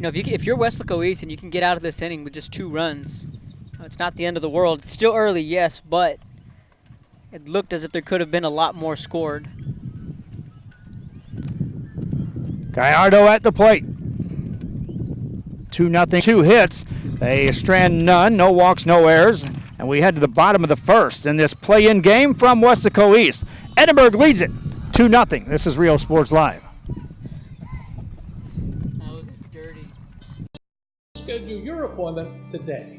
if you're Weslaco East and you can get out of this inning with just 2 runs, it's not the end of the world. It's still early, yes, but it looked as if there could have been a lot more scored. Gallardo at the plate. 2-0, 2 hits. They strand none, no walks, no errors. And we head to the bottom of the first in this play-in game from Weslaco East. Edinburg leads it 2-0. This is Rio Sports Live. That was dirty. Schedule your appointment today.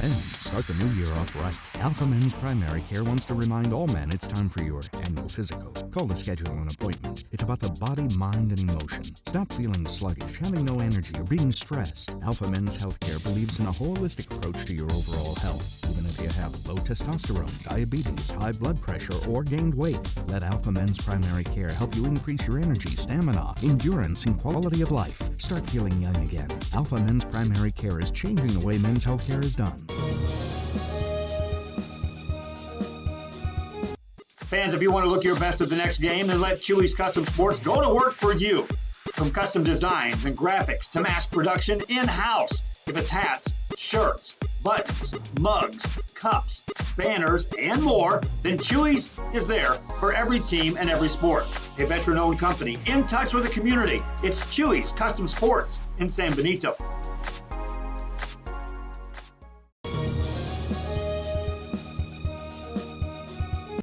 Men, start the new year off right. Alpha Men's Primary Care wants to remind all men it's time for your annual physicals. Call to schedule an appointment. It's about the body, mind, and emotion. Stop feeling sluggish, having no energy, or being stressed. Alpha Men's Healthcare believes in a holistic approach to your overall health. Even if you have low testosterone, diabetes, high blood pressure, or gained weight, let Alpha Men's Primary Care help you increase your energy, stamina, endurance, and quality of life. Start feeling young again. Alpha Men's Primary Care is changing the way men's healthcare is done. Fans, if you want to look your best at the next game, then let Chewy's Custom Sports go to work for you. From custom designs and graphics to mass production in-house. If it's hats, shirts, buttons, mugs, cups, banners, and more, then Chewy's is there for every team and every sport. A veteran-owned company in touch with the community. It's Chewy's Custom Sports in San Benito.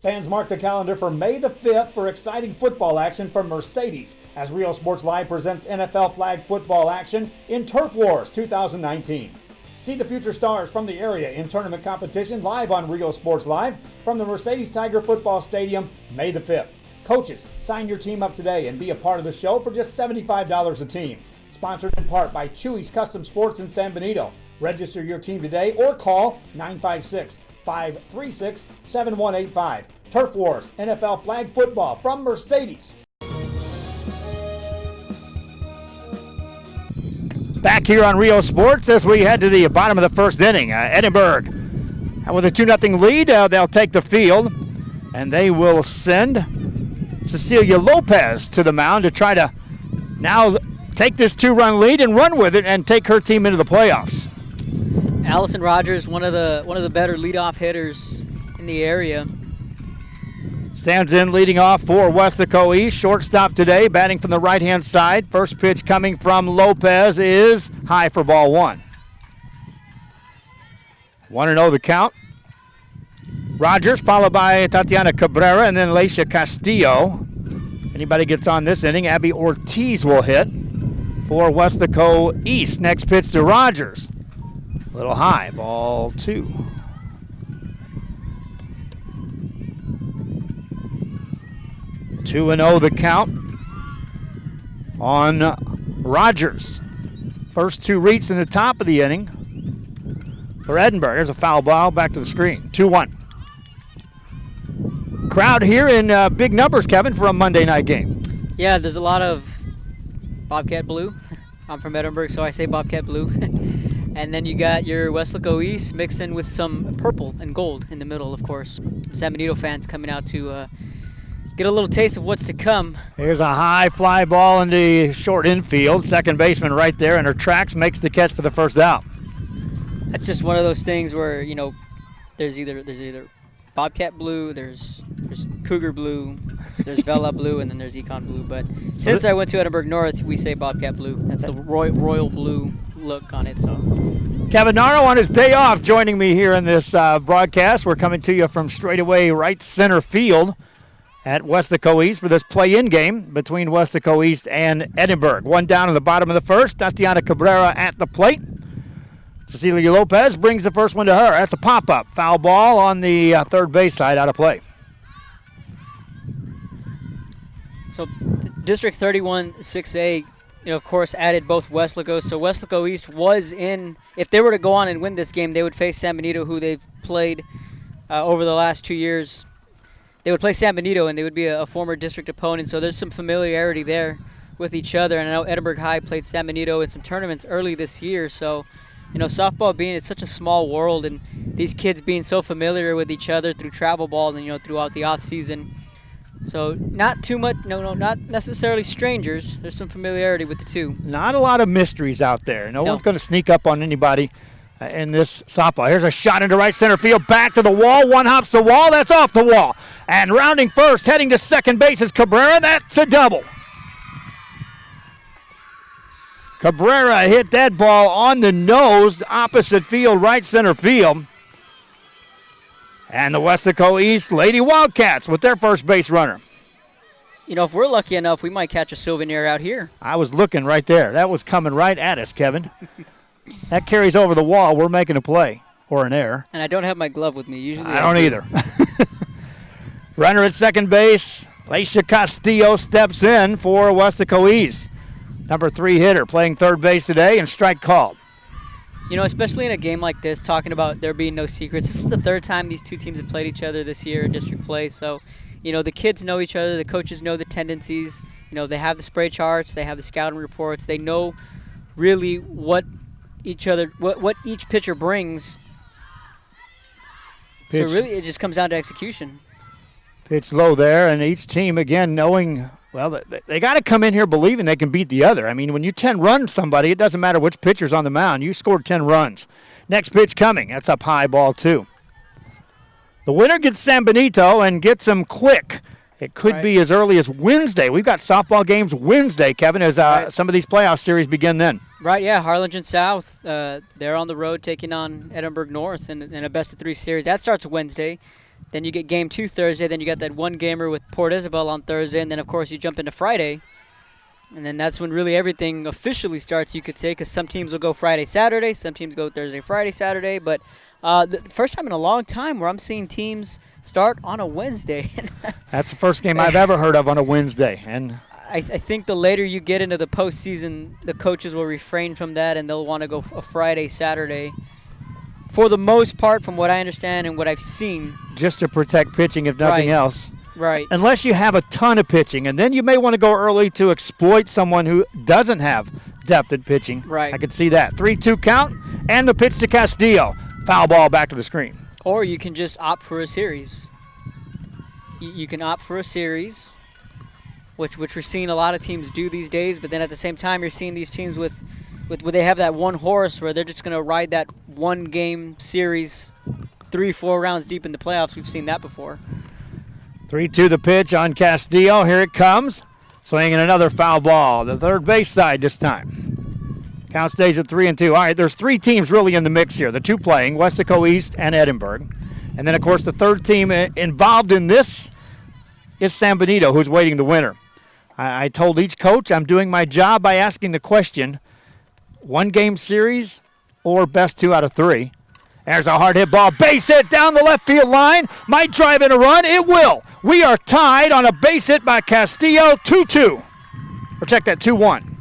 Fans, mark the calendar for May the 5th for exciting football action from Mercedes as Rio Sports Live presents NFL flag football action in Turf Wars 2019. See the future stars from the area in tournament competition live on Rio Sports Live from the Mercedes Tiger Football Stadium May the 5th. Coaches, sign your team up today and be a part of the show for just $75 a team. Sponsored in part by Chewy's Custom Sports in San Benito. Register your team today or call 956-536-7185. Turf Wars, NFL flag football from Mercedes. Back here on Rio Sports as we head to the bottom of the first inning. Edinburg with a 2-0 lead. They'll take the field, and they will send Cecilia Lopez to the mound to try to now take this 2-run lead and run with it and take her team into the playoffs. Allison Rogers, one of the better leadoff hitters in the area. Stands in leading off for Weslaco East. Shortstop today, batting from the right-hand side. First pitch coming from Lopez is high for ball 1. 1-0 the count. Rogers followed by Tatiana Cabrera and then Leisha Castillo. Anybody gets on this inning, Abby Ortiz will hit for Weslaco East. Next pitch to Rogers. A little high, ball 2. 2-0 the count on Rogers. First 2 reads in the top of the inning for Edinburg. There's a foul ball back to the screen. 2-1. Crowd here in big numbers, Kevin, for a Monday night game. Yeah, there's a lot of Bobcat Blue. I'm from Edinburg, so I say Bobcat Blue. And then you got your Weslaco East mixed in with some purple and gold in the middle, of course. San Benito fans coming out to get a little taste of what's to come. Here's a high fly ball in the short infield. Second baseman right there in her tracks makes the catch for the first out. That's just one of those things where, there's either Bobcat Blue, there's Cougar Blue, there's Vela Blue, and then there's Econ Blue. But since I went to Edinburg North, we say Bobcat Blue. That's the royal blue look on it. So Kevin Narno on his day off joining me here in this broadcast. We're coming to you from straightaway right center field at Weslaco East for this play-in game between Weslaco East and Edinburg. 1 down in the bottom of the first. Tatiana Cabrera at the plate. Cecilia Lopez brings the first one to her. That's a pop-up. Foul ball on the third base side, out of play. So District 31 6A, of course, added both Weslaco. So Weslaco East was in, if they were to go on and win this game, they would face San Benito, who they've played over the last 2 years. They would play San Benito, and they would be a former district opponent. So there's some familiarity there with each other. And I know Edinburg High played San Benito in some tournaments early this year. So, softball being, it's such a small world, and these kids being so familiar with each other through travel ball and, throughout the off season. So not too much, not necessarily strangers. There's some familiarity with the two. Not a lot of mysteries out there. No No. one's going to sneak up on anybody in this softball. Here's a shot into right center field, back to the wall. One hops the wall, that's off the wall. And rounding first, heading to second base is Cabrera. That's a double. Cabrera hit that ball on the nose, opposite field, right center field. And the Weslaco East Lady Wildcats with their first base runner. You know, if we're lucky enough, we might catch a souvenir out here. I was looking right there. That was coming right at us, Kevin. That carries over the wall. We're making a play or an error. And I don't have my glove with me. Usually I don't either. Runner at second base, Leisha Castillo steps in for Weslaco East. Number 3 hitter playing third base today and strike called. You know, especially in a game like this, talking about there being no secrets. This is the third time these two teams have played each other this year in district play. So, you know, the kids know each other. The coaches know the tendencies. You know, they have the spray charts. They have the scouting reports. They know really what each pitcher brings. Pitch. So really, it just comes down to execution. Pitch low there, and each team, again, knowing, well, they got to come in here believing they can beat the other. I mean, when you 10-run somebody, it doesn't matter which pitcher's on the mound. You scored 10 runs. Next pitch coming. That's up high, ball 2. The winner gets San Benito and gets them quick. It could be as early as Wednesday. We've got softball games Wednesday, Kevin, as some of these playoff series begin then. Right, yeah, Harlingen South, they're on the road taking on Edinburg North in a best-of-3 series. That starts Wednesday. Then you get game 2 Thursday. Then you got that one gamer with Port Isabel on Thursday. And then, of course, you jump into Friday. And then that's when really everything officially starts, you could say, because some teams will go Friday, Saturday. Some teams go Thursday, Friday, Saturday. But the first time in a long time where I'm seeing teams start on a Wednesday. That's the first game I've ever heard of on a Wednesday. And I think the later you get into the postseason, the coaches will refrain from that, and they'll want to go a Friday, Saturday. For the most part, from what I understand and what I've seen. Just to protect pitching, if nothing else. Right. Unless you have a ton of pitching, and then you may want to go early to exploit someone who doesn't have depth at pitching. Right. I could see that. 3-2 count, and the pitch to Castillo. Foul ball back to the screen. Or you can just opt for a series. You can opt for a series, which we're seeing a lot of teams do these days, but then at the same time you're seeing these teams with where they have that one horse where they're just going to ride that one game series 3-4 rounds deep in the playoffs. We've seen that before. 3-2 the pitch on Castillo. Here it comes. Swinging another foul ball. The third base side this time. Count stays at 3-2. All right, there's 3 teams really in the mix here. The 2 playing, Weslaco East and Edinburg. And then, of course, the third team involved in this is San Benito, who's waiting the winner. I told each coach I'm doing my job by asking the question, 1-game series or best 2 out of 3. There's a hard hit ball. Base hit down the left field line. Might drive in a run. It will. We are tied on a base hit by Castillo, 2-2. Or check that, 2-1.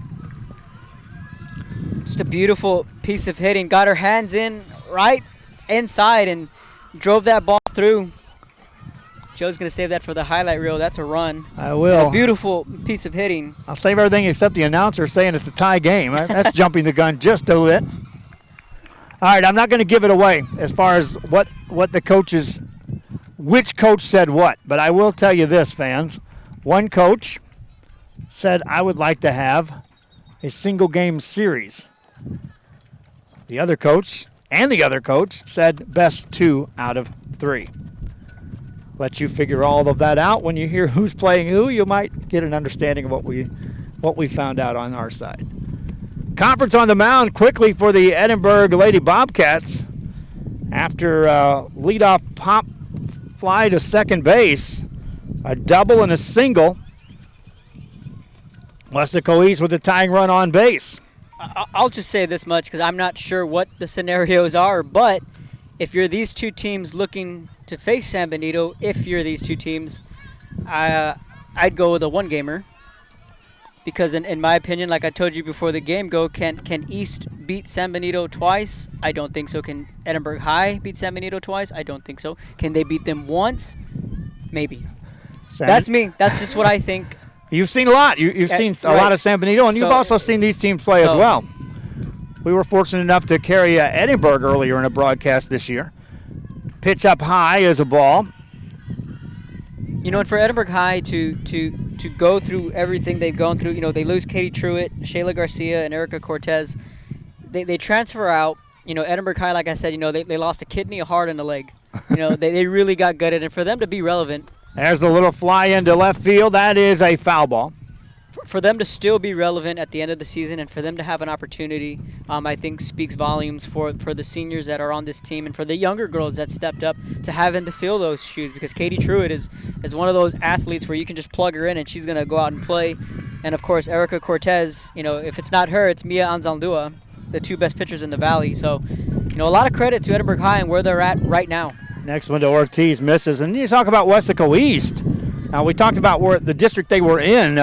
Just a beautiful piece of hitting. Got her hands in right inside and drove that ball through. Joe's going to save that for the highlight reel. That's a run. I will. And a beautiful piece of hitting. I'll save everything except the announcer saying it's a tie game. That's jumping the gun just a bit. All right, I'm not going to give it away as far as what the coaches, which coach said what. But I will tell you this, fans. One coach said, I would like to have a single-game series. The other coach and the other coach said best 2 out of 3. Let you figure all of that out. When you hear who's playing who, you might get an understanding of what we found out on our side. Conference on the mound quickly for the Edinburg Lady Bobcats. After leadoff pop fly to second base, a double and a single. Weslaco East with a tying run on base. I'll just say this much because I'm not sure what the scenarios are, but if you're these 2 teams looking to face San Benito, if you're these 2 teams, I'd go with a 1-gamer. Because in my opinion, like I told you before the game go, can East beat San Benito twice? I don't think so. Can Edinburg High beat San Benito twice? I don't think so. Can they beat them once? Maybe. That's me. That's just what I think. You've seen a lot. You've seen a lot of San Benito, and you've also seen these teams play as well. We were fortunate enough to carry Edinburg earlier in a broadcast this year. Pitch up high is a ball. And for Edinburg High to go through everything they've gone through, they lose Katie Truitt, Shayla Garcia, and Erica Cortez. They transfer out. Edinburg High, like I said, they lost a kidney, a heart, and a leg. They really got gutted, and for them to be relevant. There's the little fly into left field. That is a foul ball. For them to still be relevant at the end of the season and for them to have an opportunity, I think speaks volumes for the seniors that are on this team and for the younger girls that stepped up to having to fill those shoes, because Katie Truitt is one of those athletes where you can just plug her in and she's going to go out and play. And, of course, Erica Cortez, if it's not her, it's Mia Anzaldúa, the two best pitchers in the Valley. So, a lot of credit to Edinburg High and where they're at right now. Next one to Ortiz, misses. And you talk about Weslaco East. Now, we talked about where the district they were in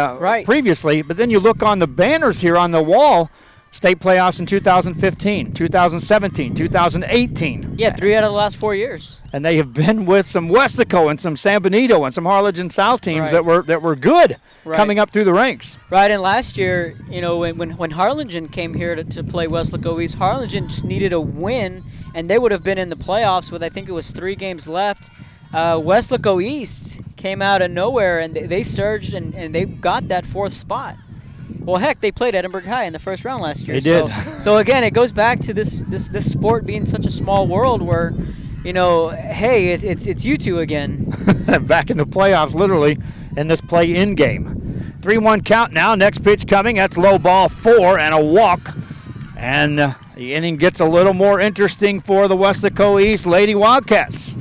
previously, but then you look on the banners here on the wall, state playoffs in 2015, 2017, 2018. Yeah, 3 out of the last 4 years. And they have been with some Weslaco and some San Benito and some Harlingen South teams that were good coming up through the ranks. Right, and last year, when Harlingen came here to play Weslaco East, Harlingen just needed a win, and they would have been in the playoffs with, I think it was 3 games left. Weslaco East came out of nowhere, and they surged, and they got that 4th spot. Well, heck, they played Edinburg High in the first round last year. They did. So again, it goes back to this sport being such a small world where, hey, it's you two again. Back in the playoffs, literally, in this play-in game. 3-1 count now. Next pitch coming. That's low ball 4 and a walk. And the inning gets a little more interesting for the Weslaco East Lady Wildcats.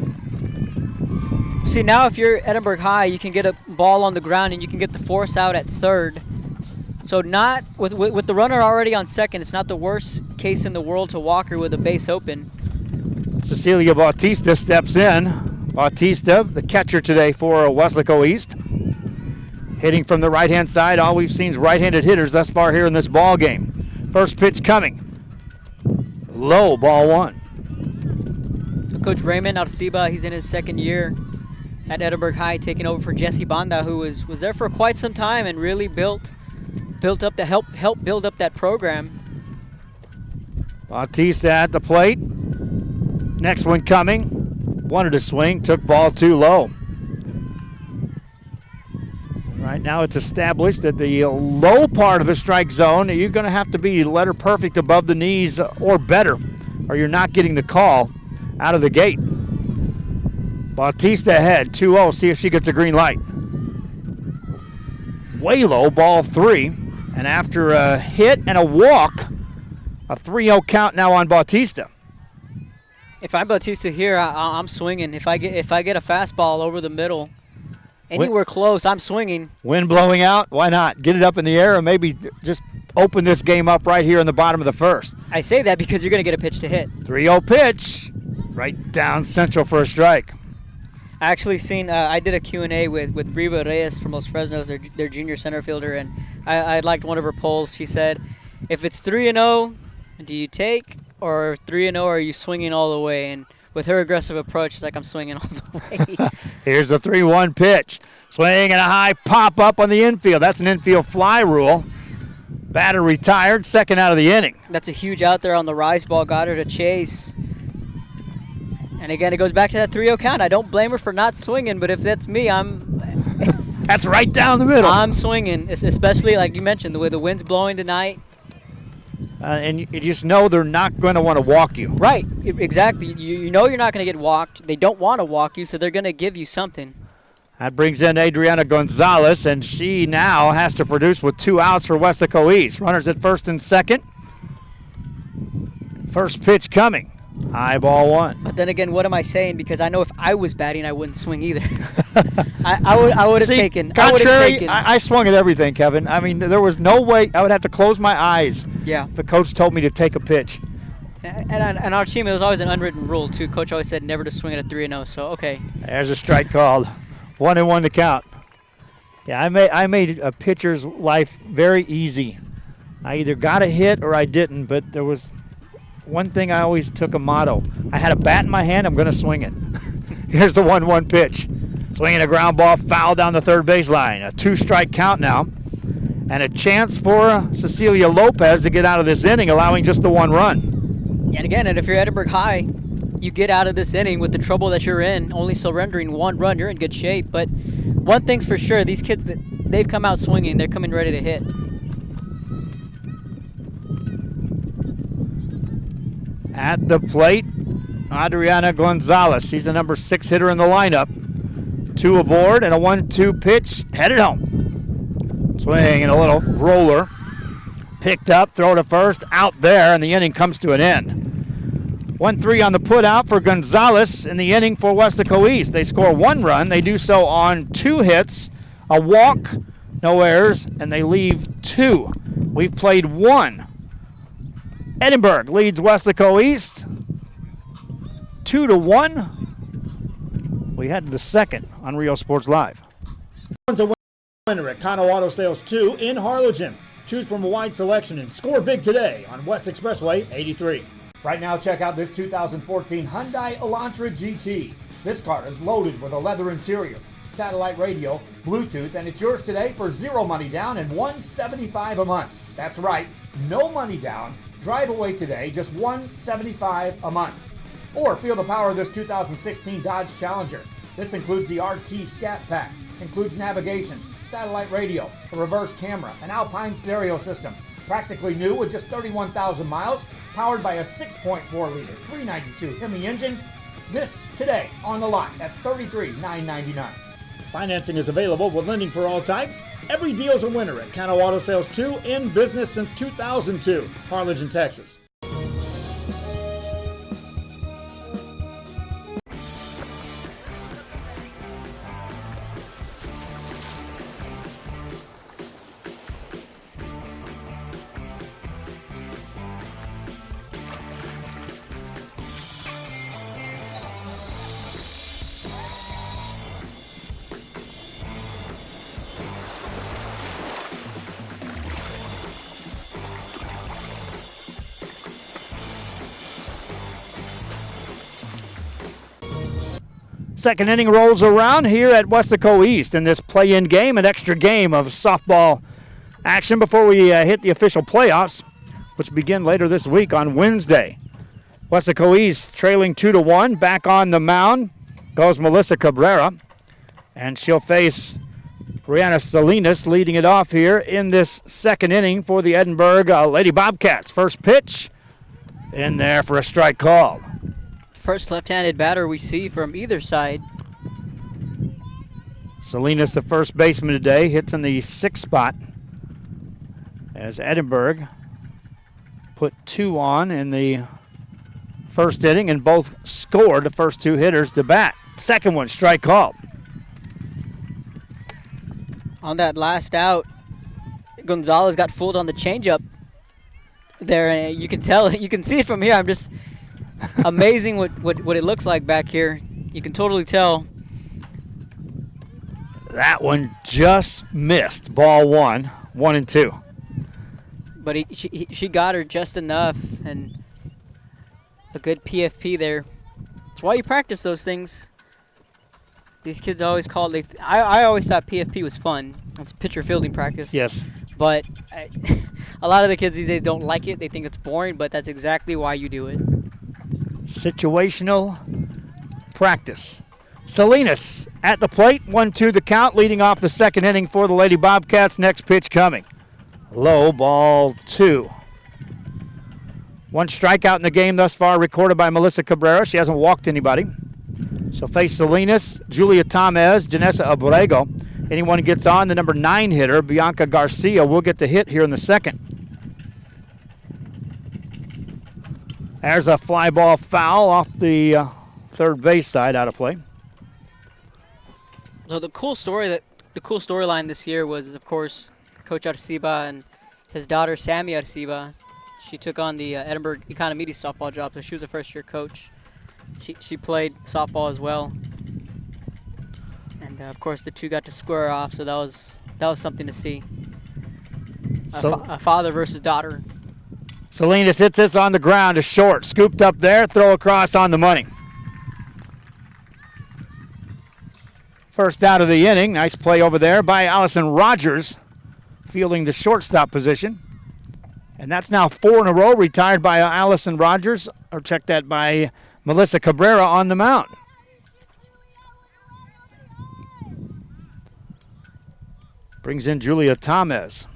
See, now if you're Edinburg High, you can get a ball on the ground and you can get the force out at third. So not with the runner already on second, it's not the worst case in the world to walk her with a base open. Cecilia Bautista steps in. Bautista, the catcher today for Weslaco East. Hitting from the right-hand side. All we've seen is right-handed hitters thus far here in this ball game. First pitch coming. Low, ball 1. So Coach Raymond Arciba, he's in his 2nd year at Edinburg High, taking over for Jesse Banda, who was there for quite some time and really built up to help build up that program. Bautista at the plate. Next one coming. Wanted to swing, took ball too low. Right now it's established that the low part of the strike zone, you're going to have to be letter perfect above the knees or better, or you're not getting the call out of the gate. Bautista ahead, 2-0, see if she gets a green light. Way low, ball 3. And after a hit and a walk, a 3-0 count now on Bautista. If I'm Bautista here, I'm swinging. If I get a fastball over the middle, anywhere close, I'm swinging. Wind blowing out, why not? Get it up in the air and maybe just open this game up right here in the bottom of the first. I say that because you're going to get a pitch to hit. 3-0 pitch, right down central for a strike. I actually seen, I did a Q&A with Reba Reyes from Los Fresnos, their junior center fielder, and I liked one of her polls. She said, if it's 3-0, do you take, or 3-0, are you swinging all the way? And with her aggressive approach, it's like I'm swinging all the way. Here's the 3-1 pitch. Swing and a high pop-up on the infield. That's an infield fly rule. Batter retired, 2nd out of the inning. That's a huge out there on the rise ball, got her to chase. And again, it goes back to that 3-0 count. I don't blame her for not swinging, but if that's me, That's right down the middle. I'm swinging, especially like you mentioned, the way the wind's blowing tonight. And you just know they're not going to want to walk you. Right, exactly. You know you're not going to get walked. They don't want to walk you, so they're going to give you something. That brings in Adriana Gonzalez, and she now has to produce with 2 outs for Weslaco East. Runners at 1st and 2nd. First pitch coming. High ball 1. But then again, what am I saying? Because I know if I was batting, I wouldn't swing either. I would have taken. Contrary, I swung at everything, Kevin. I mean, there was no way. I would have to close my eyes. Yeah. If the coach told me to take a pitch. And our team, it was always an unwritten rule, too. Coach always said never to swing at a 3-0, so okay. There's a strike called. 1-1 to count. Yeah, I made a pitcher's life very easy. I either got a hit or I didn't, but there was one thing I always took a motto. I had a bat in my hand, I'm going to swing it. Here's the 1-1 pitch. Swinging a ground ball, foul down the third baseline. A 2-strike count now. And a chance for Cecilia Lopez to get out of this inning, allowing just the 1 run. And again, if you're Edinburg High, you get out of this inning with the trouble that you're in, only surrendering 1 run, you're in good shape. But one thing's for sure, these kids, they've come out swinging. They're coming ready to hit. At the plate, Adriana Gonzalez. She's the number 6 hitter in the lineup. 2 aboard and a 1-2 pitch headed home. Swing and a little roller. Picked up, throw to first, out there, and the inning comes to an end. 1-3 on the put out for Gonzalez in the inning for Weslaco East. They score 1 run. They do so on 2 hits, a walk, no errors, and they leave 2. We've played 1. Edinburg leads Weslaco East 2-1. We head to the second on Rio Sports Live. One's a winner at Kano Auto Sales 2 in Harlingen. Choose from a wide selection and score big today on West Expressway 83. Right now, check out this 2014 Hyundai Elantra GT. This car is loaded with a leather interior, satellite radio, Bluetooth, and it's yours today for 0 money down and $175 a month. That's right, no money down. Drive away today, just $175 a month. Or feel the power of this 2016 Dodge Challenger. This includes the RT Scat Pack, includes navigation, satellite radio, a reverse camera, an Alpine stereo system. Practically new with just 31,000 miles, powered by a 6.4-liter 392 Hemi engine. This today on the lot at $33,999. Financing is available with lending for all types. Every deal's a winner at Kano Auto Sales 2, in business since 2002, Harlingen, Texas. Second inning rolls around here at Weslaco East in this play-in game, an extra game of softball action before we hit the official playoffs, which begin later this week on Wednesday. Weslaco East trailing 2-1. Back on the mound goes Melissa Cabrera, and she'll face Brianna Salinas leading it off here in this second inning for the Edinburg Lady Bobcats. First pitch in there for a strike call. First left-handed batter we see from either side. Salinas, the first baseman today, hits in the 6th spot as Edinburg put 2 on in the first inning and both scored the first 2 hitters to bat. Second one, strike called. On that last out, Gonzalez got fooled on the changeup there, and you can tell, you can see it from here. I'm just amazing what it looks like back here. You can totally tell. That one just missed. Ball 1, 1-2. But she got her just enough, and a good PFP there. That's why you practice those things. These kids always call it. I always thought PFP was fun. It's pitcher fielding practice. Yes. But a lot of the kids these days don't like it. They think it's boring, but that's exactly why you do it. Situational practice. Salinas at the plate, 1-2 the count, leading off the second inning for the Lady Bobcats. Next pitch coming. Low, ball 2. One strikeout in the game thus far recorded by Melissa Cabrera. She hasn't walked anybody. She'll face Salinas, Julia Tamez, Janessa Abrego. Anyone who gets on, the number 9 hitter, Bianca Garcia, will get the hit here in the second. There's a fly ball foul off the third base side, out of play. So the cool storyline this year was, of course, Coach Arciba and his daughter Sammy Arciba. She took on the Edinburg Economedes softball job, so she was a first-year coach. She played softball as well, and of course the two got to square off. So that was something to see. A father versus daughter. Salinas hits this on the ground to short. Scooped up there, throw across on the money. First out of the inning. Nice play over there by Allison Rogers, fielding the shortstop position. And that's now 4 in a row retired by Allison Rogers, or check that, by Melissa Cabrera on the mound. Brings in Julia Thomas.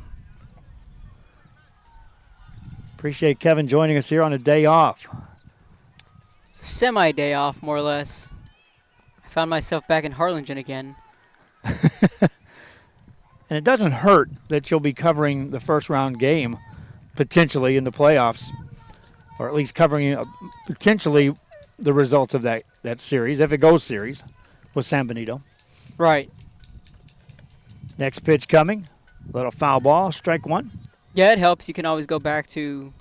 Appreciate Kevin joining us here on a day off. Semi-day off, more or less. I found myself back in Harlingen again. And it doesn't hurt that you'll be covering the first round game potentially in the playoffs, or at least covering potentially the results of that series, if it goes series, with San Benito. Right. Next pitch coming. Little foul ball, strike one. Yeah, it helps. You can always go back to,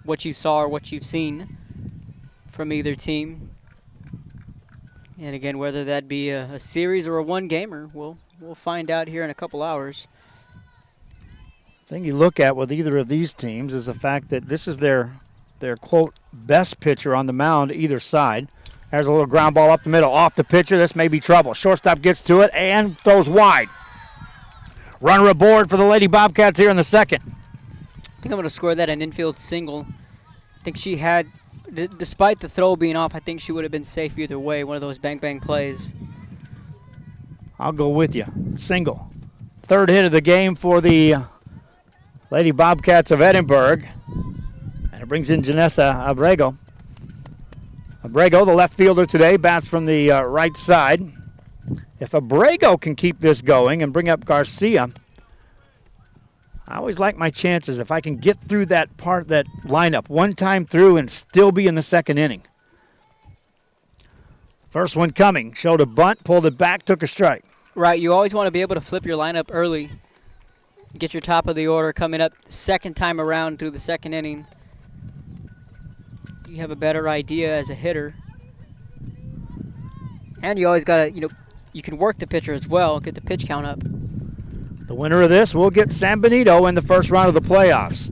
what you saw or what you've seen from either team. And again, whether that be a series or a one-gamer, we'll find out here in a couple hours. The thing you look at with either of these teams is the fact that this is their quote, best pitcher on the mound either side. There's a little ground ball up the middle, off the pitcher. This may be trouble. Shortstop gets to it and throws wide. Runner aboard for the Lady Bobcats here in the second. I think I'm going to score that an infield single. I think she had, despite the throw being off, I think she would have been safe either way. One of those bang-bang plays. I'll go with you. Single. Third hit of the game for the Lady Bobcats of Edinburg. And it brings in Janessa Abrego. Abrego, the left fielder today, bats from the right side. If Abrego can keep this going and bring up Garcia, I always like my chances if I can get through that lineup one time through and still be in the second inning. First one coming, showed a bunt, pulled it back, took a strike. Right, you always want to be able to flip your lineup early. Get your top of the order coming up second time around through the second inning. You have a better idea as a hitter. And you always got to, you can work the pitcher as well, get the pitch count up. The winner of this will get San Benito in the first round of the playoffs.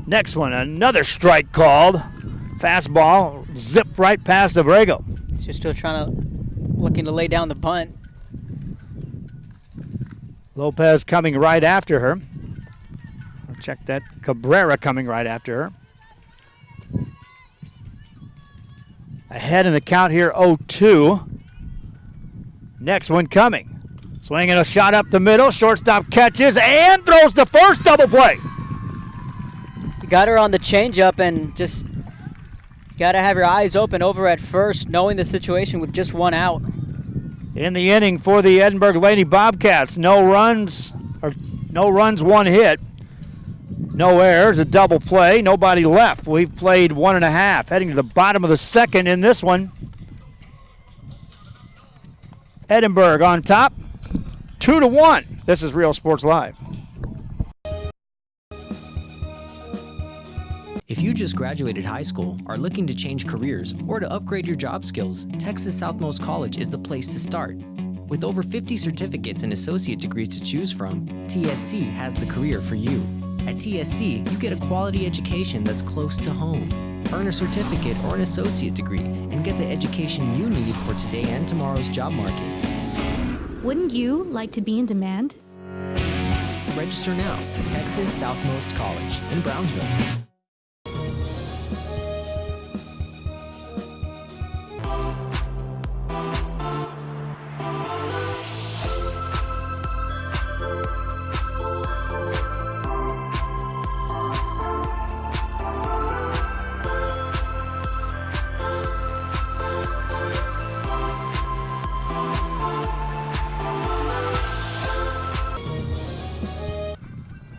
Next one, another strike called. Fastball, zip right past Abrego. She's still looking to lay down the bunt. Lopez coming right after her. I'll check that. Cabrera coming right after her. Ahead in the count here, 0-2. Next one coming. Swinging a shot up the middle. Shortstop catches and throws the first, double play. You got her on the changeup and just got to have your eyes open over at first, knowing the situation with just one out. In the inning for the Edinburg Lady Bobcats, no runs, one hit. No errors, a double play, nobody left. We've played 1.5. Heading to the bottom of the second in this one. Edinburg on top, 2-1. This is Real Sports Live. If you just graduated high school, are looking to change careers, or to upgrade your job skills, Texas Southmost College is the place to start. With over 50 certificates and associate degrees to choose from, TSC has the career for you. At TSC, you get a quality education that's close to home. Earn a certificate or an associate degree and get the education you need for today and tomorrow's job market. Wouldn't you like to be in demand? Register now at Texas Southmost College in Brownsville.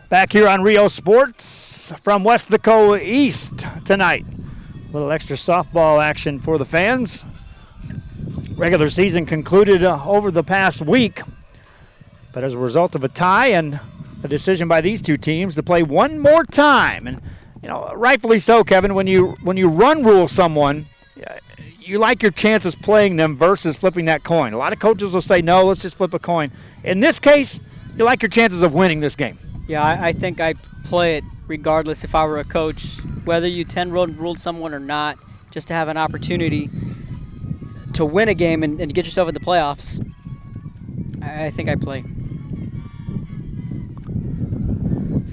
Back here on Rio Sports from Weslaco East tonight. A little extra softball action for the fans. Regular season concluded over the past week, but as a result of a tie and a decision by these two teams to play one more time, and rightfully so, Kevin. When you run rule someone, you like your chances playing them versus flipping that coin. A lot of coaches will say, no, let's just flip a coin. In this case, you like your chances of winning this game. Yeah, I think I'd play it regardless if I were a coach, whether you 10-ruled someone or not, just to have an opportunity to win a game and get yourself in the playoffs. I think I'd play.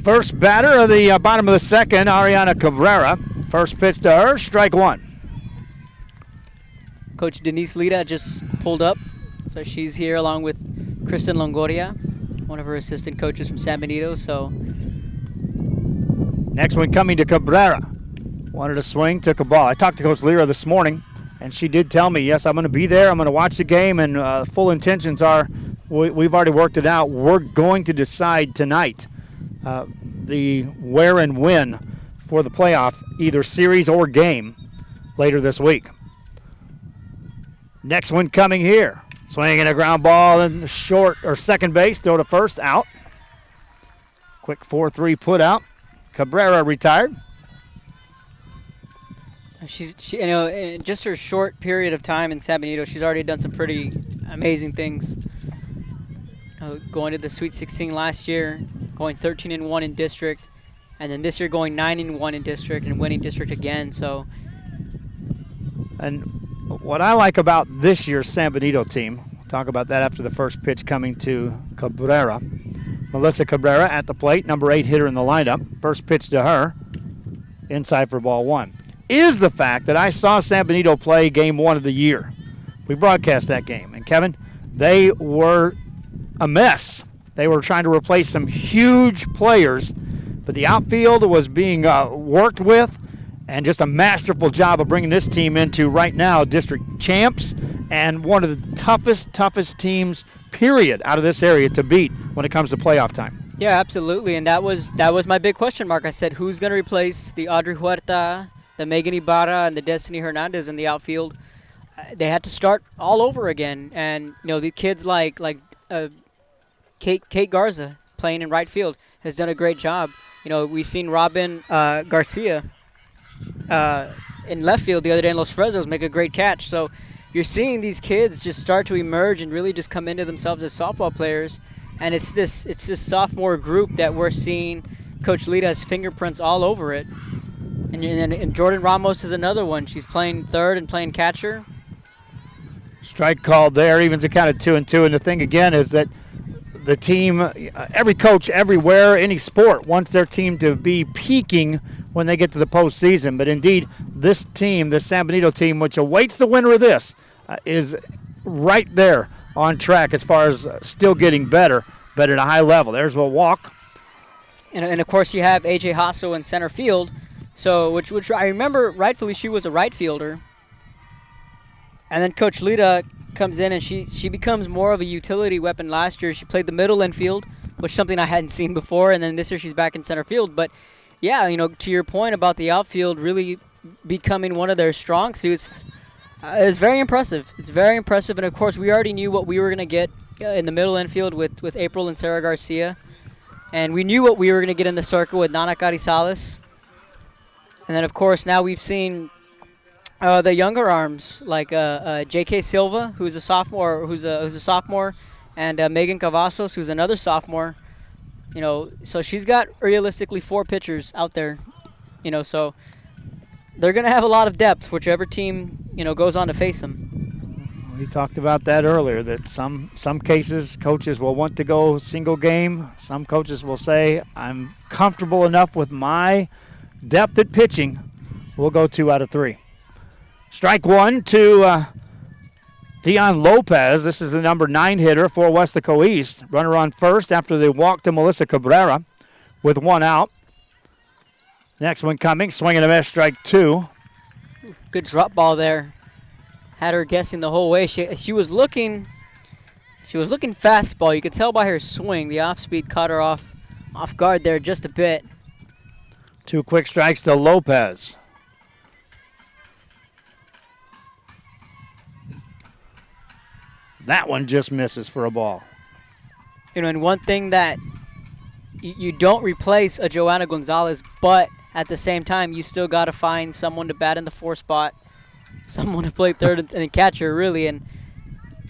First batter of the bottom of the second, Ariana Cabrera. First pitch to her, strike one. Coach Denise Lita just pulled up, so she's here along with Kristen Longoria. one of her assistant coaches from San Benito. So next one coming to Cabrera. Wanted a swing, took a ball. I talked to Coach Lira this morning, and she did tell me, yes, I'm going to be there. I'm going to watch the game, and full intentions are we've already worked it out. We're going to decide tonight the where and when for the playoff, either series or game, later this week. Next one coming here. Swinging a ground ball in the short or second base, throw to first, out. Quick 4-3 put out. Cabrera retired. She, in just her short period of time in San Benito, she's already done some pretty amazing things. Going to the Sweet 16 last year, going 13-1 in district, and then this year going 9-1 in district and winning district again. So, and what I like about this year's San Benito team, we'll talk about that after the first pitch coming to Cabrera. Melissa Cabrera at the plate, number 8 hitter in the lineup. First pitch to her, inside for ball 1. Is the fact that I saw San Benito play game 1 of the year. We broadcast that game. And Kevin, they were a mess. They were trying to replace some huge players, but the outfield was being worked with, and just a masterful job of bringing this team into right now district champs and one of the toughest teams, period, out of this area to beat when it comes to playoff time. Yeah, absolutely. And that was my big question mark. I said, who's going to replace the Audrey Huerta, the Megan Ibarra, and the Destiny Hernandez in the outfield? They had to start all over again. And, the kids like Kate Garza playing in right field has done a great job. We've seen Robin Garcia in left field the other day in Los Fresnos make a great catch. So you're seeing these kids just start to emerge and really just come into themselves as softball players. And it's this sophomore group that we're seeing Coach Lita's fingerprints all over it. And Jordan Ramos is another one. She's playing third and playing catcher. Strike called there, evens a count of 2-2. And the thing again is that the team, every coach everywhere, any sport, wants their team to be peaking when they get to the postseason. But indeed, this team, the San Benito team, which awaits the winner of this, is right there on track as far as still getting better at a high level. There's a walk. And of course, you have AJ Hasso in center field. So, which I remember rightfully she was a right fielder. And then Coach Lita comes in and she becomes more of a utility weapon. Last year she played the middle infield, which is something I hadn't seen before, and then this year she's back in center field. But yeah, to your point about the outfield really becoming one of their strong suits, it's very impressive. It's very impressive, and of course we already knew what we were going to get in the middle infield with April and Sarah Garcia, and we knew what we were going to get in the circle with Nana Carizales. And then of course now we've seen the younger arms like J.K. Silva, who's a sophomore, and Megan Cavazos, who's another sophomore. So she's got realistically 4 pitchers out there. So they're going to have a lot of depth, whichever team goes on to face them. We talked about that earlier. That some cases coaches will want to go single game. Some coaches will say, "I'm comfortable enough with my depth at pitching. We'll go 2 out of 3." Strike 1 to Dion Lopez. This is the number 9 hitter for Weslaco East. Runner on first after they walk to Melissa Cabrera with 1 out. Next one coming, swing and a miss, strike 2. Good drop ball there. Had her guessing the whole way. She was looking fastball. You could tell by her swing. The off speed caught her off guard there just a bit. 2 quick strikes to Lopez. That one just misses for a ball. And one thing that you don't replace a Joanna Gonzalez, but at the same time, you still got to find someone to bat in the 4 spot, someone to play third and catcher, really. And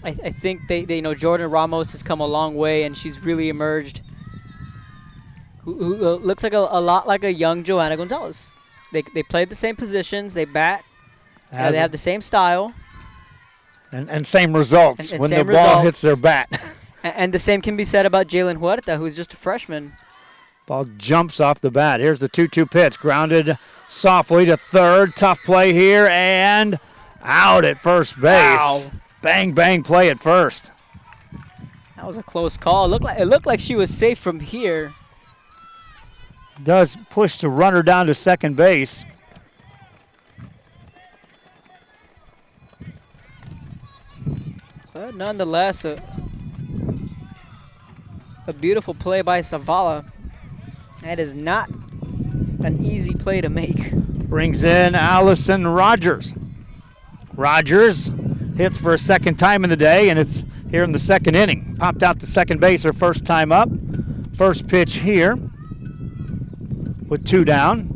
I think they Jordan Ramos has come a long way, and she's really emerged. Who looks like a lot like a young Joanna Gonzalez. They played the same positions. They bat. They have the same style. And same results and when same the ball results. hits their bat. And the same can be said about Jalen Huerta, who's just a freshman. Ball jumps off the bat. Here's the 2-2 pitch. Grounded softly to third. Tough play here and out at first base. Wow. Bang, bang play at first. That was a close call. It looked like she was safe from here. Does push the runner down to second base. But nonetheless, a beautiful play by Zavala. That is not an easy play to make. Brings in Allison Rogers. Rogers hits for a second time in the day, and it's here in the second inning. Popped out to second base her first time up. First pitch here with 2 down.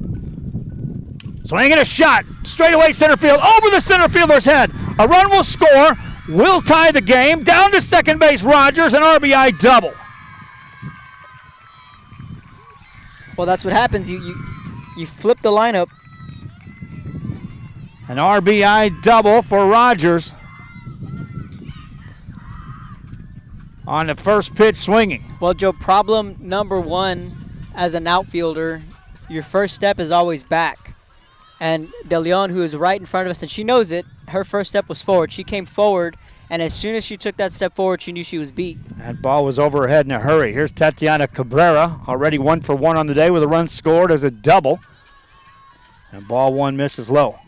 Swinging a shot. Straight away center field. Over the center fielder's head. A run will score. Will tie the game. Down to second base, Rogers, an RBI double. Well, that's what happens. You flip the lineup. An RBI double for Rogers. On the first pitch swinging. Well, Joe, problem number one as an outfielder, your first step is always back. And De Leon, who is right in front of us, and she knows it, her first step was forward. She came forward, and as soon as she took that step forward, she knew she was beat. That ball was over her head in a hurry. Here's Tatiana Cabrera, already 1 for 1 on the day with a run scored as a double. And ball 1 misses low.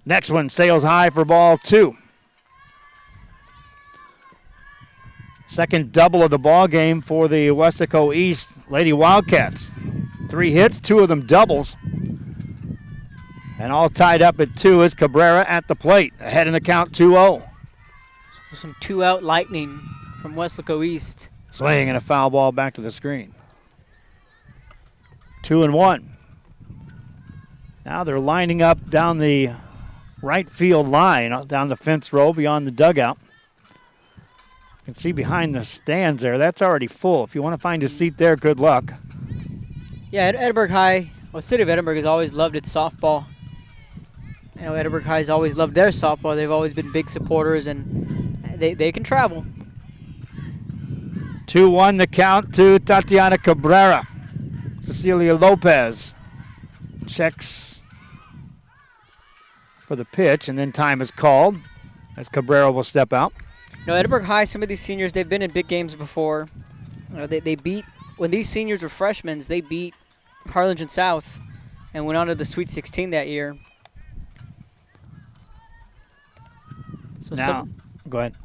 Next one sails high for ball 2. Second double of the ball game for the Weslaco East Lady Wildcats. 3 hits, 2 of them doubles. And all tied up at 2 is Cabrera at the plate. Ahead in the count 2-0. Some 2-out lightning from Weslaco East. Swing and a foul ball back to the screen. 2-1. Now they're lining up down the right field line, down the fence row beyond the dugout. You can see behind the stands there, that's already full. If you want to find a seat there, good luck. Yeah, Edinburg High, well, City of Edinburg has always loved its softball. I know Edinburg High has always loved their softball. They've always been big supporters, and they can travel. 2-1 the count to Tatiana Cabrera. Cecilia Lopez checks for the pitch, and then time is called as Cabrera will step out. No, Edinburg High, some of these seniors, they've been in big games before. They beat, when these seniors were freshmen, they beat Harlingen South and went on to the Sweet 16 that year. So now, go ahead.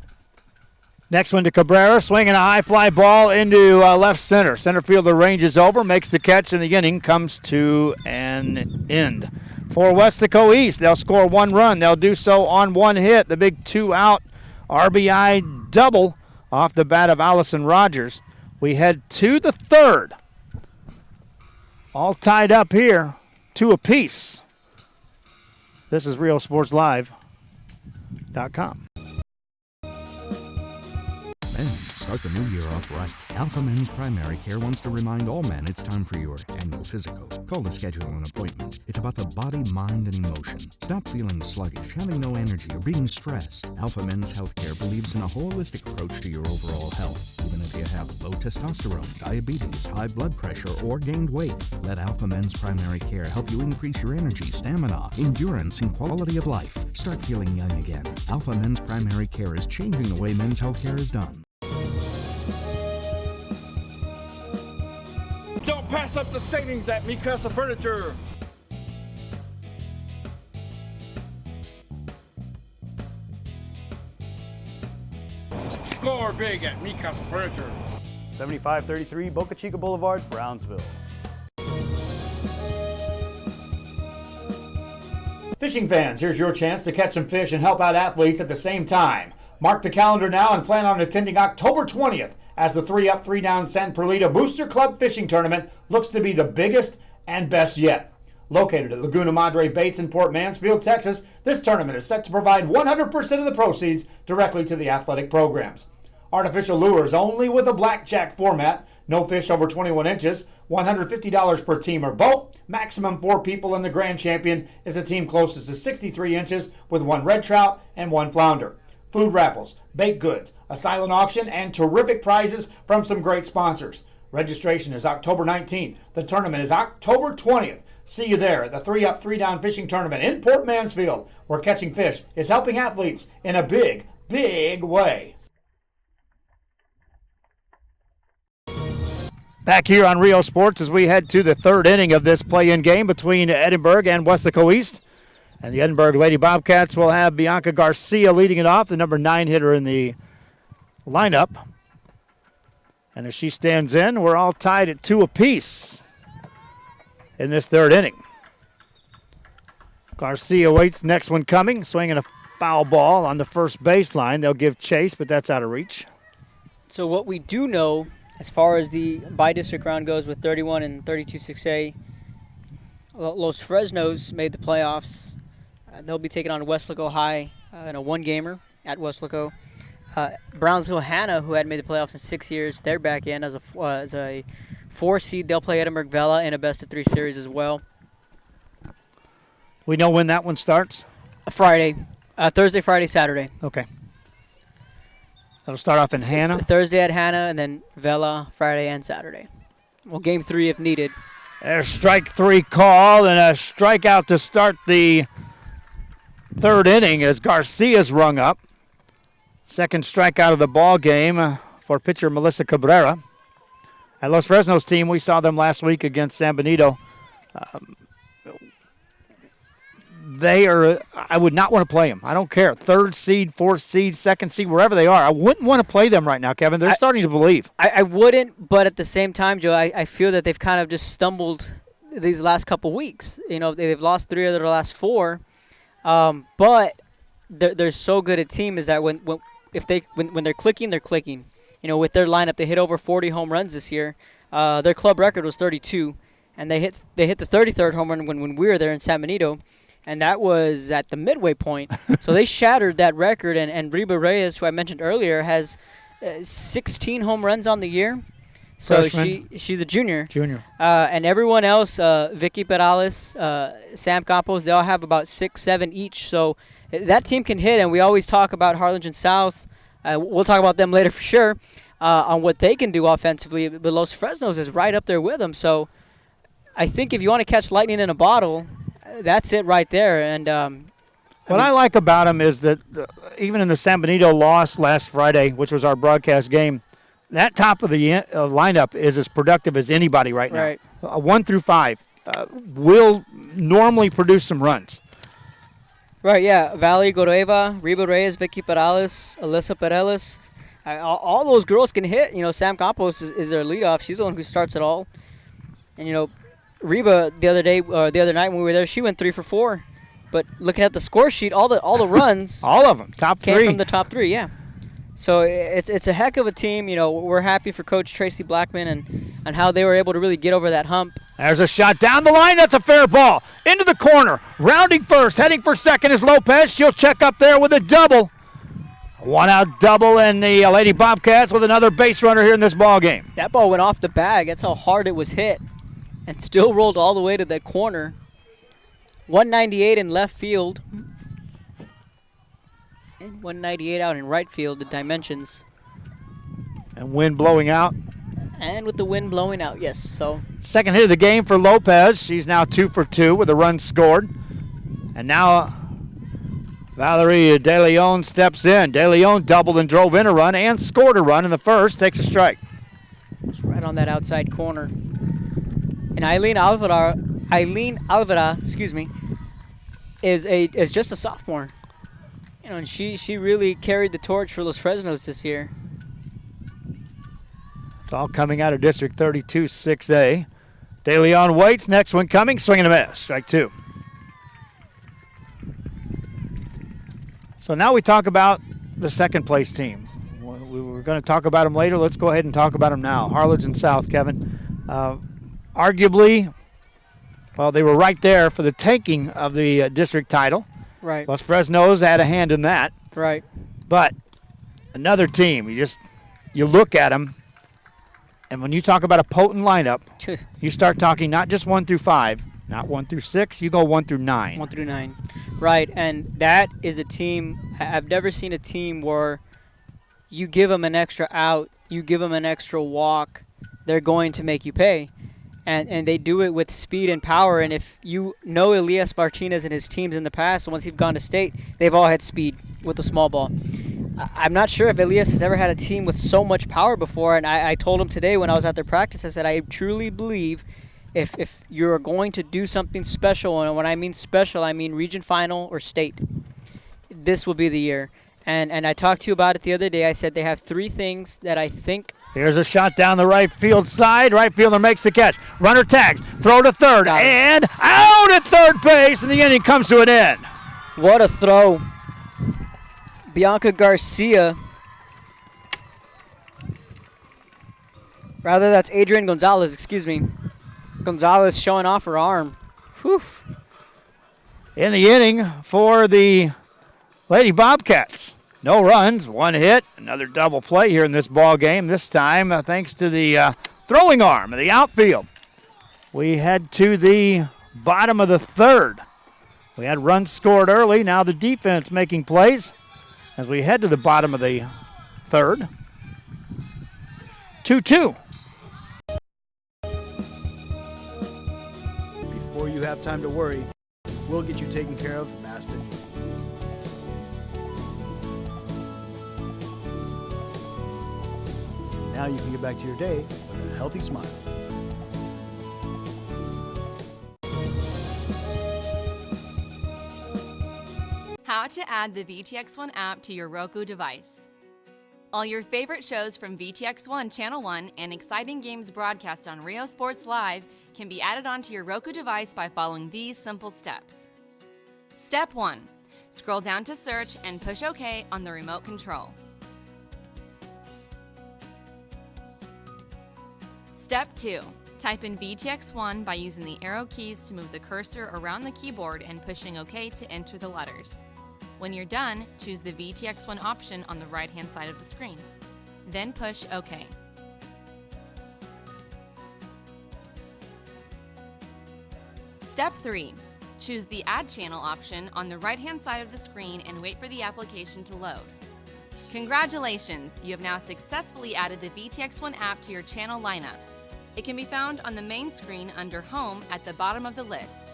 Next one to Cabrera, swinging a high fly ball into left center. Center fielder ranges over, makes the catch, and the inning comes to an end. For Weslaco East, they'll score 1 run. They'll do so on 1 hit. The big 2-out RBI double off the bat of Allison Rogers. We head to the third. All tied up here, 2 apiece. This is RealSportsLive.com. Men, start the new year off right. Alpha Men's Primary Care wants to remind all men it's time for your annual physical. Call to schedule an appointment. It's about the body, mind, and emotion. Stop feeling sluggish, having no energy, or being stressed. Alpha Men's Healthcare believes in a holistic approach to your overall health. Even if you have low testosterone, diabetes, high blood pressure, or gained weight, let Alpha Men's Primary Care help you increase your energy, stamina, endurance, and quality of life. Start feeling young again. Alpha Men's Primary Care is changing the way men's healthcare is done. Don't pass up the savings at Mikasa Furniture. Score big at Mikasa Furniture. 7533 Boca Chica Boulevard, Brownsville. Fishing fans, here's your chance to catch some fish and help out athletes at the same time. Mark the calendar now and plan on attending October 20th as the 3-up, 3-down San Perlita Booster Club Fishing Tournament looks to be the biggest and best yet. Located at Laguna Madre Baits in Port Mansfield, Texas, this tournament is set to provide 100% of the proceeds directly to the athletic programs. Artificial lures only with a blackjack format, no fish over 21 inches, $150 per team or boat, maximum 4 people, and the grand champion is a team closest to 63 inches with 1 red trout and 1 flounder. Food raffles, baked goods, a silent auction, and terrific prizes from some great sponsors. Registration is October 19th. The tournament is October 20th. See you there at the 3-Up, 3-Down Fishing Tournament in Port Mansfield, where catching fish is helping athletes in a big, big way. Back here on Rio Sports as we head to the third inning of this play-in game between Edinburg and Weslaco East. And the Edinburg Lady Bobcats will have Bianca Garcia leading it off, the number 9 hitter in the lineup. And as she stands in, we're all tied at 2 apiece in this third inning. Garcia waits, next one coming, swinging a foul ball on the first baseline. They'll give chase, but that's out of reach. So what we do know, as far as the by-district round goes with 31 and 32 6A, Los Fresnos made the playoffs. They'll be taking on Weslaco High in a one-gamer at Weslaco. Brownsville Hannah, who hadn't made the playoffs in 6 years, they're back in as a 4 seed. They'll play Edinburg Vela in a best-of-3 series as well. We know when that one starts? Friday. Thursday, Friday, Saturday. Okay. That'll start off in Hannah. Thursday at Hannah, and then Vela Friday and Saturday. Well, game 3 if needed. There's strike 3 call and a strikeout to start the third inning as Garcia's rung up. Second strikeout of the ball game for pitcher Melissa Cabrera. At Los Fresnos team, we saw them last week against San Benito. I would not want to play them. I don't care. 3rd seed, 4th seed, 2nd seed, wherever they are. I wouldn't want to play them right now, Kevin. They're starting to believe. I wouldn't, but at the same time, Joe, I feel that they've kind of just stumbled these last couple weeks. You know, they've lost 3 of their last 4. But they're so good a team is that when they're clicking, they're clicking. You know, with their lineup, they hit over 40 home runs this year. Their club record was 32, and they hit the 33rd home run when we were there in San Benito, and that was at the midway point. So they shattered that record, and Reba Reyes, who I mentioned earlier, has 16 home runs on the year. So she's a junior. And everyone else, Vicky Perales, Sam Campos, they all have about 6, 7 each. So that team can hit, and we always talk about Harlingen South. We'll talk about them later for sure on what they can do offensively. But Los Fresnos is right up there with them. So I think if you want to catch lightning in a bottle, that's it right there. And what I like about them is that even in the San Benito loss last Friday, which was our broadcast game, that top of the lineup is as productive as anybody right now. Right. 1 through 5 will normally produce some runs. Right, yeah. Valerie Gorueva, Reba Reyes, Vicky Perales, Alyssa Perales. All those girls can hit. You know, Sam Campos is their leadoff. She's the one who starts it all. And, you know, Reba the other night when we were there, she went 3 for 4. But looking at the score sheet, all the runs, all of them, top 3, came from the top 3. Yeah. So it's a heck of a team. You know, we're happy for Coach Tracy Blackman and how they were able to really get over that hump. There's a shot down the line. That's a fair ball. Into the corner. Rounding first. Heading for second is Lopez. She'll check up there with a double. 1-out double, and the Lady Bobcats with another base runner here in this ball game. That ball went off the bag. That's how hard it was hit. And still rolled all the way to that corner. 198 in left field. And 198 out in right field, the dimensions. And wind blowing out. And with the wind blowing out, yes. So second hit of the game for Lopez. She's now 2 for 2 with a run scored. And now Valerie De Leon steps in. De Leon doubled and drove in a run and scored a run in the first. Takes a strike. It's right on that outside corner. And Eileen Alvara, is just a sophomore. You know, and she really carried the torch for Los Fresnos this year. It's all coming out of District 32, 6A. De Leon waits. Next one coming. Swing and a miss. Strike 2. So now we talk about the second place team. We were going to talk about them later. Let's go ahead and talk about them now. Harlingen South, Kevin. Arguably, well, they were right there for the taking of the district title. Right. Los Fresnos had a hand in that. Right. But another team, you look at them, and when you talk about a potent lineup, you start talking not just 1 through 5, not 1 through 6, you go 1 through 9. 1 through 9. Right, and that is a team, I've never seen a team where you give them an extra out, you give them an extra walk, they're going to make you pay. And they do it with speed and power. And if you know Elias Martinez and his teams in the past, once he's gone to state, they've all had speed with the small ball. I'm not sure if Elias has ever had a team with so much power before. And I told him today when I was at their practice, I said, I truly believe if you're going to do something special, and when I mean special, I mean region final or state, this will be the year. And I talked to you about it the other day. I said they have 3 things that I think. Here's a shot down the right field side. Right fielder makes the catch. Runner tags. Throw to third. And out at third base. And the inning comes to an end. What a throw. Bianca Garcia. Rather, that's Adrian Gonzalez. Excuse me. Gonzalez showing off her arm. Whew. In the inning for the Lady Bobcats. No runs, 1 hit, another double play here in this ball game. This time, thanks to the throwing arm of the outfield. We head to the bottom of the 3rd. We had runs scored early. Now the defense making plays as we head to the bottom of the 3rd. 2-2. Before you have time to worry, we'll get you taken care of fast and easy. Now you can get back to your day with a healthy smile. How to add the VTX1 app to your Roku device. All your favorite shows from VTX1 Channel 1 and exciting games broadcast on Rio Sports Live can be added onto your Roku device by following these simple steps. Step 1. Scroll down to search and push OK on the remote control. Step 2. Type in VTX1 by using the arrow keys to move the cursor around the keyboard and pushing OK to enter the letters. When you're done, choose the VTX1 option on the right-hand side of the screen. Then push OK. Step 3. Choose the Add Channel option on the right-hand side of the screen and wait for the application to load. Congratulations! You have now successfully added the VTX1 app to your channel lineup. It can be found on the main screen under Home at the bottom of the list.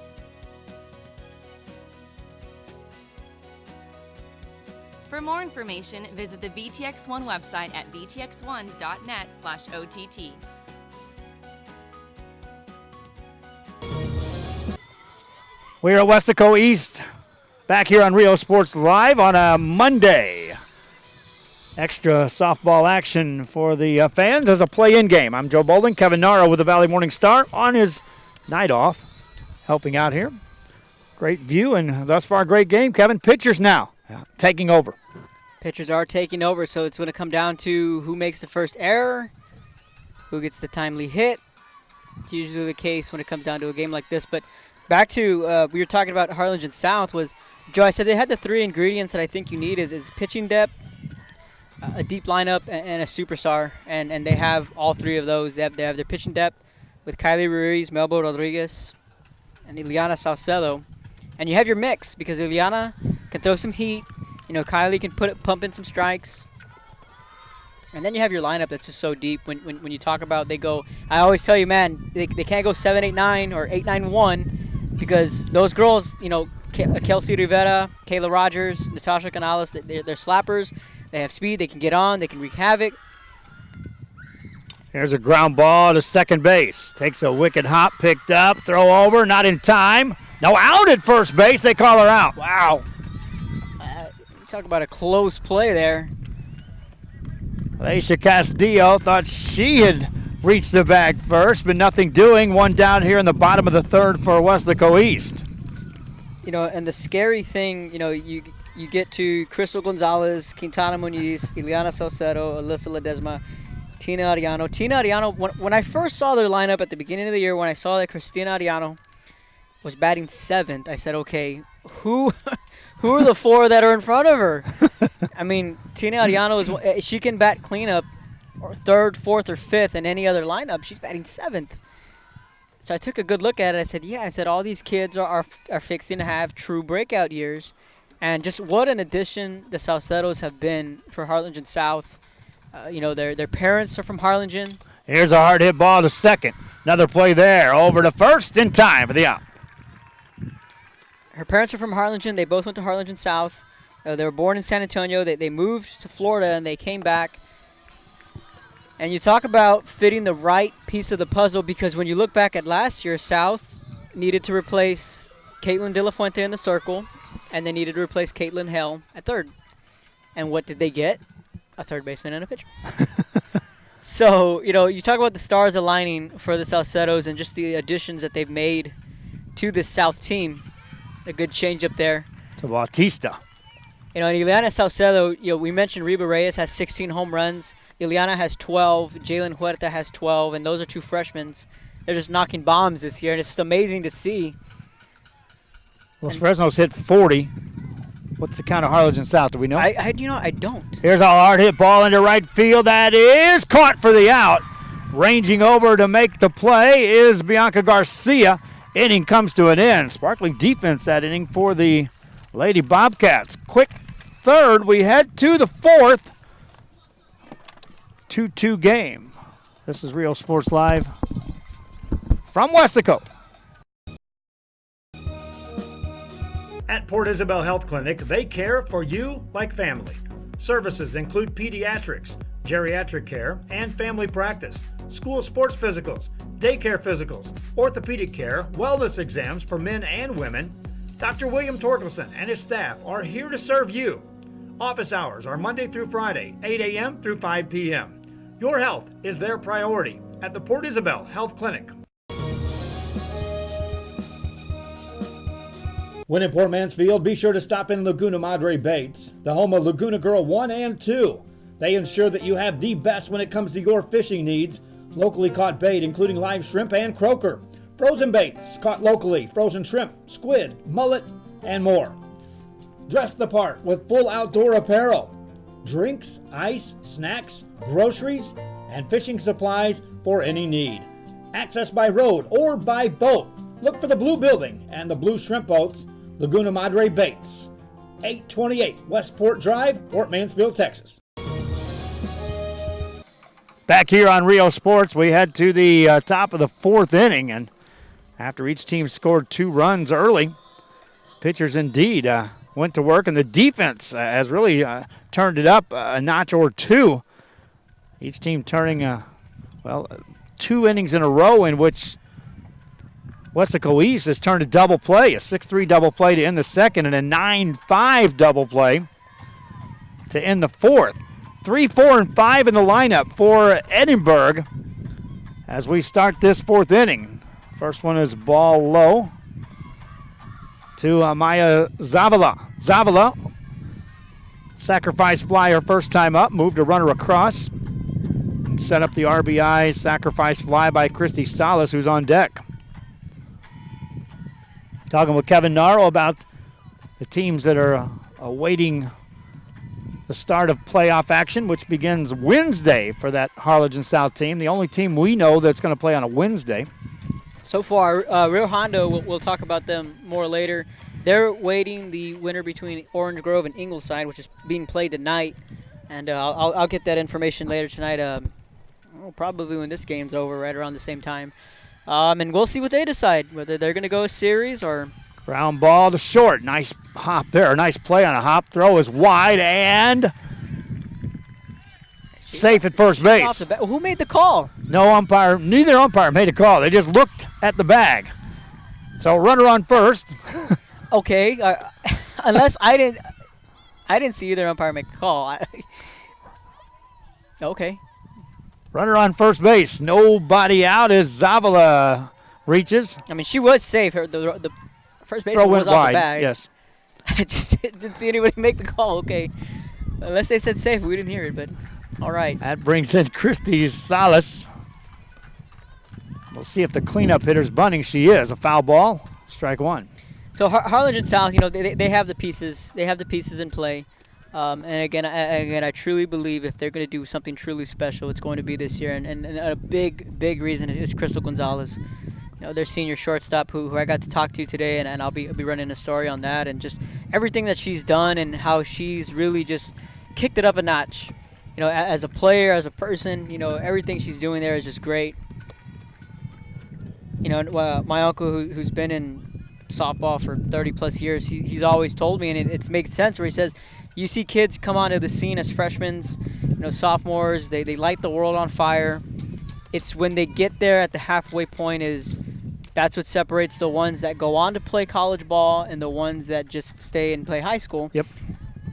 For more information, visit the VTX1 website at vtx1.net/OTT. We are at Weslaco East, back here on Rio Sports Live on a Monday. Extra softball action for the fans as a play-in game. I'm Joe Bolden. Kevin Nara with the Valley Morning Star on his night off, helping out here. Great view and thus far great game. Kevin, pitchers now taking over. Pitchers are taking over, so it's going to come down to who makes the first error, who gets the timely hit. It's usually the case when it comes down to a game like this. But back to we were talking about Harlingen South was, Joe, I said they had the 3 ingredients that I think you need is pitching depth, a deep lineup, and a superstar, and they have all 3 of those. They have their pitching depth with Kylie Ruiz, Melbo Rodriguez, and Ileana Salcedo, and you have your mix because Ileana can throw some heat. You know, Kylie can pump in some strikes, and then you have your lineup that's just so deep. When you talk about they go, I always tell you, man, they can't go 7-8-9 or 8-9-1 because those girls, you know, Kelsey Rivera, Kayla Rogers, Natasha Canales, they're slappers. They have speed. They can get on. They can wreak havoc. Here's a ground ball to second base. Takes a wicked hop, picked up, throw over, not in time. No, out at first base. They call her out. Wow. Talk about a close play there. Alicia Castillo thought she had reached the bag first, but nothing doing. One down here in the bottom of the 3rd for Weslaco East. You know, and the scary thing, you know, you get to Crystal Gonzalez, Quintana Muniz, Ileana Salcedo, Alyssa Ledesma, Tina Ariano. Tina Ariano, when I first saw their lineup at the beginning of the year, when I saw that Christina Ariano was batting 7th, I said, okay, who are the 4 that are in front of her? I mean, Tina Ariano, she can bat cleanup or 3rd, 4th, or 5th in any other lineup. She's batting 7th. So I took a good look at it. I said, yeah, all these kids are fixing to have true breakout years. And just what an addition the Salcedos have been for Harlingen South. You know, their parents are from Harlingen. Here's a hard hit ball to second. Another play there. Over to first in time for the out. Her parents are from Harlingen. They both went to Harlingen South. They were born in San Antonio. They moved to Florida, and they came back. And you talk about fitting the right piece of the puzzle, because when you look back at last year, South needed to replace Caitlin De La Fuente in the circle, and they needed to replace Caitlin Hell at third. And what did they get? A third baseman and a pitcher. So, you talk about the stars aligning for the Salcedos and just the additions that they've made to this South team. A good change up there. To Bautista. And Ileana Salcedo, we mentioned Reba Reyes has 16 home runs. Ileana has 12. Jalen Huerta has 12. And those are two freshmen. They're just knocking bombs this year, and it's just amazing to see. Los Fresno's hit 40. What's the count of Harlingen South? Do we know? I don't. Here's a hard hit ball into right field. That is caught for the out. Ranging over to make the play is Bianca Garcia. Inning comes to an end. Sparkling defense that inning for the Lady Bobcats. Quick third. We head to the fourth. 2-2 game. This is Rio Sports Live from Weslaco. At Port Isabel Health Clinic, they care for you like family. Services include pediatrics, geriatric care, and family practice, school sports physicals, daycare physicals, orthopedic care, wellness exams for men and women. Dr. William Torkelson and his staff are here to serve you. Office hours are Monday through Friday, 8 a.m. through 5 p.m. Your health is their priority at the Port Isabel Health Clinic. When in Port Mansfield, be sure to stop in Laguna Madre Baits, the home of Laguna Girl 1 and 2. They ensure that you have the best when it comes to your fishing needs. Locally caught bait, including live shrimp and croaker. Frozen baits caught locally, frozen shrimp, squid, mullet, and more. Dress the part with full outdoor apparel. Drinks, ice, snacks, groceries, and fishing supplies for any need. Access by road or by boat. Look for the blue building and the blue shrimp boats. Laguna Madre Baits, 828 Westport Drive, Port Mansfield, Texas. Back here on Rio Sports, we head to the top of the fourth inning, and after each team scored 2 runs early, pitchers indeed went to work, and the defense has really turned it up a notch or two. Each team turning, 2 innings in a row in which Weslaco East has turned a double play, a 6-3 double play to end the second, and a 9-5 double play to end the fourth. 3, 4, and 5 in the lineup for Edinburg as we start this fourth inning. First one is ball low to Maya Zavala. Zavala, sacrifice fly her first time up, moved a runner across, and set up the RBI sacrifice fly by Christy Salas, who's on deck. Talking with Kevin Naro about the teams that are awaiting the start of playoff action, which begins Wednesday for that Harlingen South team. The only team we know that's going to play on a Wednesday. So far, Rio Hondo, we'll talk about them more later. They're waiting the winner between Orange Grove and Ingleside, which is being played tonight. And I'll get that information later tonight, probably when this game's over, right around the same time. And we'll see what they decide, whether they're going to go a series or... Ground ball to short. Nice hop there. Nice play on a hop. Throw is wide and safe at first base. Who made the call? No umpire. Neither umpire made a call. They just looked at the bag. So runner on first. Okay. Unless I didn't see either umpire make a call. Okay. Runner on first base. Nobody out as Zavala reaches. I mean, she was safe. The first baseman Throw was went off wide, the bag. yes. I just didn't see anybody make the call. Okay. Unless they said safe, we didn't hear it, but all right. That brings in Christy Salas. We'll see if the cleanup hitter's bunting. She is. A foul ball. Strike one. So Harlingen South, they have the pieces. They have the pieces in play. And again, I truly believe if they're going to do something truly special, it's going to be this year. And a big reason is Crystal Gonzalez. Their senior shortstop who I got to talk to today, and I'll be running a story on that and just everything that she's done and how she's really just kicked it up a notch as a player, as a person, everything she's doing there is just great. My uncle who's been in softball for 30 plus years, he's always told me, and it makes sense, where he says, you see kids come onto the scene as freshmen, sophomores, they light the world on fire. It's when they get there at the halfway point that's what separates the ones that go on to play college ball and the ones that just stay and play high school. Yep.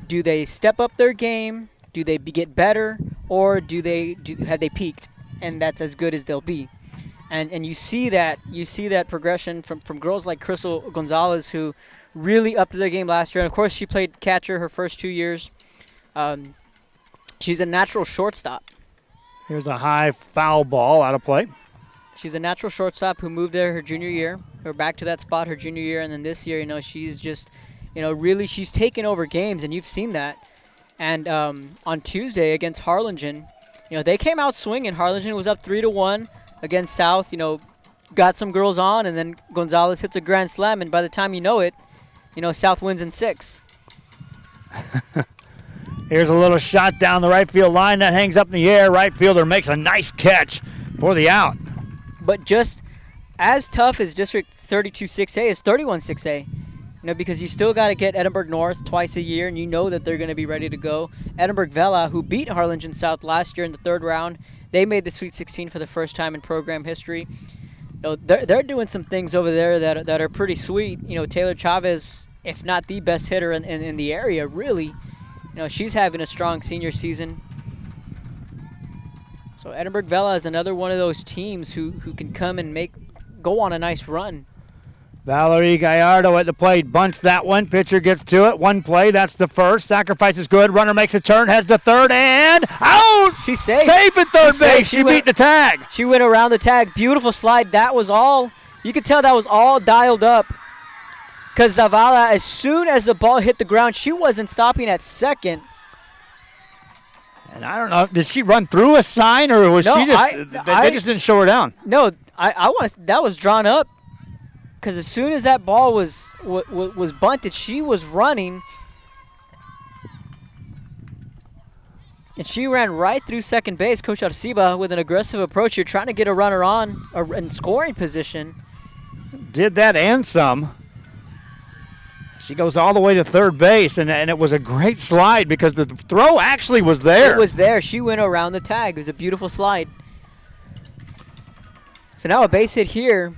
Do they step up their game? Do they get better, or have they peaked, and that's as good as they'll be? And you see that progression from girls like Crystal Gonzalez, who really upped their game last year. And of course, she played catcher her first 2 years. She's a natural shortstop. Here's a high foul ball out of play. She's a natural shortstop who moved there her junior year, or back to that spot her junior year, and then this year, she's just, really she's taken over games, and you've seen that. And on Tuesday against Harlingen, they came out swinging. Harlingen was up 3-1 against South. Got some girls on, and then Gonzalez hits a grand slam, and by the time you know it, South wins in 6. Here's a little shot down the right field line that hangs up in the air. Right fielder makes a nice catch for the out. But just as tough as District 32 6A is 31 6A. Because you still got to get Edinburg North twice a year, and that they're going to be ready to go. Edinburg Vela, who beat Harlingen South last year in the 3rd round, they made the Sweet 16 for the first time in program history. They're doing some things over there that are pretty sweet. Taylor Chavez, if not the best hitter in the area, really. She's having a strong senior season. So Edinburg Vela is another one of those teams who can come and go on a nice run. Valerie Gallardo at the plate, bunts that one. Pitcher gets to it. One play, that's the first. Sacrifice is good. Runner makes a turn, heads to third, and out! She's safe. Safe at third base. She beat the tag. She went around the tag. Beautiful slide. That was all. You could tell that was all dialed up. Because Zavala, as soon as the ball hit the ground, she wasn't stopping at second. And I don't know, did she run through a sign, or was she just, they just didn't show her down? No, that was drawn up. Because as soon as that ball was bunted, she was running. And she ran right through second base. Coach Arciba with an aggressive approach here, trying to get a runner on in scoring position. Did that and some. She goes all the way to third base, and it was a great slide because the throw actually was there. It was there. She went around the tag. It was a beautiful slide. So now a base hit here.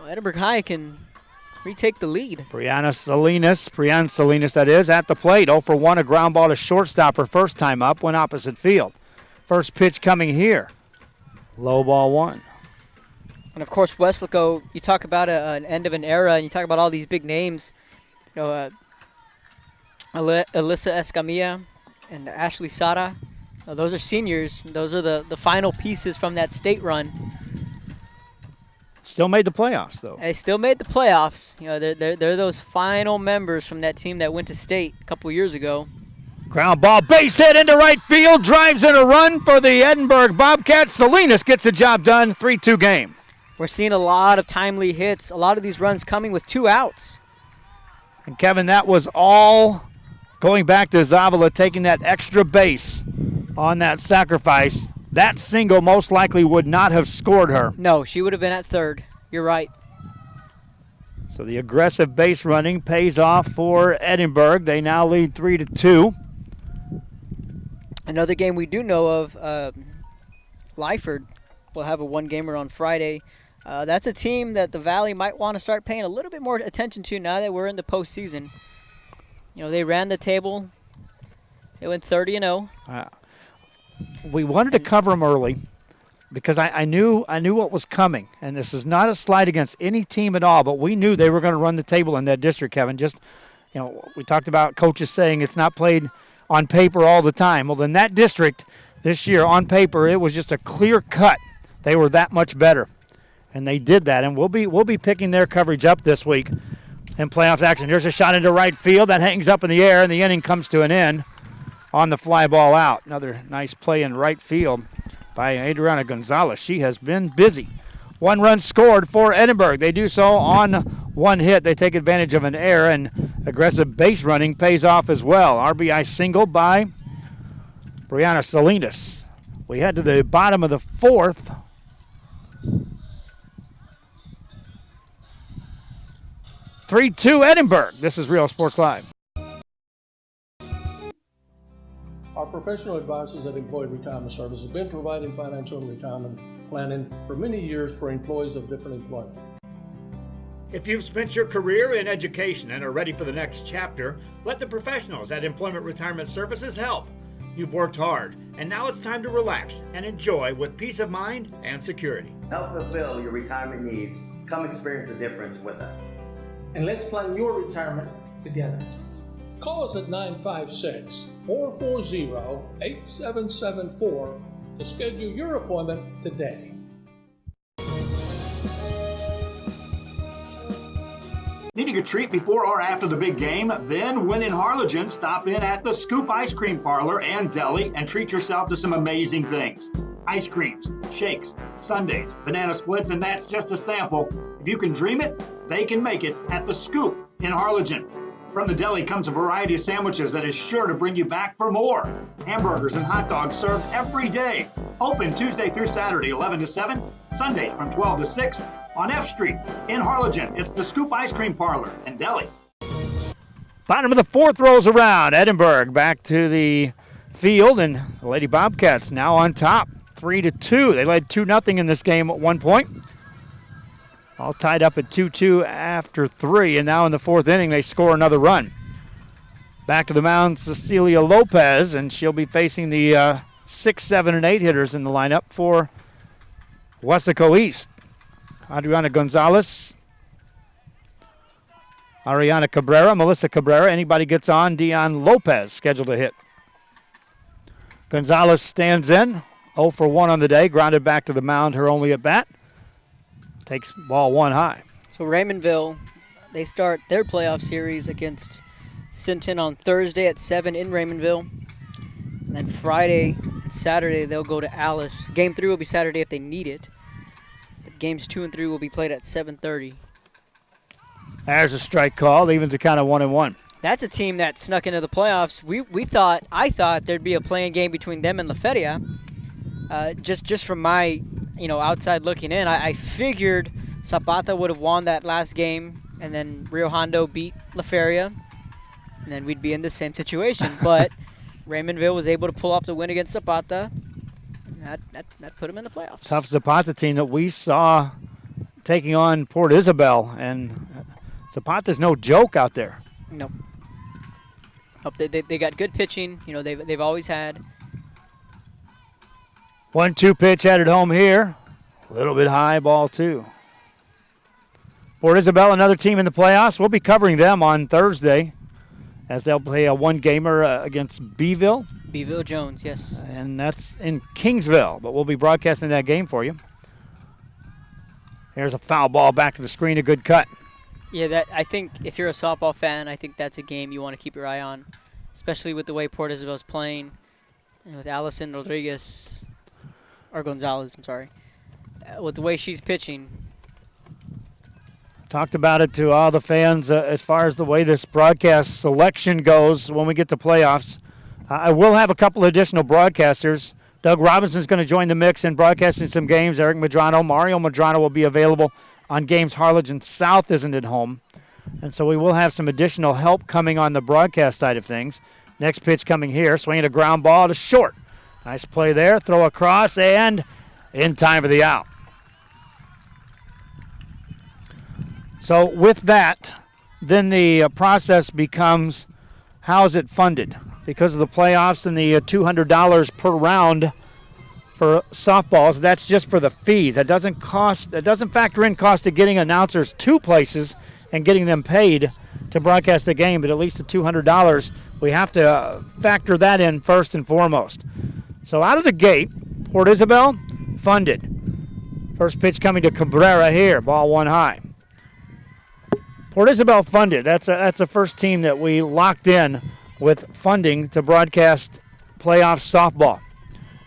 Edinburg High can retake the lead. Brianna Salinas, that is, at the plate. 0 for 1, a ground ball to shortstop her first time up, went opposite field. First pitch coming here. Low ball 1. And, of course, Weslaco, you talk about an end of an era, and you talk about all these big names. Alyssa Escamilla and Ashley Sada. Those are seniors. Those are the final pieces from that state run. Still made the playoffs, though. They still made the playoffs. They're those final members from that team that went to state a couple years ago. Ground ball, base hit into right field, drives in a run for the Edinburg Bobcats. Salinas gets the job done, 3-2 game. We're seeing a lot of timely hits, a lot of these runs coming with 2 outs. And, Kevin, that was all going back to Zavala taking that extra base on that sacrifice. That single most likely would not have scored her. No, she would have been at third. You're right. So the aggressive base running pays off for Edinburg. They now lead 3-2. Another game we do know of, Lyford will have a 1-gamer on Friday. That's a team that the Valley might want to start paying a little bit more attention to now that we're in the postseason. They ran the table. They went 30-0. We wanted to cover them early because I knew what was coming. And this is not a slight against any team at all, but we knew they were going to run the table in that district, Kevin. Just, we talked about coaches saying it's not played on paper all the time. Well, in that district this year, on paper, it was just a clear cut. They were that much better. And they did that. And we'll be picking their coverage up this week in playoff action. Here's a shot into right field. That hangs up in the air, and the inning comes to an end on the fly ball out. Another nice play in right field by Adriana Gonzalez. She has been busy. 1 run scored for Edinburg. They do so on 1 hit. They take advantage of an error, and aggressive base running pays off as well. RBI single by Brianna Salinas. We head to the bottom of the fourth. (3-2) Edinburg. This is Real Sports Live. Our professional advisors at Employee Retirement Service have been providing financial and retirement planning for many years for employees of different employment. If you've spent your career in education and are ready for the next chapter, let the professionals at Employment Retirement Services help. You've worked hard, and now it's time to relax and enjoy with peace of mind and security. Help fulfill your retirement needs. Come experience the difference with us. And let's plan your retirement together. Call us at 956-440-8774 to schedule your appointment today. Needing a treat before or after the big game? Then, when in Harlingen, stop in at the Scoop Ice Cream Parlor and Deli and treat yourself to some amazing things. Ice creams, shakes, sundaes, banana splits, and that's just a sample. If you can dream it, they can make it at the Scoop in Harlingen. From the deli comes a variety of sandwiches that is sure to bring you back for more. Hamburgers and hot dogs served every day. Open Tuesday through Saturday, 11 to 7, Sundays from 12 to 6 on F Street in Harlingen. It's the Scoop Ice Cream Parlor and Deli. Bottom of the fourth rolls around. Edinburg back to the field, and the Lady Bobcats now on top, 3-2. They led 2-0 in this game at one point. All tied up at 2-2 after 3, and now in the fourth inning they score another run. Back to the mound, Cecilia Lopez, and she'll be facing the 6, 7, and 8 hitters in the lineup for Weslaco East. Adriana Gonzalez, Ariana Cabrera, Melissa Cabrera. Anybody gets on, Dion Lopez scheduled to hit. Gonzalez stands in, 0 for 1 on the day, grounded back to the mound, her only at bat. Takes ball 1 high. So Raymondville, they start their playoff series against Sinton on Thursday at 7 in Raymondville. And then Friday and Saturday they'll go to Alice. Game 3 will be Saturday if they need it. But games 2 and 3 will be played at 7:30. There's a strike call. Evens the count of 1-1. That's a team that snuck into the playoffs. I thought there'd be a playing game between them and La Feria. Just from my outside looking in, I figured Zapata would have won that last game, and then Rio Hondo beat La Feria, and then we'd be in the same situation. But Raymondville was able to pull off the win against Zapata. That put them in the playoffs. Tough Zapata team that we saw taking on Port Isabel, and Zapata's no joke out there. No. They got good pitching. They've always had. 1-2 pitch headed home here. A little bit high, ball 2. Port Isabel, another team in the playoffs. We'll be covering them on Thursday as they'll play a one-gamer against Beeville. Beeville Jones, yes. And that's in Kingsville, but we'll be broadcasting that game for you. Here's a foul ball back to the screen, a good cut. Yeah, I think if you're a softball fan, I think that's a game you want to keep your eye on, especially with the way Port Isabel's playing and with Allison Rodriguez. Or Gonzalez, I'm sorry. With the way she's pitching. Talked about it to all the fans as far as the way this broadcast selection goes when we get to playoffs. I will have a couple additional broadcasters. Doug Robinson's going to join the mix in broadcasting some games. Eric Madrano, Mario Madrano will be available on games Harlingen South isn't at home. And so we will have some additional help coming on the broadcast side of things. Next pitch coming here, swinging a ground ball to short. Nice play there, throw across, and in time for the out. So with that, then the process becomes, how is it funded? Because of the playoffs and the $200 per round for softballs, that's just for the fees. That doesn't factor in cost of getting announcers to places and getting them paid to broadcast the game, but at least the $200, we have to factor that in first and foremost. So out of the gate, Port Isabel funded. First pitch coming to Cabrera here, ball 1 high. Port Isabel funded. That's a first team that we locked in with funding to broadcast playoff softball.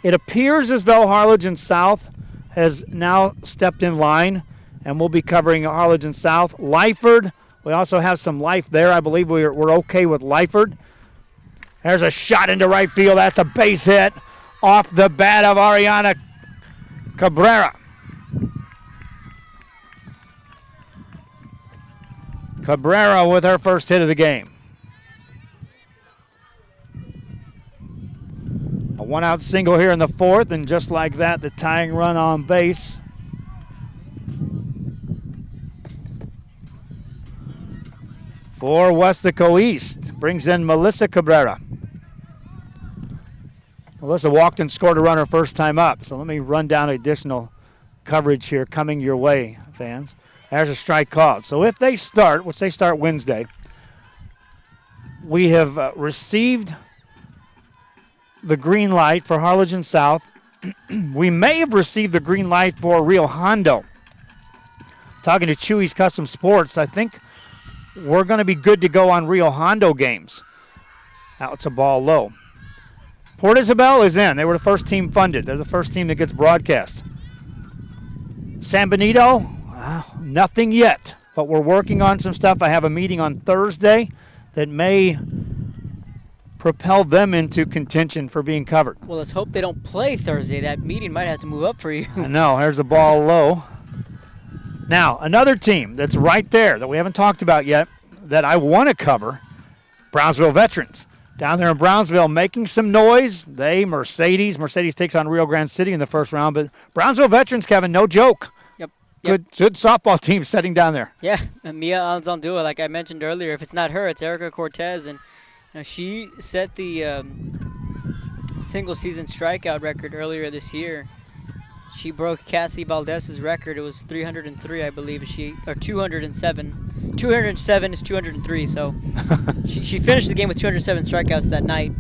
It appears as though Harlingen South has now stepped in line, and we'll be covering Harlingen South. Lyford, we also have some life there. I believe we're okay with Lyford. There's a shot into right field. That's a base hit off the bat of Ariana Cabrera. Cabrera with her first hit of the game. A one-out single here in the fourth, and just like that, the tying run on base. For Weslaco East, brings in Melissa Cabrera. Melissa walked and scored a run her first time up, so let me run down additional coverage here coming your way, fans. There's a strike called. So if they start, which they start Wednesday, we have received the green light for Harlingen South. We may have received the green light for Rio Hondo. Talking to Chewy's Custom Sports, I think we're going to be good to go on Rio Hondo games. Now it's a ball low. Port Isabel is in. They were the first team funded. They're the first team that gets broadcast. San Benito, nothing yet, but we're working on some stuff. I have a meeting on Thursday that may propel them into contention for being covered. Well, let's hope they don't play Thursday. That meeting might have to move up for you. I know. There's a ball low. Now, another team that's right there that we haven't talked about yet that I want to cover, Brownsville Veterans. Down there in Brownsville making some noise. Mercedes takes on Rio Grande City in the first round, but Brownsville Veterans, Kevin, no joke. Yep. Good softball team setting down there. Yeah, and Mia Alzandua, like I mentioned earlier, if it's not her, it's Erica Cortez, and she set the single-season strikeout record earlier this year. She broke Cassie Valdez's record. It was 303, I believe. 207. 207 is 203, so she finished the game with 207 strikeouts that night.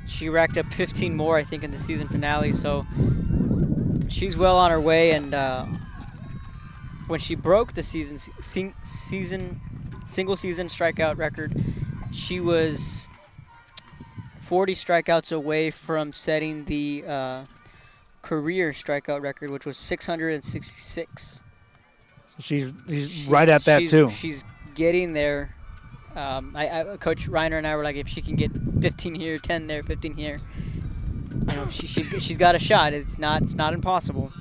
She racked up 15 more, I think, in the season finale, so she's well on her way. And when she broke the single-season strikeout record, she was 40 strikeouts away from setting the career strikeout record, which was 666. So she's right at that too. She's getting there. Coach Reiner and I were like, if she can get 15 here, 10 there, 15 here, she's got a shot. It's not impossible.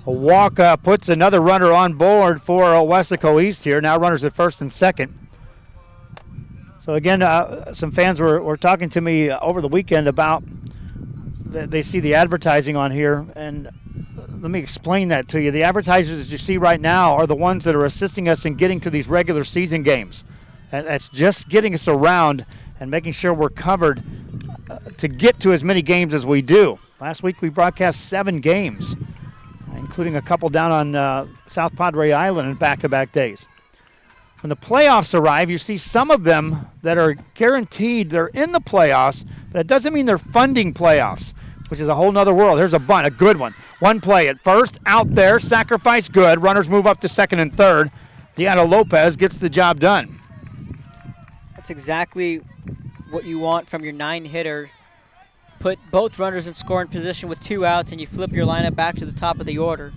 A walk puts another runner on board for Weslaco East here. Now runners at first and second. So again, some fans were talking to me over the weekend about they see the advertising on here, and let me explain that to you. The advertisers that you see right now are the ones that are assisting us in getting to these regular season games. And that's just getting us around and making sure we're covered to get to as many games as we do. Last week we broadcast 7 games, including a couple down on South Padre Island in back-to-back days. When the playoffs arrive, you see some of them that are guaranteed they're in the playoffs, but it doesn't mean they're funding playoffs, which is a whole nother world. Here's a bunt, a good one. One play at first, out there, sacrifice good. Runners move up to second and third. Deanna Lopez gets the job done. That's exactly what you want from your 9-hitter. Put both runners in scoring position with 2 outs, and you flip your lineup back to the top of the order.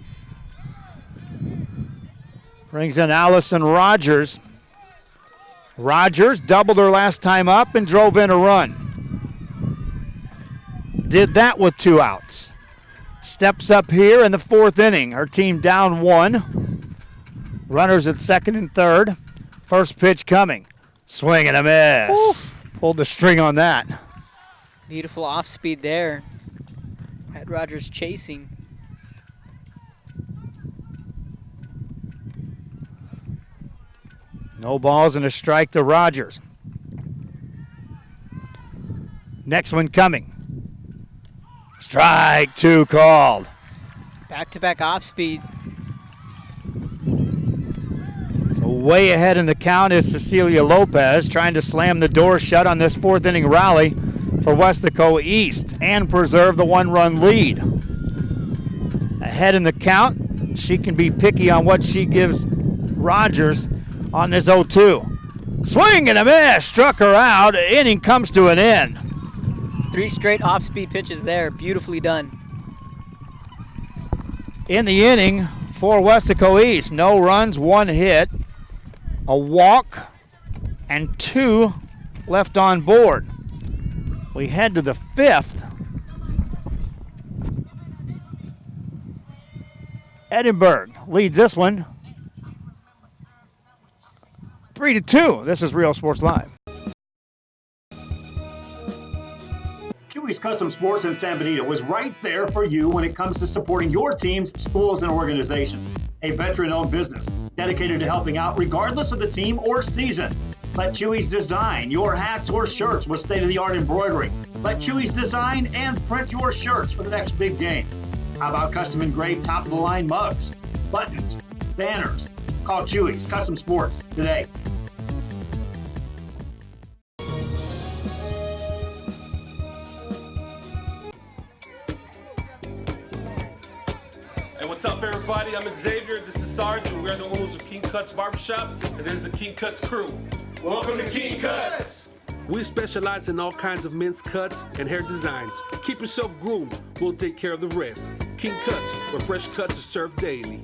Brings in Allison Rogers. Rogers doubled her last time up and drove in a run. Did that with 2 outs. Steps up here in the 4th inning. Her team down 1. Runners at second and third. First pitch coming. Swing and a miss. Oof. Pulled the string on that. Beautiful off speed there. Had Rogers chasing. No balls and a strike to Rogers. Next one coming. Strike 2 called. Back-to-back off speed. So way ahead in the count is Cecilia Lopez, trying to slam the door shut on this 4th inning rally for Weslaco East and preserve the 1-run lead. Ahead in the count, she can be picky on what she gives Rogers on this 0-2. Swing and a miss, struck her out. Inning comes to an end. 3 straight off-speed pitches there, beautifully done. In the inning for Weslaco East, no runs, 1 hit, a walk, and 2 left on board. We head to the 5th. Edinburg leads this one 3-2. This is Real Sports Live. Chewy's Custom Sports in San Benito is right there for you when it comes to supporting your teams, schools, and organizations. A veteran-owned business dedicated to helping out regardless of the team or season. Let Chewy's design your hats or shirts with state-of-the-art embroidery. Let Chewy's design and print your shirts for the next big game. How about custom engraved top-of-the-line mugs, buttons, banners? Call Chewy's Custom Sports today. Hey, what's up, everybody? I'm Xavier. This is Sarge, and we're the owners of King Cuts Barbershop, and this is the King Cuts crew. Welcome to King Cuts! We specialize in all kinds of men's cuts and hair designs. Keep yourself groomed. We'll take care of the rest. King Cuts, where fresh cuts are served daily.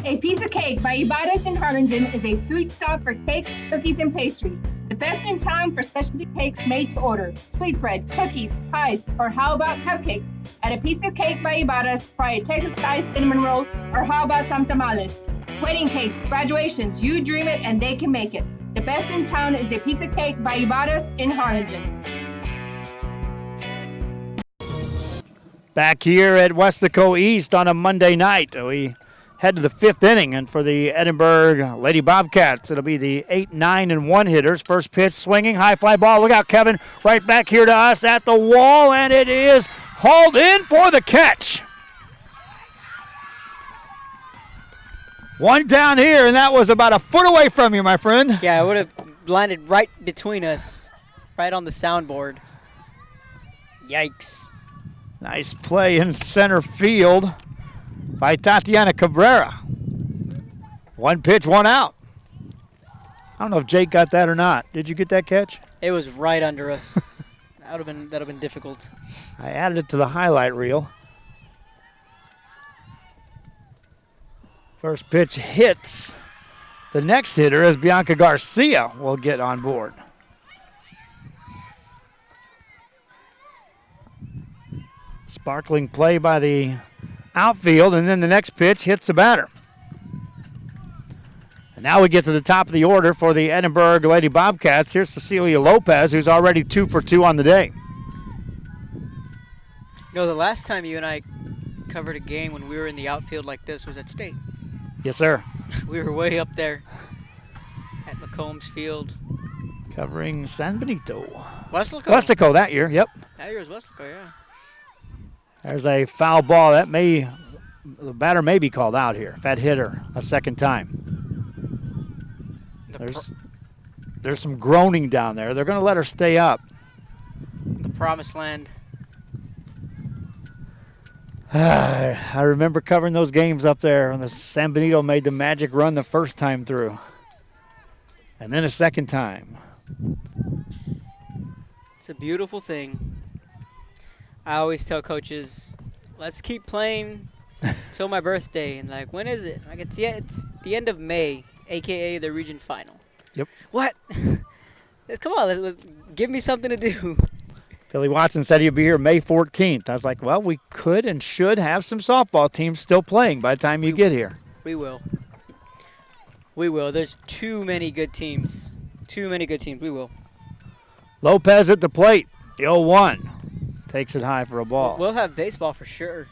A Piece of Cake by Ibadas in Harlingen is a sweet stop for cakes, cookies, and pastries. The best in town for specialty cakes made to order. Sweetbread, cookies, pies, or how about cupcakes? At A Piece of Cake by Ibadas, try a Texas-style cinnamon roll, or how about some tamales? Wedding cakes, graduations, you dream it and they can make it. The best in town is A Piece of Cake by Ibadas in Harlingen. Back here at Weslaco East on a Monday night, we head to the 5th inning, and for the Edinburg Lady Bobcats, it'll be the 8, 9, and 1 hitters. First pitch swinging, high fly ball. Look out, Kevin. Right back here to us at the wall, and it is hauled in for the catch. One down here, and that was about a foot away from you, my friend. Yeah, it would have landed right between us, right on the soundboard. Yikes. Nice play in center field by Tatiana Cabrera. One pitch, one out. I don't know if Jake got that or not. Did you get that catch? It was right under us. That'd have been difficult. I added it to the highlight reel. First pitch hits. The next hitter is Bianca Garcia will get on board. Sparkling play by the outfield, and then the next pitch hits the batter. And now we get to the top of the order for the Edinburg Lady Bobcats. Here's Cecilia Lopez, who's already 2 for 2 on the day. You know, the last time you and I covered a game when we were in the outfield like this was at State. Yes, sir. We were way up there at McCombs Field. Covering San Benito. Weslaco. Weslaco that year, yep. That year was Weslaco, yeah. There's a foul ball. The batter may be called out here. That hit her a second time. There's some groaning down there. They're going to let her stay up. The promised land. I remember covering those games up there when the San Benito made the magic run the first time through. And then a second time. It's a beautiful thing. I always tell coaches, let's keep playing till my birthday. And like, when is it? Like, it's the end of May, a.k.a. the region final. Yep. What? Come on, let's give me something to do. Billy Watson said he'd be here May 14th. I was like, well, we could and should have some softball teams still playing by the time you get here. We will. We will. There's too many good teams. Too many good teams. We will. Lopez at the plate. The 0-1. Takes it high for a ball. We'll have baseball for sure.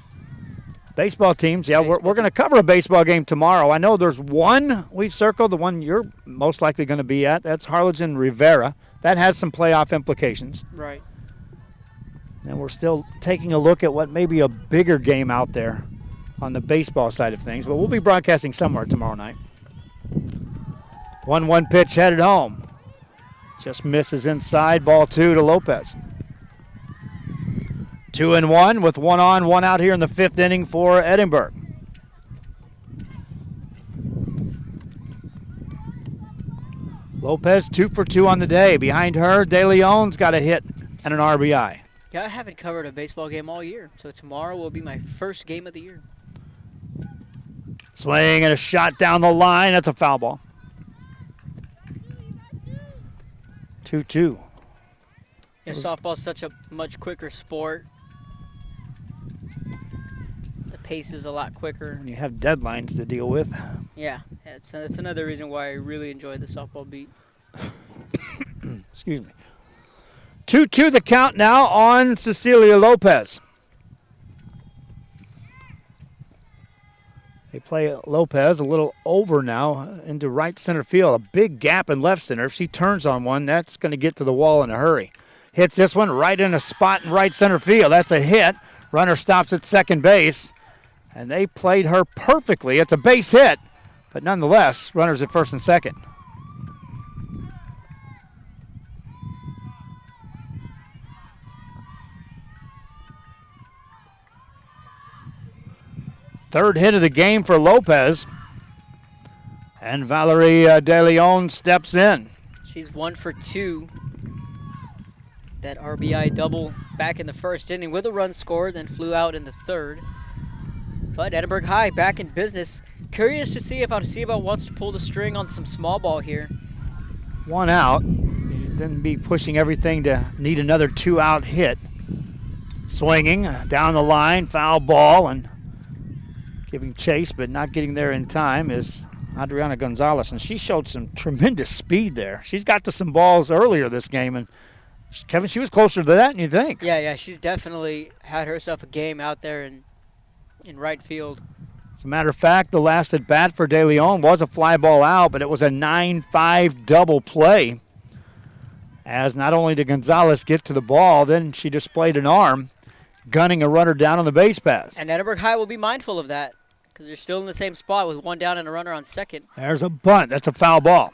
Baseball teams, yeah, we're going to cover a baseball game tomorrow. I know there's one we've circled, the one you're most likely going to be at. That's Harlingen Rivera. That has some playoff implications. Right. And we're still taking a look at what may be a bigger game out there on the baseball side of things, but we'll be broadcasting somewhere tomorrow night. 1-1 pitch headed home. Just misses inside, ball 2 to Lopez. 2-1 with 1 on, 1 out here in the 5th inning for Edinburg. Lopez 2 for 2 on the day. Behind her, De Leon's got a hit and an RBI. Yeah, I haven't covered a baseball game all year, so tomorrow will be my first game of the year. Swing and a shot down the line. That's a foul ball. 2-2. Yeah, softball's such a much quicker sport. The pace is a lot quicker. And you have deadlines to deal with. Yeah, that's another reason why I really enjoy the softball beat. Excuse me. 2-2 the count now on Cecilia Lopez. They play Lopez a little over now into right center field. A big gap in left center. If she turns on one, that's going to get to the wall in a hurry. Hits this one right in a spot in right center field. That's a hit. Runner stops at second base. And they played her perfectly. It's a base hit, but nonetheless, runners at first and second. Third hit of the game for Lopez. And Valerie De Leon steps in. She's 1 for 2. That RBI double back in the first inning with a run scored, then flew out in the third. But Edinburg High back in business. Curious to see if Arecibo wants to pull the string on some small ball here. 1 out. Then be pushing everything to need another 2-out hit. Swinging down the line, foul ball, and giving chase, but not getting there in time is Adriana Gonzalez, and she showed some tremendous speed there. She's got to some balls earlier this game, and Kevin, she was closer to that than you think. Yeah, she's definitely had herself a game out there in right field. As a matter of fact, the last at bat for De Leon was a fly ball out, but it was a 9-5 double play. As not only did Gonzalez get to the ball, then she displayed an arm, gunning a runner down on the base pass. And Edinburg High will be mindful of that because they're still in the same spot with 1 down and a runner on second. There's a bunt. That's a foul ball.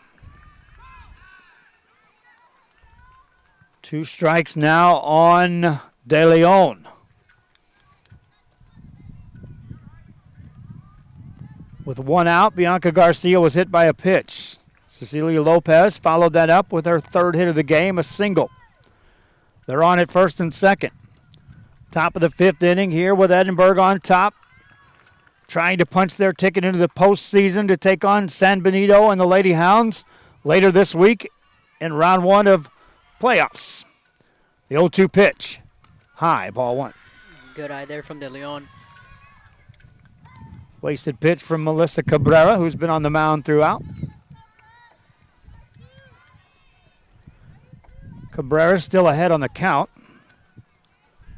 2 strikes now on De Leon. With 1 out, Bianca Garcia was hit by a pitch. Cecilia Lopez followed that up with her 3rd hit of the game, a single. They're on at first and second. Top of the 5th inning here with Edinburg on top, trying to punch their ticket into the postseason to take on San Benito and the Lady Hounds later this week in round 1 of playoffs. The 0-2 pitch. High, ball 1. Good eye there from De Leon. Wasted pitch from Melissa Cabrera, who's been on the mound throughout. Cabrera's still ahead on the count.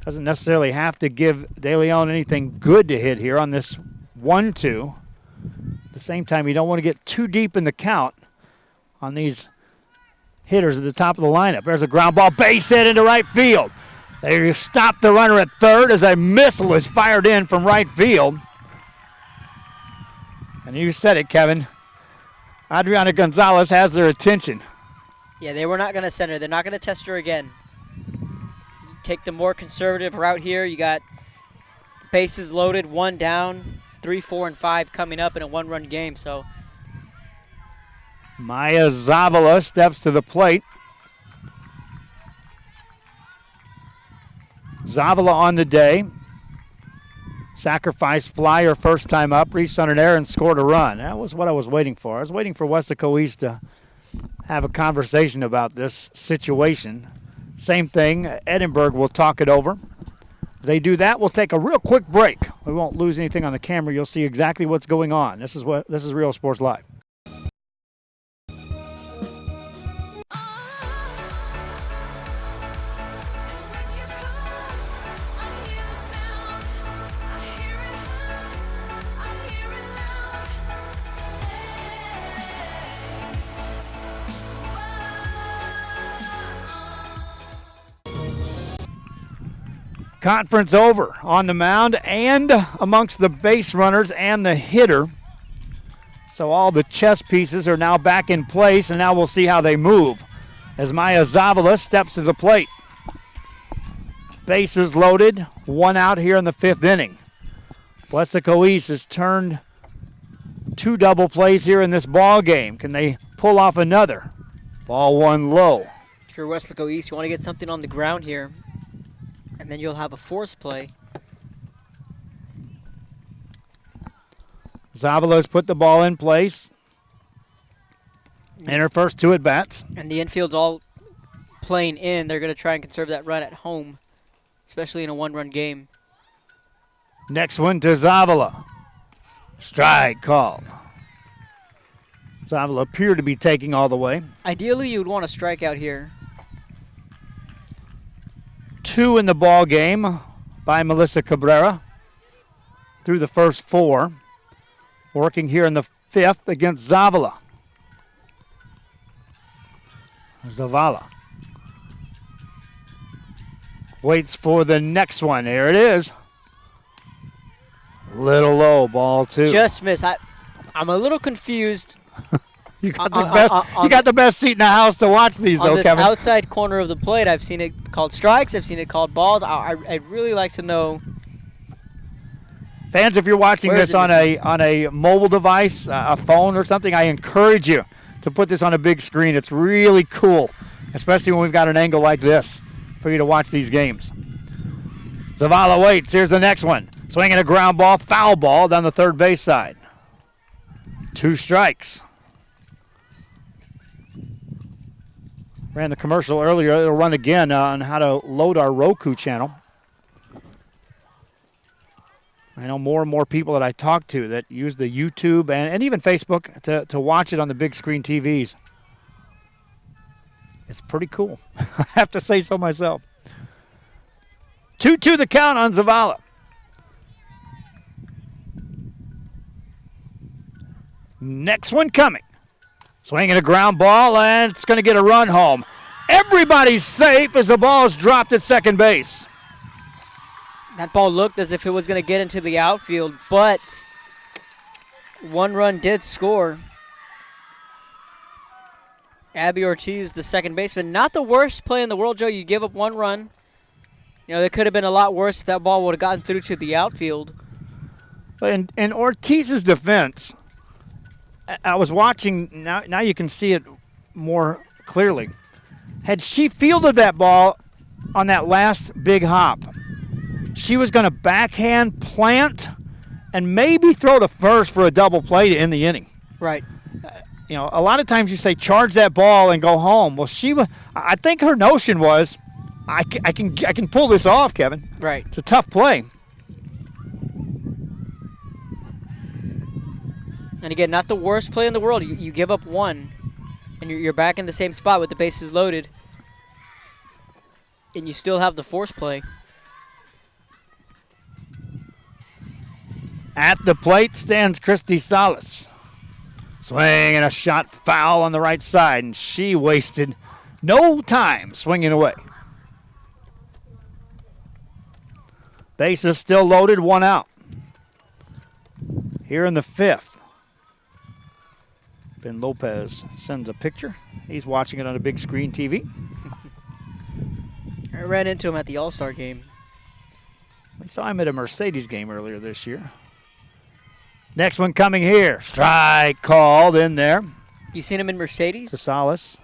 Doesn't necessarily have to give De Leon anything good to hit here on this 1-2. At the same time, you don't want to get too deep in the count on these hitters at the top of the lineup. There's a ground ball, base hit into right field. They stop the runner at third as a missile is fired in from right field. And you said it, Kevin. Adriana Gonzalez has their attention. Yeah, they were not going to send her. They're not going to test her again. Take the more conservative route here. You got bases loaded, 1 down, 3, 4, and 5 coming up in a 1-run game. So Maya Zavala steps to the plate. Zavala on the day. Sacrifice fly her first time up, reached on an error and scored a run. That was what I was waiting for. I was waiting for Weslaco East to have a conversation about this situation. Same thing, Edinburg will talk it over. As they do that, we'll take a real quick break. We won't lose anything on the camera. You'll see exactly what's going on. This is Real Sports Live. Conference over on the mound and amongst the base runners and the hitter. So all the chess pieces are now back in place, and now we'll see how they move as Maya Zavala steps to the plate. Bases loaded, 1 out here in the 5th inning. Weslaco East has turned 2 double plays here in this ball game. Can they pull off another? Ball 1 low. if you're Weslaco East, you want to get something on the ground here, and then you'll have a force play. Zavala's put the ball in place in her first 2 at-bats. And the infield's all playing in, they're going to try and conserve that run at home, especially in a one-run game. Next one to Zavala. Strike call. Zavala appeared to be taking all the way. Ideally, you would want a strikeout here. 2 in the ball game by Melissa Cabrera through the first 4. Working here in the 5th against Zavala. Zavala waits for the next one. There it is. Little low, ball 2. Just missed. I'm a little confused. You got the best seat in the house to watch these, though, this Kevin. Outside corner of the plate, I've seen it called strikes. I've seen it called balls. I'd really like to know. Fans, if you're watching this on a mobile device, a phone or something, I encourage you to put this on a big screen. It's really cool, especially when we've got an angle like this for you to watch these games. Zavala waits. Here's the next one. Swinging a ground ball, foul ball down the third base side. 2 strikes. Ran the commercial earlier. It'll run again on how to load our Roku channel. I know more and more people that I talk to that use the YouTube and even Facebook to watch it on the big screen TVs. It's pretty cool. I have to say so myself. 2-2 the count on Zavala. Next one coming. Swinging a ground ball, and it's going to get a run home. Everybody's safe as the ball is dropped at second base. That ball looked as if it was going to get into the outfield, but one run did score. Abby Ortiz, the second baseman. Not the worst play in the world, Joe. You give up 1 run. You know, it could have been a lot worse if that ball would have gotten through to the outfield. But in Ortiz's defense, I was watching, now you can see it more clearly. Had she fielded that ball on that last big hop, she was going to backhand plant and maybe throw to first for a double play to end the inning. Right. You know, a lot of times you say charge that ball and go home. Well, I think her notion was, I can pull this off, Kevin. Right. It's a tough play. And again, not the worst play in the world. You give up 1, and you're back in the same spot with the bases loaded, and you still have the force play. At the plate stands Christy Salas. Swing and a shot foul on the right side, and she wasted no time swinging away. Bases still loaded, 1 out. Here in the 5th. Ben Lopez sends a picture. He's watching it on a big screen TV. I ran into him at the All-Star game. We saw him at a Mercedes game earlier this year. Next one coming here. Strike called in there. You seen him in Mercedes? For Salas.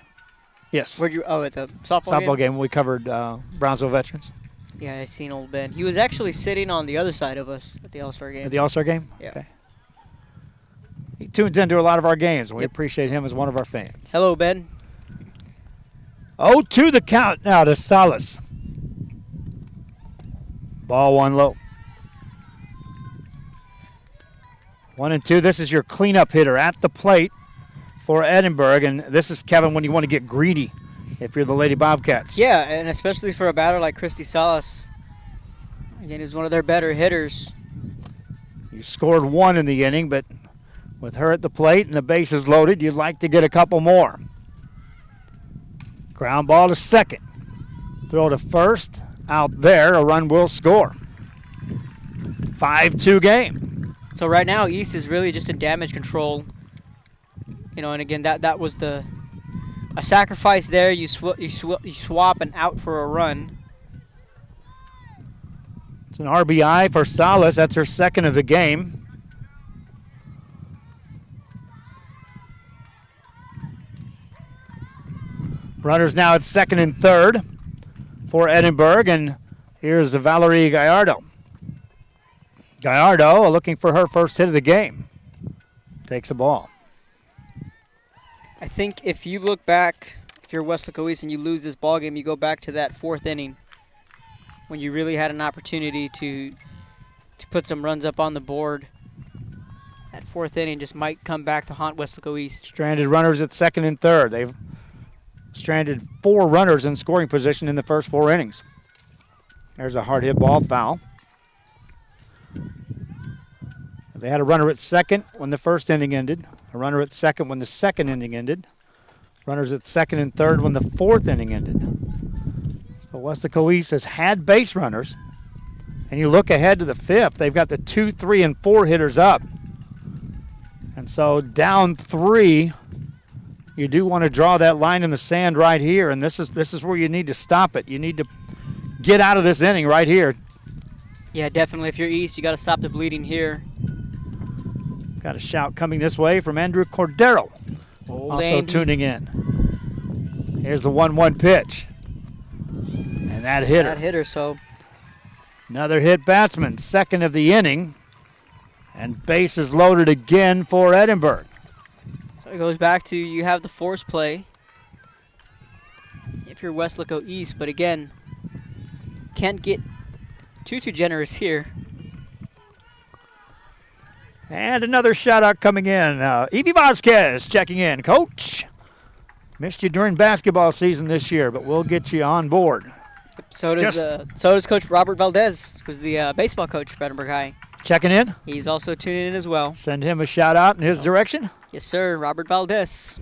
Yes. Where'd you? Oh, at the softball game when we covered Brownsville Veterans. Yeah, I seen old Ben. He was actually sitting on the other side of us at the All-Star game. At the All-Star game? Yeah. Okay. He tunes into a lot of our games, and we appreciate him as one of our fans. Hello, Ben. 0-2 the count now to Salas. Ball 1 low. 1-2. This is your cleanup hitter at the plate for Edinburg, and this is, Kevin, when you want to get greedy if you're the Lady Bobcats. Yeah, and especially for a batter like Christy Salas. Again, he's one of their better hitters. You scored 1 in the inning, but with her at the plate and the bases loaded, you'd like to get a couple more. Ground ball to second. Throw to first. Out there, a run will score. 5-2 game. So right now, East is really just in damage control. You know, and again, that was a sacrifice there. You swap an out for a run. It's an RBI for Salas. That's her second of the game. Runners now at second and third for Edinburg, and here's Valerie Gallardo. Gallardo looking for her first hit of the game. Takes the ball. I think if you look back if you're Weslaco East and you lose this ball game, you go back to that 4th inning when you really had an opportunity to put some runs up on the board. That 4th inning just might come back to haunt Weslaco East. Stranded runners at 2nd and 3rd. They've stranded 4 runners in scoring position in the first 4 innings. There's a hard hit ball, foul. They had a runner at 2nd when the 1st inning ended, a runner at 2nd when the 2nd inning ended, runners at 2nd and 3rd when the 4th inning ended. So Weslaco East has had base runners, and you look ahead to the 5th, they've got the 2, 3, and 4 hitters up. And so down 3, you do want to draw that line in the sand right here, and this is where you need to stop it. You need to get out of this inning right here. Yeah, definitely. If you're East, you got to stop the bleeding here. Got a shout coming this way from Andrew Cordero, Old also Andy. tuning in. Here's the 1-1 pitch. And that hitter. So another hit batsman, 2nd of the inning. And base is loaded again for Edinburg. So it goes back to you have the force play if you're Weslaco East, but again, can't get too generous here. And another shout-out coming in. Evie Vasquez checking in. Coach, missed you during basketball season this year, but we'll get you on board. So does Coach Robert Valdez, who's the baseball coach for Edinburg High. Checking in. He's also tuning in as well. Send him a shout-out in his direction. Yes, sir. Robert Valdez.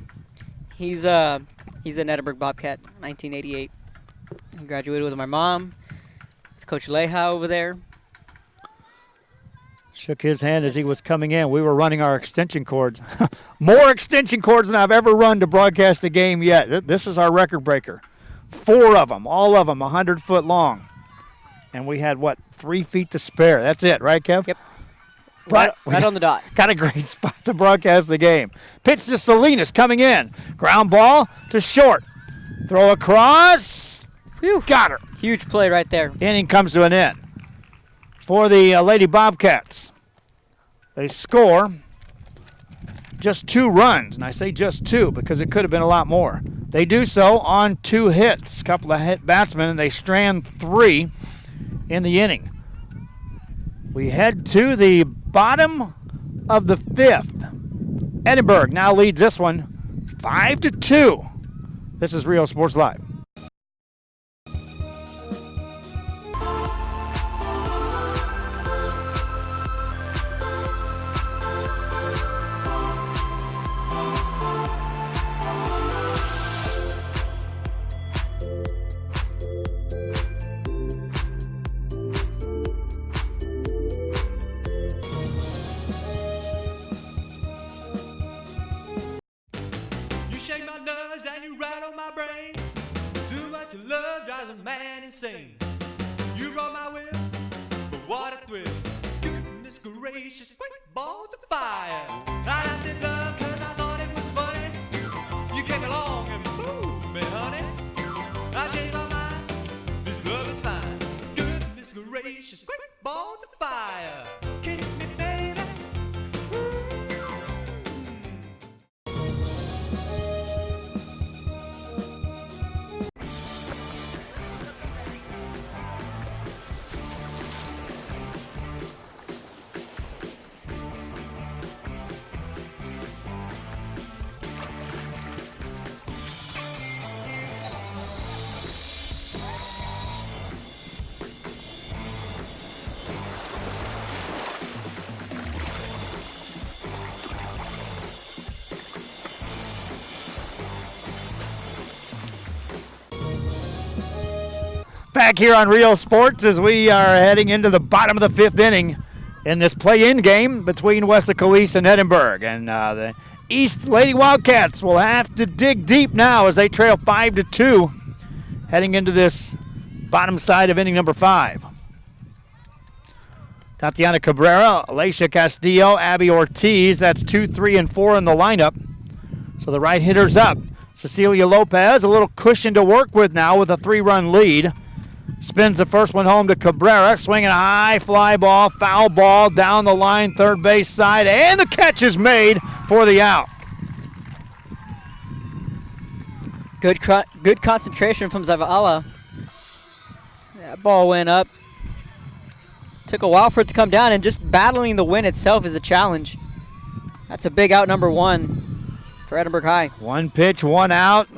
He's an Edinburg Bobcat, 1988. He graduated with my mom. Coach Leha over there. Shook his hand as he was coming in. We were running our extension cords. More extension cords than I've ever run to broadcast a game yet. This is our record breaker. 4 of them, all of them 100 foot long. And we had, 3 feet to spare. That's it, right, Kev? Yep. Right on the dot. Got a great spot to broadcast the game. Pitch to Salinas coming in. Ground ball to short. Throw across. Whew. Got her. Huge play right there. Inning comes to an end. For the Lady Bobcats, they score just 2 runs. And I say just 2 because it could have been a lot more. They do so on 2 hits. Couple of hit batsmen, and they strand 3 in the inning. We head to the bottom of the 5th. Edinburg now leads this one 5-2. This is Rio Sports Live. You roll my whip, but what a thrill. Goodness gracious, quick balls of fire. I did love cause I thought it was funny. You came along and moved me, honey. I changed my mind, this love is fine. Goodness gracious, quick balls of fire. Kiss me, baby. Back here on Rio Sports as we are heading into the bottom of the 5th inning in this play-in game between Weslaco East and Edinburg. And the East Lady Wildcats will have to dig deep now as they trail 5-2 heading into this bottom side of inning number 5. Tatiana Cabrera, Alicia Castillo, Abby Ortiz. That's 2, 3, and 4 in the lineup. So the right hitter's up. Cecilia Lopez, a little cushion to work with now with a 3-run lead. Spins the first one home to Cabrera, swinging a high fly ball, foul ball down the line, third base side, and the catch is made for the out. Good concentration from Zavala. That ball went up. Took a while for it to come down, and just battling the win itself is the challenge. That's a big out, number 1 for Edinburg High. 1 pitch, 1 out.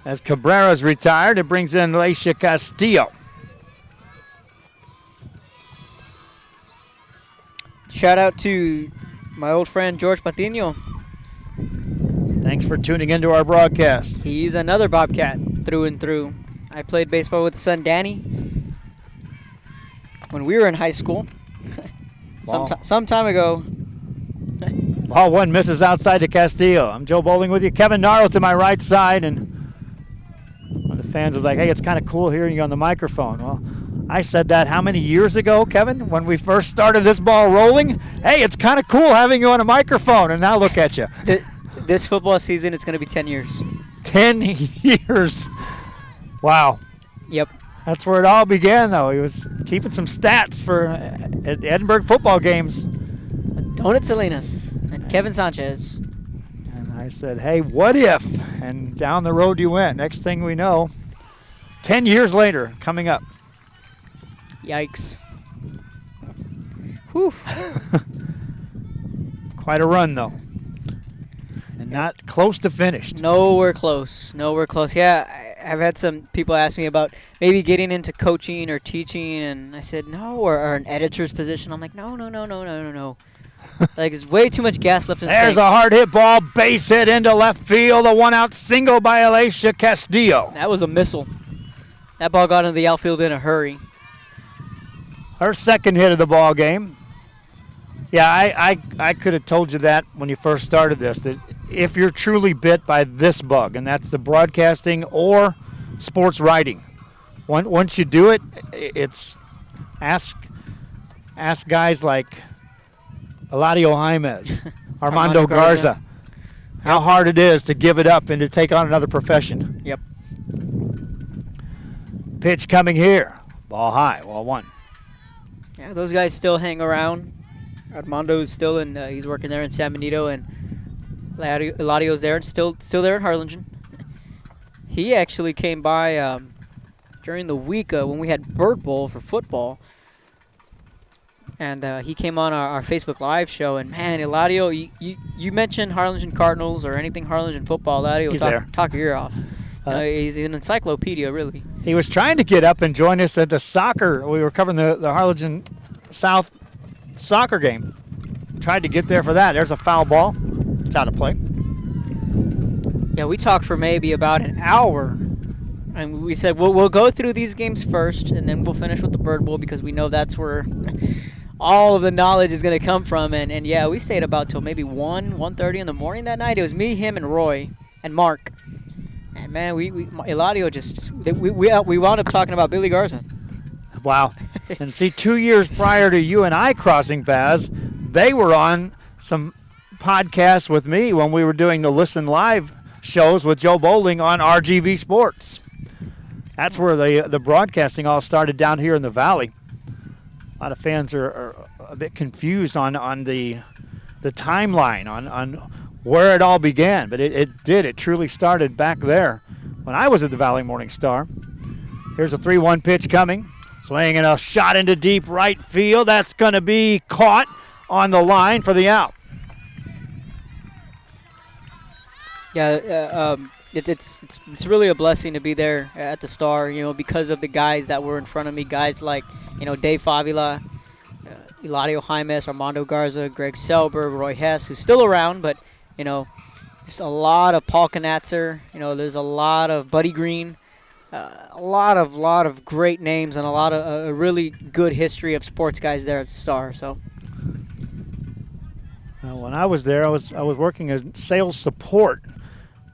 As Cabrera's retired, it brings in Leisha Castillo. Shout out to my old friend George Patino. Thanks for tuning into our broadcast. He's another Bobcat through and through. I played baseball with his son Danny when we were in high school. Some time ago. Ball 1 misses outside to Castillo. I'm Joe Bowling with you. Kevin Narrow to my right side, and one of the fans was like, hey, it's kind of cool hearing you on the microphone. Well, I said that how many years ago, Kevin, when we first started this ball rolling? Hey, it's kind of cool having you on a microphone, and now look at you. This football season, it's going to be 10 years. 10 years. Wow. Yep. That's where it all began, though. He was keeping some stats for Edinburg football games. Donut Salinas and Kevin Sanchez. And I said, hey, what if? And down the road you went. Next thing we know, 10 years later, coming up. Yikes. Whew. Quite a run, though. And not close to finished. Nowhere close. Nowhere close. Yeah, I've had some people ask me about maybe getting into coaching or teaching, and I said no, or an editor's position. I'm like, no. Like, there's way too much gas left in the tank. There's a hard hit ball, base hit into left field, a 1-out single by Alicia Castillo. That was a missile. That ball got into the outfield in a hurry. Her second hit of the ball game. Yeah, I could have told you that when you first started this, that if you're truly bit by this bug, and that's the broadcasting or sports writing, once you do it, it's ask guys like Eladio Jaimes, Armando Garza, how hard it is to give it up and to take on another profession. Yep. Pitch coming here. Ball high, ball 1. Yeah, those guys still hang around. Armando's still in, he's working there in San Benito, and Eladio's there, still there in Harlingen. He actually came by during the week when we had Bird Bowl for football. And he came on our Facebook Live show, and man, Eladio, you mentioned Harlingen Cardinals or anything Harlingen football, Eladio will talk your ear off. He's an encyclopedia, really. He was trying to get up and join us at the soccer. We were covering the Harlingen South soccer game. Tried to get there for that. There's a foul ball. It's out of play. Yeah, we talked for maybe about an hour. And we said, we'll go through these games first, and then we'll finish with the Bird Bowl because we know that's where all of the knowledge is going to come from. And yeah, we stayed about till maybe 1:30 in the morning that night. It was me, him, and Roy, and Mark. And man, Eladio we wound up talking about Billy Garza. Wow. And see, 2 years prior to you and I crossing paths, they were on some podcasts with me when we were doing the Listen Live shows with Joe Bowling on RGV Sports. That's where the broadcasting all started down here in the Valley. A lot of fans are a bit confused on the timeline, on where it all began. But it truly started back there when I was at the Valley Morning Star. Here's a 3-1 pitch coming. Swinging a shot into deep right field. That's going to be caught on the line for the out. Yeah, it's really a blessing to be there at the Star, because of the guys that were in front of me, guys like, Dave Favila, Eladio Jaimes, Armando Garza, Greg Selber, Roy Hess, who's still around, but, just a lot of Paul Knatzer, there's a lot of Buddy Green, a lot of great names and a lot of a really good history of sports guys there at the Star. So when I was there, I was working as sales support.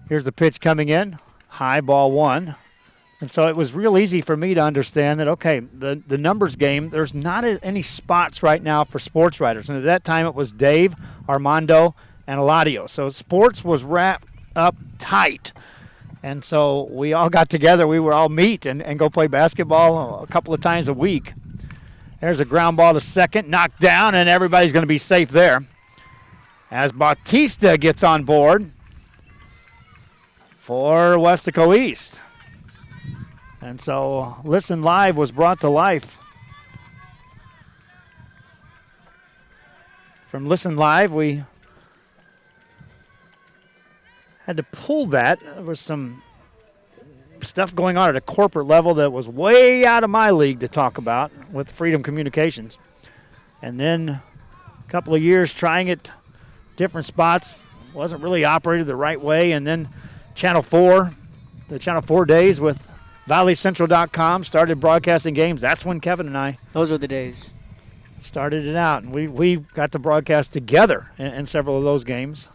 Here's the pitch coming in, high, ball 1. And so it was real easy for me to understand that, okay, the numbers game, there's not any spots right now for sports writers. And at that time it was Dave, Armando, and Eladio. So sports was wrapped up tight. And so we all got together. We would all meet and go play basketball a couple of times a week. There's a ground ball to second, knocked down, and everybody's going to be safe there. As Bautista gets on board, for Weslaco East. And so Listen Live was brought to life. From Listen Live, we had to pull that. There was some stuff going on at a corporate level that was way out of my league to talk about with Freedom Communications. And then a couple of years trying it different spots, wasn't really operated the right way. And then Channel 4, the Channel 4 days with ValleyCentral.com started broadcasting games. That's when Kevin and I. Those were the days. Started it out. And we got to broadcast together in several of those games.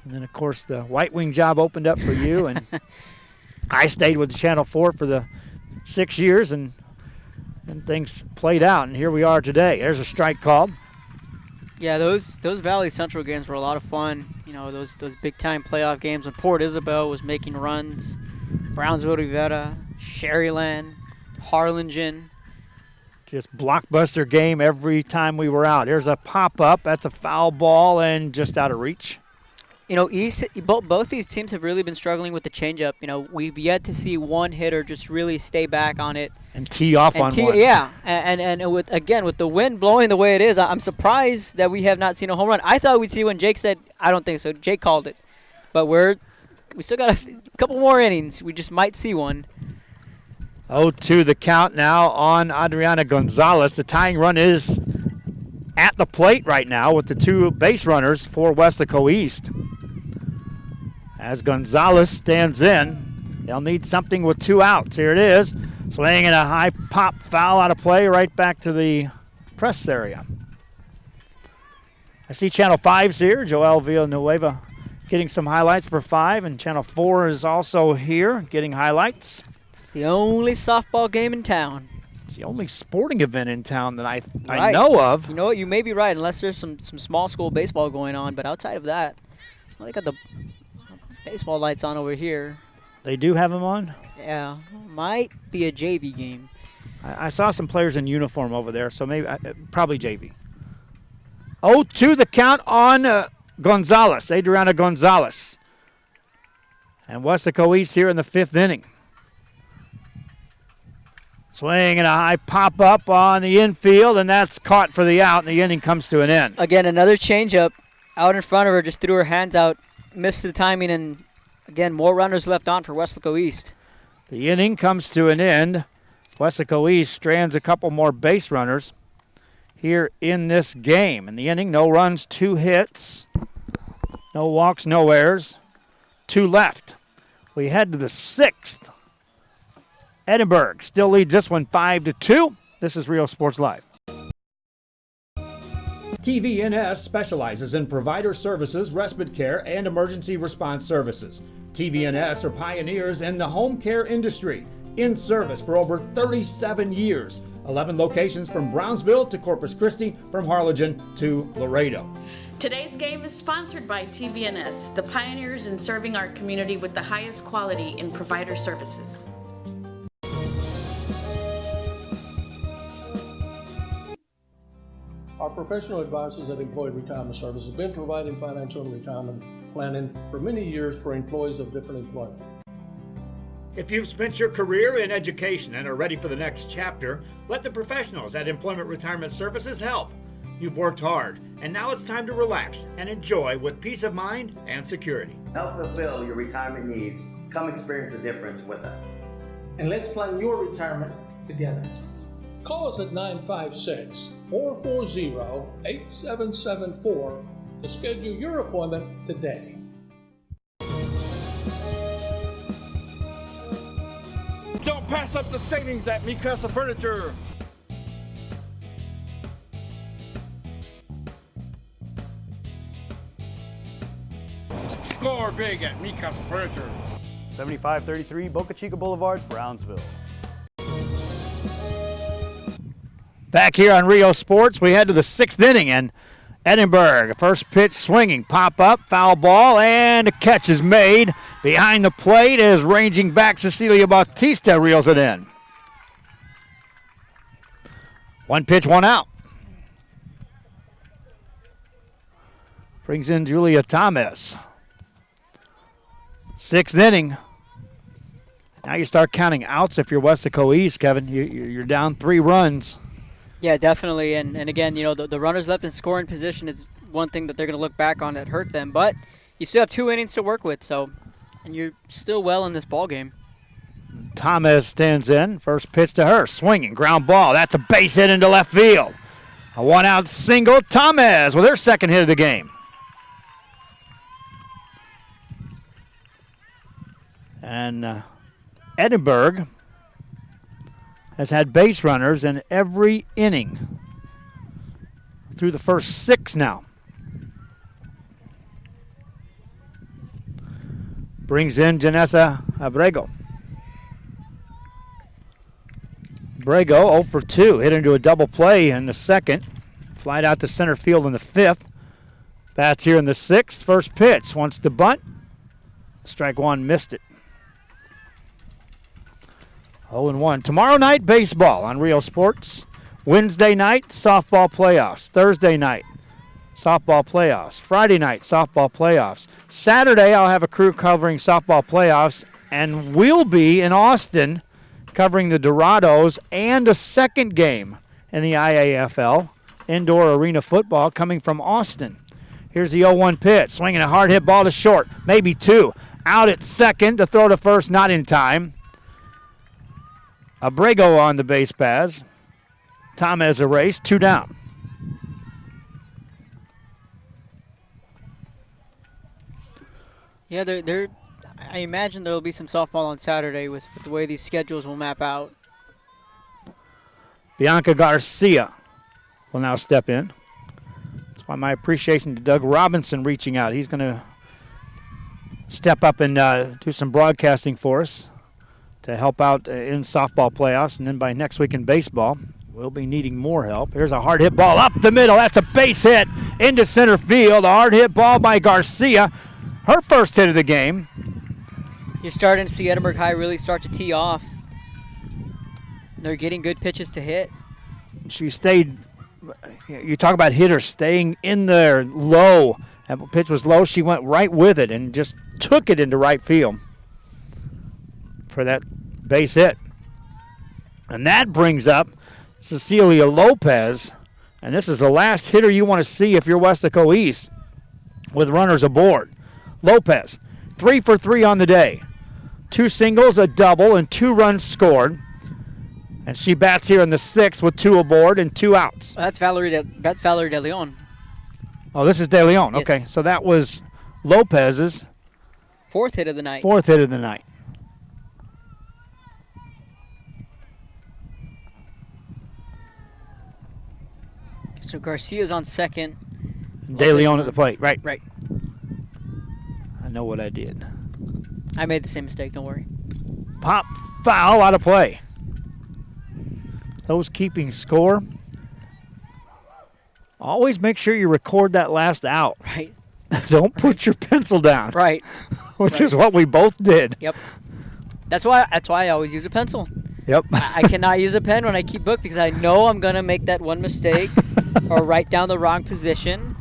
And then, of course, the White Wing job opened up for you. And I stayed with Channel 4 for the 6 years, and things played out. And here we are today. There's a strike called. Yeah, those Valley Central games were a lot of fun. You know, those big-time playoff games when Port Isabel was making runs. Brownsville, Rivera, Sherryland, Harlingen. Just blockbuster game every time we were out. Here's a pop-up. That's a foul ball and just out of reach. You know, both these teams have really been struggling with the changeup. You know, we've yet to see one hitter just really stay back on it. And tee off on one. Yeah, and with the wind blowing the way it is, I'm surprised that we have not seen a home run. I thought we'd see one. Jake said, I don't think so. Jake called it. But we still got a couple more innings. We just might see one. 0-2 the count now on Adriana Gonzalez. The tying run is at the plate right now with the two base runners for Weslaco East. As Gonzalez stands in, they'll need something with 2 outs. Here it is. Swinging a high pop foul out of play right back to the press area. I see Channel 5's here. Joel Villanueva getting some highlights for 5, and Channel 4 is also here getting highlights. It's the only softball game in town. It's the only sporting event in town that I know of. You know what? You may be right, unless there's some small school baseball going on. But outside of that, well, they got the baseball lights on over here. They do have them on? Yeah. Might be a JV game. I saw some players in uniform over there, so maybe probably JV. 0-2 the count on Gonzalez, Adriana Gonzalez. And Weslaco East here in the 5th inning. Swing and a high pop-up on the infield, and that's caught for the out, and the inning comes to an end. Again, another changeup out in front of her, just threw her hands out, missed the timing, and again, more runners left on for Weslaco East. The inning comes to an end. Weslaco East strands a couple more base runners here in this game. In the inning, no runs, 2 hits, no walks, no errors, 2 left. We head to the 6th. Edinburg still leads this one 5-2. This is Rio Sports Live. TVNS specializes in provider services, respite care, and emergency response services. TVNS are pioneers in the home care industry, in service for over 37 years. 11 locations from Brownsville to Corpus Christi, from Harlingen to Laredo. Today's game is sponsored by TVNS, the pioneers in serving our community with the highest quality in provider services. Our professional advisors at Employee Retirement Services have been providing financial and retirement planning for many years for employees of different employment. If you've spent your career in education and are ready for the next chapter, let the professionals at Employment Retirement Services help. You've worked hard, and now it's time to relax and enjoy with peace of mind and security. Help fulfill your retirement needs. Come experience the difference with us. And let's plan your retirement together. Call us at 956-440-8774 to schedule your appointment today. Don't pass up the savings at Mi Casa Furniture. Score big at Mi Casa Furniture. 7533 Boca Chica Boulevard, Brownsville. Back here on Rio Sports, we head to the 6th inning, and Edinburg, first pitch swinging, pop up, foul ball, and a catch is made. Behind the plate is ranging back Cecilia Bautista, reels it in. 1 pitch, 1 out. Brings in Julia Thomas. 6th inning. Now you start counting outs if you're Weslaco East, Kevin. You're down 3 runs. Yeah, definitely. And again, the runners left in scoring position is one thing that they're going to look back on that hurt them. But you still have 2 innings to work with, and you're still well in this ball game. Thomas stands in. First pitch to her. Swinging. Ground ball. That's a base hit into left field. A 1-out single. Thomas with her 2nd hit of the game. And Edinburg has had base runners in every inning through the first 6 now. Brings in Janessa Abrego. Abrego 0 for 2, hit into a double play in the 2nd. Flied out to center field in the 5th. Bats here in the 6th. First pitch, wants to bunt. Strike 1, missed it. 0-1. Tomorrow night, baseball on Rio Sports. Wednesday night, softball playoffs. Thursday night, softball playoffs. Friday night, softball playoffs. Saturday, I'll have a crew covering softball playoffs, and we'll be in Austin covering the Dorados and a 2nd game in the IAFL, indoor arena football, coming from Austin. Here's the 0-1 pitch, swinging a hard hit ball to short, maybe 2. Out at 2nd to throw to first, not in time. Abrego on the base paths. Thomas erased, 2 down. Yeah, I imagine there will be some softball on Saturday with the way these schedules will map out. Bianca Garcia will now step in. That's why my appreciation to Doug Robinson reaching out. He's going to step up and do some broadcasting for us to help out in softball playoffs. And then by next week in baseball, we'll be needing more help. Here's a hard hit ball up the middle. That's a base hit into center field. A hard hit ball by Garcia. Her first hit of the game. You're starting to see Edinburg High really start to tee off. They're getting good pitches to hit. She stayed, you talk about hitters staying in there low. That pitch was low. She went right with it and just took it into right field for that base hit. And that brings up Cecilia Lopez. And this is the last hitter you want to see if you're Weslaco East with runners aboard. Lopez, 3 for 3 on the day. 2 singles, a double, and 2 runs scored. And she bats here in the 6th with 2 aboard and 2 outs. That's Valerie De Leon. Oh, this is De Leon. Yes. Okay, so that was Lopez's 4th hit of the night. 4th hit of the night. So Garcia's on 2nd. De Leon at the plate, right. Right. I know what I did. I made the same mistake, don't worry. Pop foul out of play. Those keeping score. Always make sure you record that last out. Right. Don't put your pencil down. Right. Which is what we both did. Yep. That's why I always use a pencil. Yep. I cannot use a pen when I keep book because I know I'm going to make that one mistake or write down the wrong position.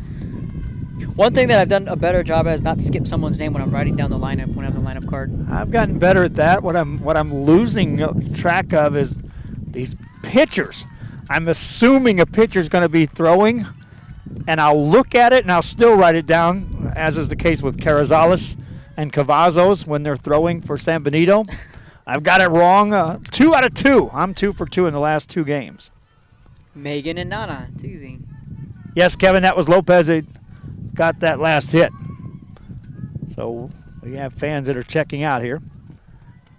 One thing that I've done a better job at is not skip someone's name when I'm writing down the lineup when I have the lineup card. I've gotten better at that. What I'm losing track of is these pitchers. I'm assuming a pitcher's going to be throwing, and I'll look at it and I'll still write it down, as is the case with Carrizales and Cavazos when they're throwing for San Benito. I've got it wrong 2 out of 2. I'm 2 for 2 in the last 2 games. Megan and Nana. It's easy. Yes, Kevin, that was Lopez that got that last hit. So we have fans that are checking out here.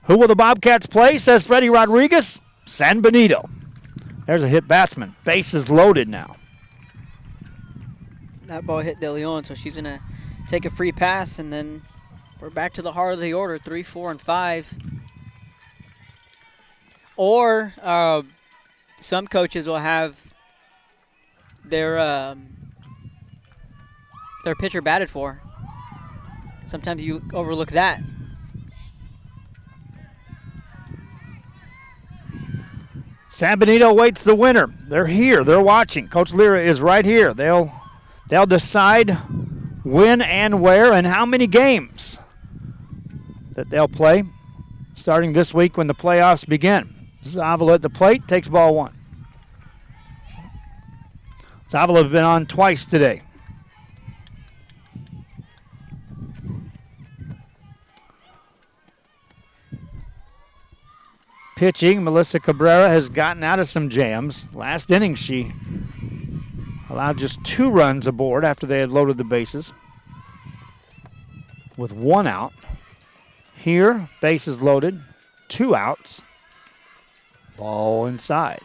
Who will the Bobcats play, says Freddie Rodriguez? San Benito. There's a hit batsman. Base is loaded now. That ball hit De Leon, so she's going to take a free pass, and then we're back to the heart of the order, 3, 4, and 5. Or some coaches will have their pitcher batted for. Sometimes you overlook that. San Benito waits the winner. They're here. They're watching. Coach Lira is right here. They'll decide when and where and how many games that they'll play starting this week when the playoffs begin. Zavala at the plate, takes ball 1. Zavala has been on twice today. Pitching, Melissa Cabrera has gotten out of some jams. Last inning, she allowed just 2 runs aboard after they had loaded the bases with 1 out. Here, bases loaded, 2 outs. Ball inside.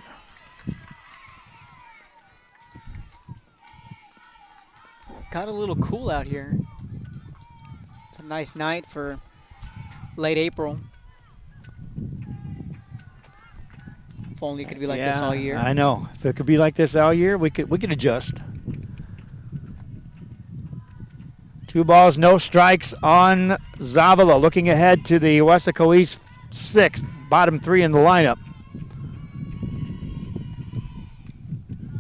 Got a little cool out here. It's a nice night for late April. If only it could be like this all year. I know. If it could be like this all year, we could adjust. 2 balls, no strikes on Zavala. Looking ahead to the Weslaco East 6th, bottom 3 in the lineup.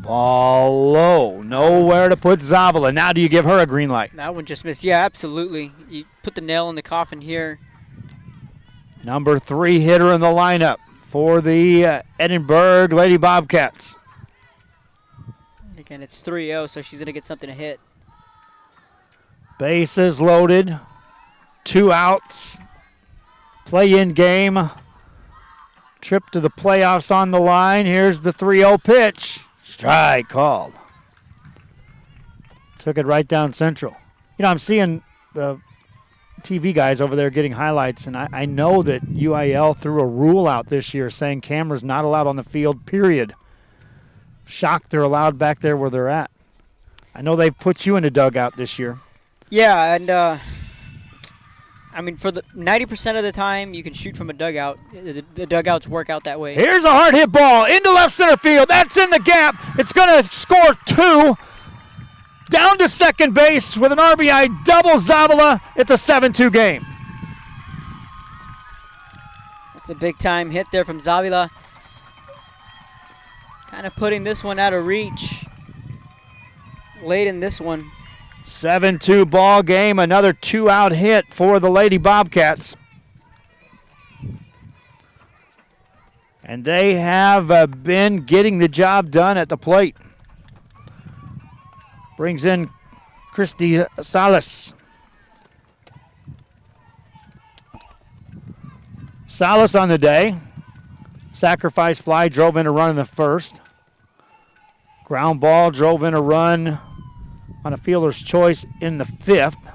Ball low. Nowhere to put Zavala. Now do you give her a green light? That one just missed. Yeah, absolutely. You put the nail in the coffin here. Number 3 hitter in the lineup for the Edinburg Lady Bobcats. Again, it's 3-0, so she's going to get something to hit. Bases loaded. 2 outs. Play-in game. Trip to the playoffs on the line. Here's the 3-0 pitch. Strike called. Took it right down central. You know, I'm seeing the TV guys over there getting highlights, and I know that UIL threw a rule out this year saying cameras not allowed on the field, period. Shocked they're allowed back there where they're at. I know they've put you in a dugout this year. Yeah, and I mean, for the 90% of the time you can shoot from a dugout. The dugouts work out that way. Here's a hard hit ball into left center field. That's in the gap. It's going to score 2. Down to second base with an RBI double Zavala. It's a 7-2 game. That's a big-time hit there from Zavala. Kind of putting this one out of reach late in this one. 7-2 ball game. Another 2-out hit for the Lady Bobcats. And they have been getting the job done at the plate. Brings in Christy Salas. Salas on the day. Sacrifice fly, drove in a run in the first. Ground ball, drove in a run on a fielder's choice in the 5th.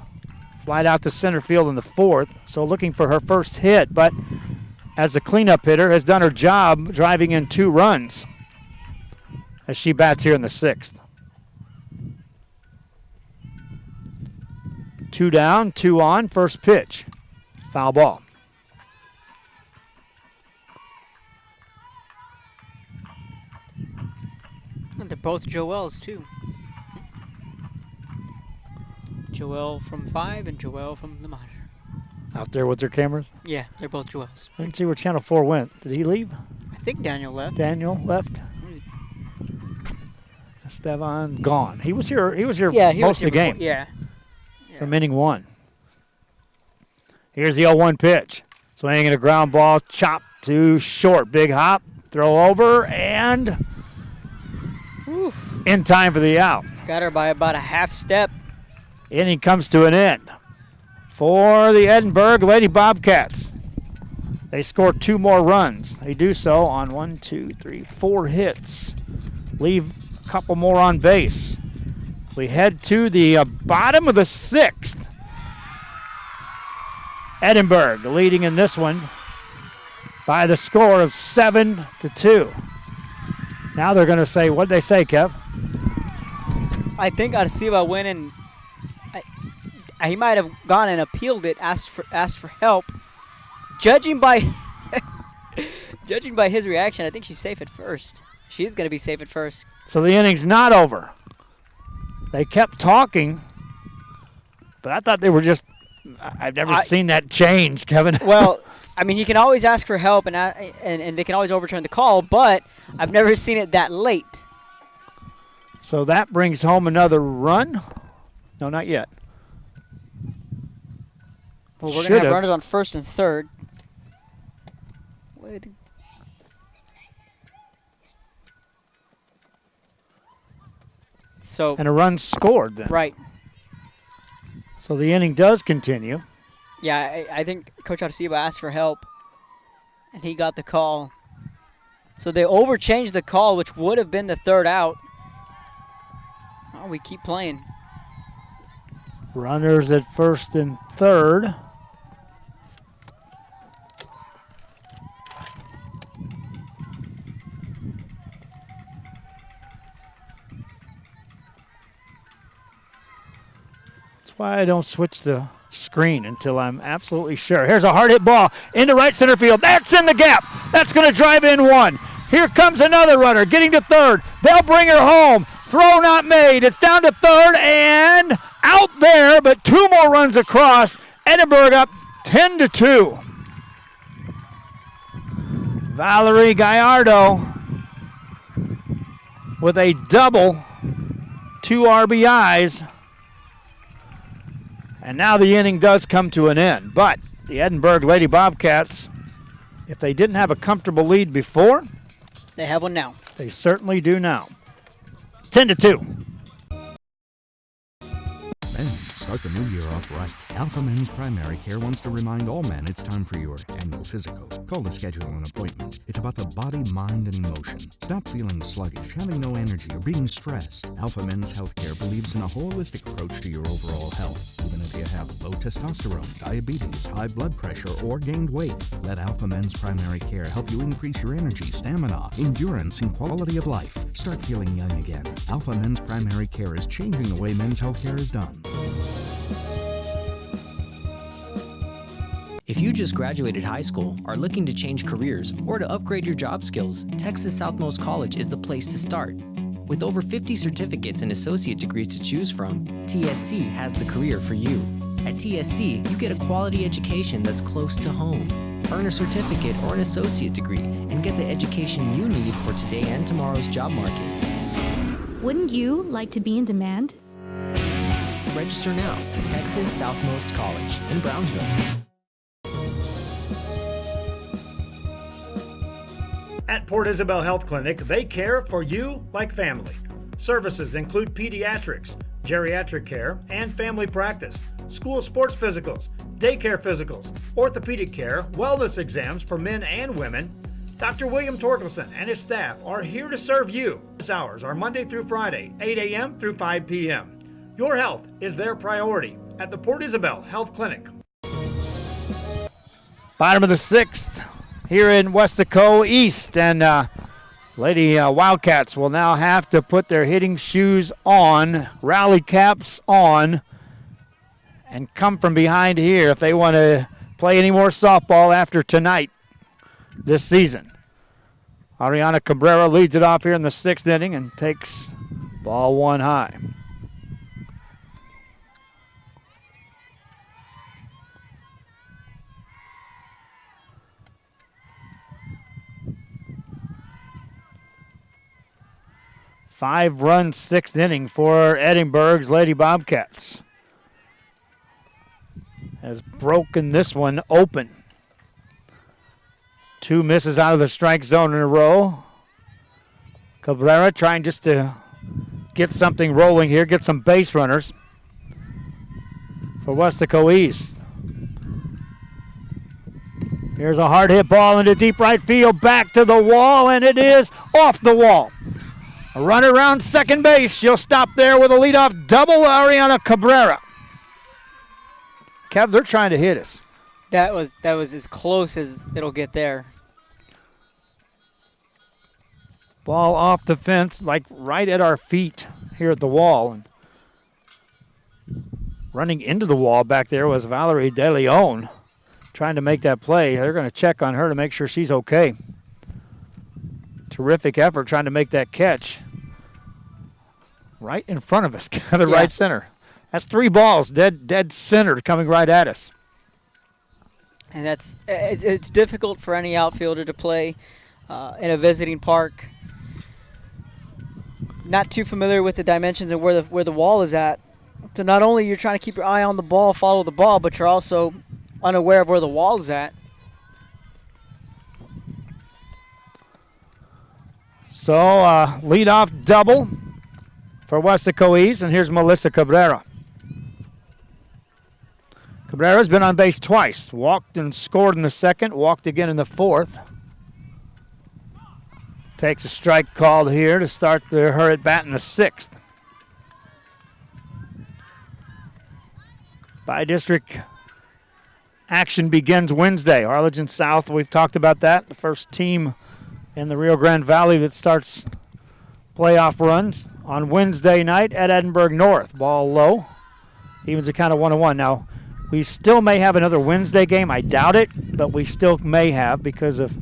Flied out to center field in the 4th. So looking for her first hit, but as the cleanup hitter has done her job driving in 2 runs as she bats here in the 6th. 2 down, 2 on, first pitch. Foul ball. And they're both Joelles, too. Joelle from 5 and Joelle from the monitor. Out there with their cameras? Yeah, they're both Joelles. I didn't see where Channel 4 went. Did he leave? I think Daniel left. Daniel left. Estevan gone. He was here. He was here yeah, most of the game. Yeah. From inning 1. Here's the 0-1 pitch. Swinging a ground ball, chop to short. Big hop, throw over, and oof. In time for the out. Got her by about a half step. Inning comes to an end for the Edinburg Lady Bobcats. They score 2 more runs. They do so on 1, 2, 3, 4 hits. Leave a couple more on base. We head to the bottom of the 6th. Edinburg leading in this one by the score of 7-2. Now they're going to say, what'd they say, Kev? I think Arciba went and he might have gone and appealed it, asked for help. Judging by his reaction, I think she's safe at first. She's going to be safe at first. So the inning's not over. They kept talking, but I thought they were just I've never seen that change, Kevin. Well, I mean, you can always ask for help, and they can always overturn the call, but I've never seen it that late. So that brings home another run. No, not yet. Well, we're going to have runners on first and third. So and a run scored then. Right. So the inning does continue. Yeah, I think Coach Adesiba asked for help, and he got the call. So they overchanged the call, which would have been the third out. Oh, we keep playing. Runners at first and third. That's why I don't switch the screen until I'm absolutely sure. Here's a hard hit ball into right center field. That's in the gap. That's going to drive in one. Here comes another runner getting to third. They'll bring her home. Throw not made. It's down to third and out there, but two more runs across. Edinburg up 10-2. Valerie Gallardo with a double, 2 RBIs. And now the inning does come to an end. But the Edinburg Lady Bobcats, if they didn't have a comfortable lead before, they have one now. They certainly do now. 10-2. Men, start the new year off right. Alpha Men's Primary Care wants to remind all men it's time for your annual physical. Call to schedule an appointment. It's about the body, mind, and emotion. Stop feeling sluggish, having no energy, or being stressed. Alpha Men's Healthcare believes in a holistic approach to your overall health. Even if you have low testosterone, diabetes, high blood pressure, or gained weight, let Alpha Men's Primary Care help you increase your energy, stamina, endurance, and quality of life. Start feeling young again. Alpha Men's Primary Care is changing the way men's healthcare is done. If you just graduated high school, are looking to change careers, or to upgrade your job skills, Texas Southmost College is the place to start. With over 50 certificates and associate degrees to choose from, TSC has the career for you. At TSC, you get a quality education that's close to home. Earn a certificate or an associate degree and get the education you need for today and tomorrow's job market. Wouldn't you like to be in demand? Register now at Texas Southmost College in Brownsville. At Port Isabel Health Clinic, they care for you like family. Services include pediatrics, geriatric care, and family practice, school sports physicals, daycare physicals, orthopedic care, wellness exams for men and women. Dr. William Torkelson and his staff are here to serve you. His hours are Monday through Friday, 8 a.m. through 5 p.m. Your health is their priority at the Port Isabel Health Clinic. Bottom of the 6th. Here in Weslaco East, and Lady Wildcats will now have to put their hitting shoes on, rally caps on, and come from behind here if they want to play any more softball after tonight this season. Ariana Cabrera leads it off here in the 6th inning and takes ball 1 high. Five-run 6th inning for Edinburg's Lady Bobcats. Has broken this one open. 2 misses out of the strike zone in a row. Cabrera trying just to get something rolling here, get some base runners for Weslaco East. Here's a hard hit ball into deep right field, back to the wall, and it is off the wall. A run around second base. She'll stop there with a leadoff double, Ariana Cabrera. Kev, they're trying to hit us. That was as close as it'll get there. Ball off the fence, like right at our feet here at the wall. And running into the wall back there was Valerie De Leon trying to make that play. They're going to check on her to make sure she's okay. Terrific effort trying to make that catch. Right in front of us, the right center. That's 3 balls, dead center coming right at us. And it's difficult for any outfielder to play in a visiting park. Not too familiar with the dimensions and where the wall is at. So not only you're trying to keep your eye on the ball, follow the ball, but you're also unaware of where the wall is at. So, leadoff double for Weslaco East, and here's Melissa Cabrera. Cabrera's been on base twice. Walked and scored in the second, walked again in the fourth. Takes a strike called here to start her at bat in the sixth. By-district action begins Wednesday. Arlington South, we've talked about that. The first team in the Rio Grande Valley that starts playoff runs on Wednesday night at Edinburg North. Ball low. Evens a count of 1-1. Now, we still may have another Wednesday game. I doubt it, but we still may have because of,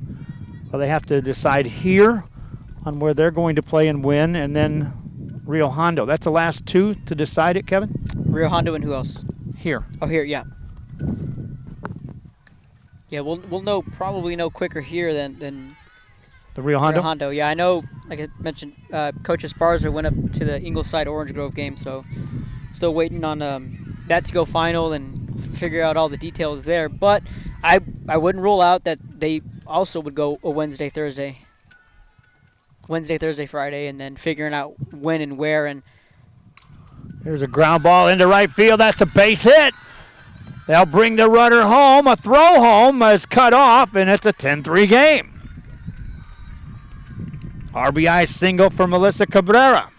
well, they have to decide here on where they're going to play and win, and then Rio Hondo. That's the last two to decide it, Kevin? Rio Hondo and who else? Here. Oh, here, yeah. Yeah, we'll probably know quicker here than the Rio Hondo? Rio Hondo, yeah. I know, like I mentioned, Coach Esparza went up to the Ingleside Orange Grove game, so still waiting on that to go final and figure out all the details there. But I wouldn't rule out that they also would go a Wednesday, Thursday, Friday, and then figuring out when and where. And there's a ground ball into right field. That's a base hit. They'll bring the runner home. A throw home is cut off, and it's a 10-3 game. RBI single for Melissa Cabrera.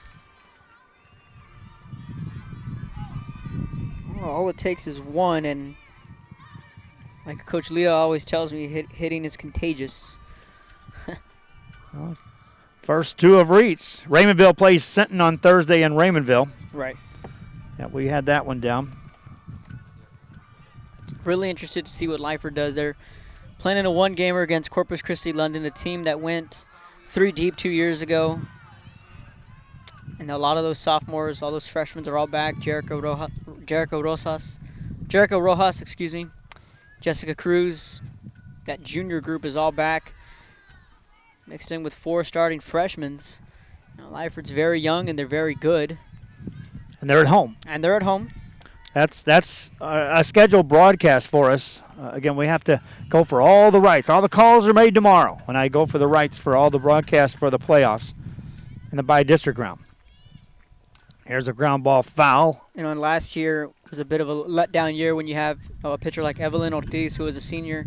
Well, all it takes is one, and like Coach Lita always tells me, hitting is contagious. Well, first two have reached. Raymondville plays Sinton on Thursday in Raymondville. Right. Yeah, we had that one down. Really interested to see what Lyford does. They're playing a one-gamer against Corpus Christi London, a team that went 3 deep 2 years ago. And a lot of those sophomores, all those freshmen are all back. Jericho Rojas, Jessica Cruz. That junior group is all back. Mixed in with 4 starting freshmen. Lyford's very young and they're very good. And they're at home. That's a scheduled broadcast for us. Again, we have to go for all the rights. All the calls are made tomorrow when I go for the rights for all the broadcasts for the playoffs in the by-district round. Here's a ground ball foul. And last year was a bit of a letdown year when you have a pitcher like Evelyn Ortiz, who was a senior.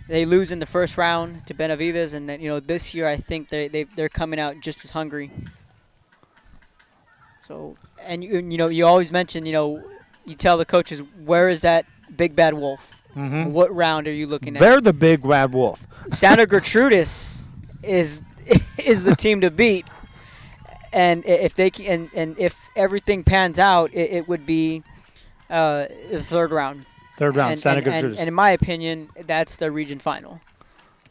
They lose in the first round to Benavides, and then, this year I think they're coming out just as hungry. So, and you always mention, you tell the coaches, where is that big bad wolf? Mm-hmm. What round are you looking at? They're the big bad wolf. Santa Gertrudis is the team to beat, and if if everything pans out, it would be the third round. Santa Gertrudis. And in my opinion, that's the region final.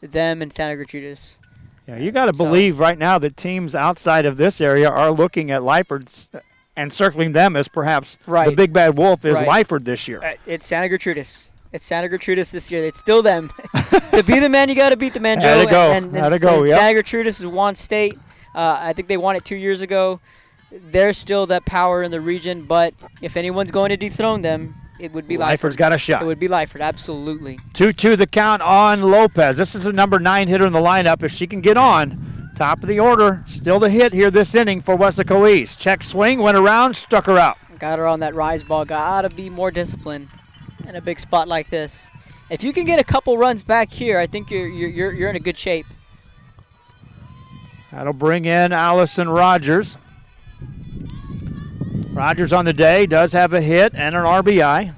Them and Santa Gertrudis. Yeah, you got to believe right now that teams outside of this area are looking at Lyford and circling them as perhaps the big bad wolf is Lyford this year. It's Santa Gertrudis. It's Santa Gertrudis this year. It's still them. To be the man, you got to beat the man, Joe. Had to go. Santa Gertrudis is won state. I think they won it 2 years ago. They're still that power in the region, but if anyone's going to dethrone them, it would be Lyford. Lyford's got a shot. It would be Lyford, absolutely. 2-2 the count on Lopez. This is the number 9 hitter in the lineup. If she can get on, top of the order, still the hit here this inning for Weslaco East. Check swing, went around, struck her out. Got her on that rise ball. Got to be more disciplined in a big spot like this. If you can get a couple runs back here, I think you're in a good shape. That'll bring in Allison Rogers. Rogers on the day does have a hit and an RBI.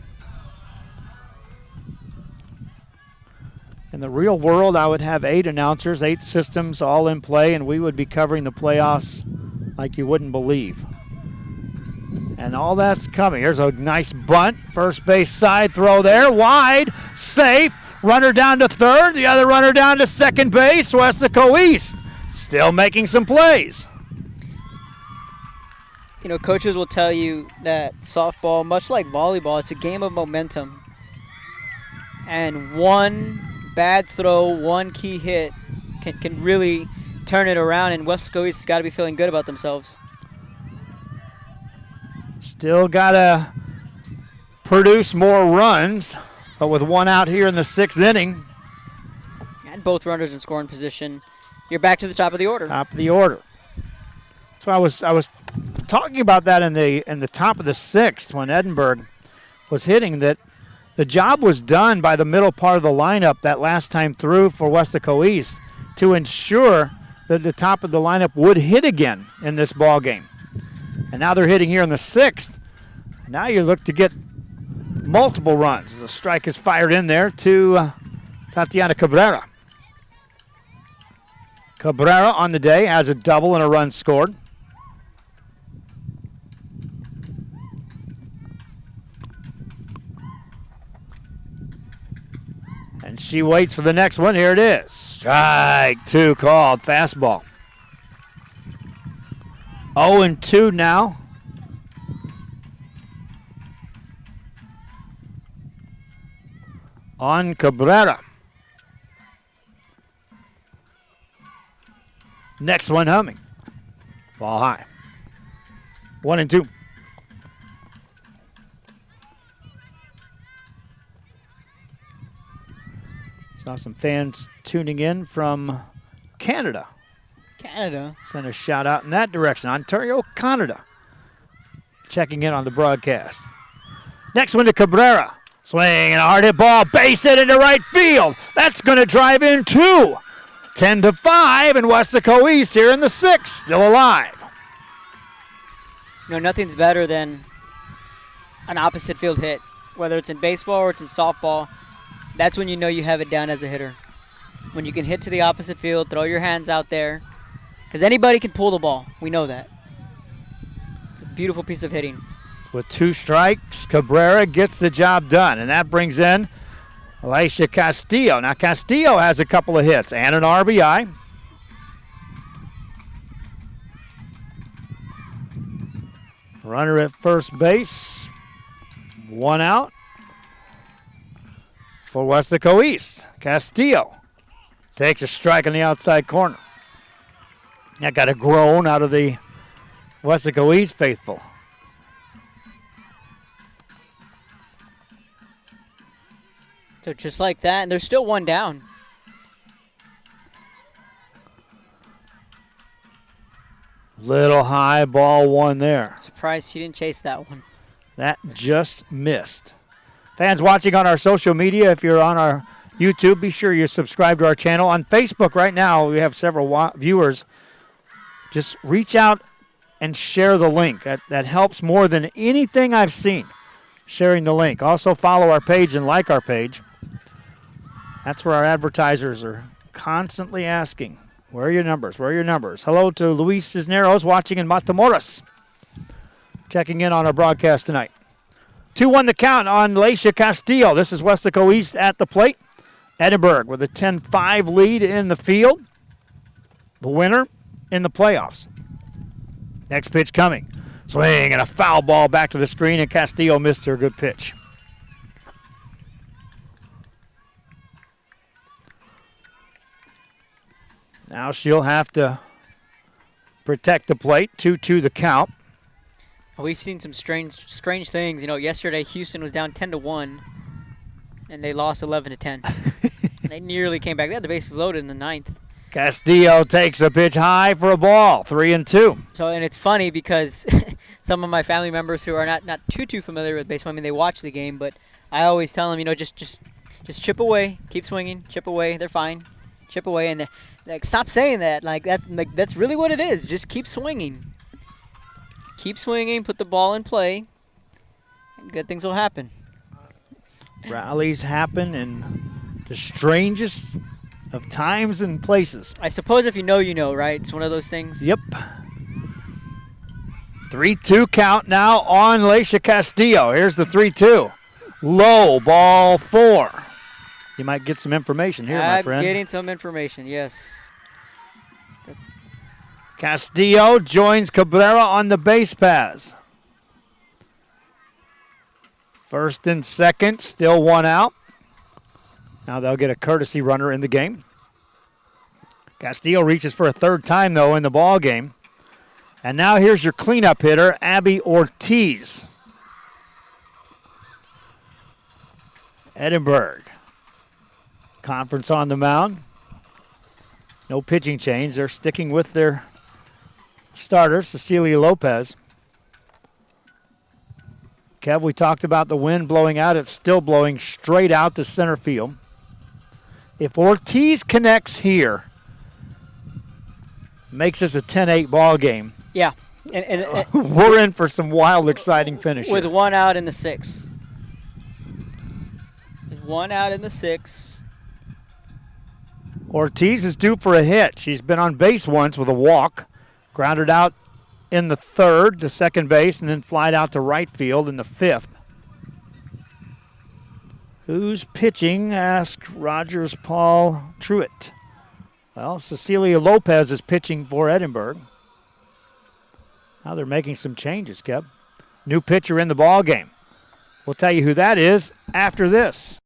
In the real world, I would have 8 announcers, 8 systems all in play, and we would be covering the playoffs like you wouldn't believe. And all that's coming. Here's a nice bunt. First base side throw there. Wide. Safe. Runner down to third. The other runner down to second base. Weslaco East still making some plays. Coaches will tell you that softball, much like volleyball, it's a game of momentum. And one bad throw, one key hit can really turn it around, and Weslaco East has got to be feeling good about themselves. Still got to produce more runs. But with one out here in the 6th inning. And both runners in scoring position, you're back to the top of the order. Top of the order. So I was talking about that in the top of the 6th when Edinburg was hitting, that the job was done by the middle part of the lineup that last time through for Weslaco East to ensure that the top of the lineup would hit again in this ball game. And now they're hitting here in the 6th. Now you look to get multiple runs as a strike is fired in there to Tatiana Cabrera. Cabrera on the day has a double and a run scored. And she waits for the next one. Here it is. Strike 2 called. Fastball. 0-2 now. On Cabrera. Next one humming. Ball high. 1-2. Saw some fans tuning in from Canada. Canada. Send a shout out in that direction. Ontario, Canada. Checking in on the broadcast. Next one to Cabrera. Swing and a hard hit ball. Base hit into right field. That's going to drive in 2. 10-5, and Weslaco East here in the 6th, still alive. You know, nothing's better than an opposite field hit, whether it's in baseball or it's in softball. That's when you know you have it down as a hitter. When you can hit to the opposite field, throw your hands out there, because anybody can pull the ball. We know that. It's a beautiful piece of hitting. With 2 strikes, Cabrera gets the job done, and that brings in Alicia Castillo. Now, Castillo has a couple of hits and an RBI. Runner at first base. 1 out for Weslaco East. Castillo takes a strike on the outside corner. That got a groan out of the Weslaco East faithful. So just like that, and there's still 1 down. Little high, ball 1 there. Surprised she didn't chase that one. That just missed. Fans watching on our social media, if you're on our YouTube, be sure you subscribe to our channel. On Facebook right now, we have several viewers. Just reach out and share the link. That helps more than anything I've seen, sharing the link. Also follow our page and like our page. That's where our advertisers are constantly asking, where are your numbers? Where are your numbers? Hello to Luis Cisneros watching in Matamoros. Checking in on our broadcast tonight. 2-1 the count on Alicia Castillo. This is Weslaco East at the plate. Edinburg with a 10-5 lead in the field. The winner in the playoffs. Next pitch coming. Swing and a foul ball back to the screen, and Castillo missed her good pitch. Now she'll have to protect the plate. 2-2 the count. We've seen some strange things. You know, yesterday Houston was down 10-1, and they lost 11-10. They nearly came back. They had the bases loaded in the 9th. Castillo takes a pitch high for a ball. 3-2. So, and it's funny because some of my family members who are not too familiar with baseball, I mean, they watch the game, but I always tell them, you know, just chip away, keep swinging, chip away. They're fine, chip away, and they're like, stop saying that. That's really what it is. Just keep swinging. Keep swinging, put the ball in play, and good things will happen. Rallies happen in the strangest of times and places. I suppose if you know, you know, right? It's one of those things. Yep. 3-2 count now on Alicia Castillo. Here's the 3-2. Low, ball 4. You might get some information here, my friend. I'm getting some information, yes. Castillo joins Cabrera on the base paths. First and second, still 1 out. Now they'll get a courtesy runner in the game. Castillo reaches for a 3rd time, though, in the ball game. And now here's your cleanup hitter, Abby Ortiz. Edinburg. Conference on the mound. No pitching change. They're sticking with their starter, Cecilia Lopez. Kev, we talked about the wind blowing out. It's still blowing straight out to center field. If Ortiz connects here, makes this a 10-8 ball game. Yeah. And we're in for some wild, exciting finish with here. 1 out in the 6th. With 1 out in the 6th. Ortiz is due for a hit. She's been on base once with a walk. Grounded out in the 3rd to second base and then flied out to right field in the 5th. Who's pitching? Asked Rogers Paul Truitt. Well, Cecilia Lopez is pitching for Edinburg. Now they're making some changes, Kev. New pitcher in the ball game. We'll tell you who that is after this.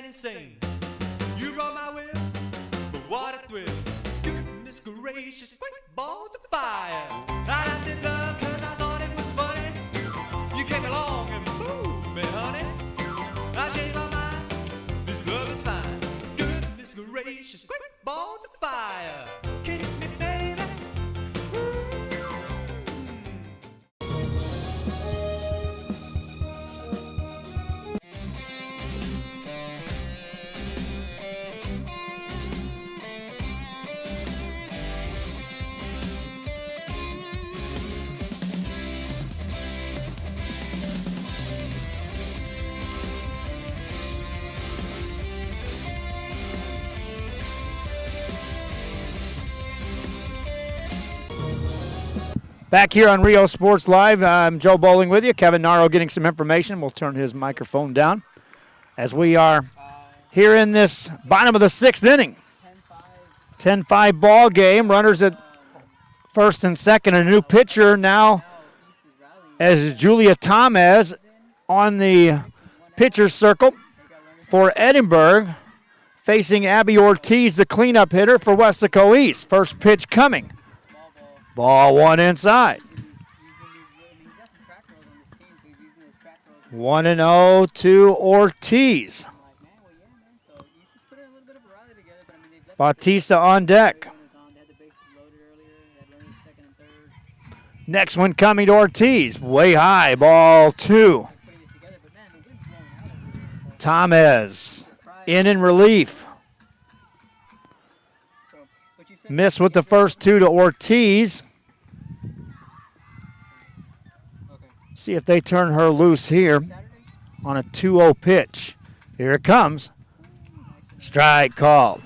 Insane. You brought my will, but what a thrill. Goodness gracious, quick balls of fire. I laughed in love cause I thought it was funny. You came along and moved me, honey. I changed my mind, this love is fine. Goodness gracious, quick balls of fire. Kiss me, baby. Back here on Rio Sports Live, I'm Joe Bowling with you. Kevin Naro getting some information. We'll turn his microphone down as we are here in this bottom of the 6th inning. 10-5 ball game. Runners at first and second. A new pitcher now as Julia Tamez on the pitcher's circle for Edinburg, facing Abby Ortiz, the cleanup hitter for Weslaco East. First pitch coming. Ball 1 inside. 1-0 to Ortiz. Bautista on deck. Next one coming to Ortiz. Way high. Ball 2. Tamez in relief. Miss with the first 2 to Ortiz. See if they turn her loose here on a 2-0 pitch. Here it comes. Strike called.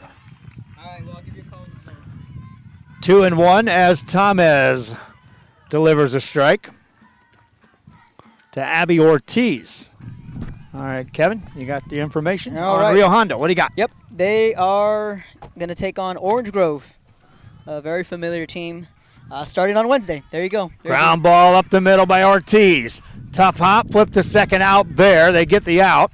2-1 as Tamez delivers a strike to Abby Ortiz. All right, Kevin, you got the information? All right. Rio Hondo, what do you got? Yep, they are going to take on Orange Grove, a very familiar team, starting on Wednesday. There you go. Ground ball up the middle by Ortiz. Tough hop, flip to second out there. They get the out.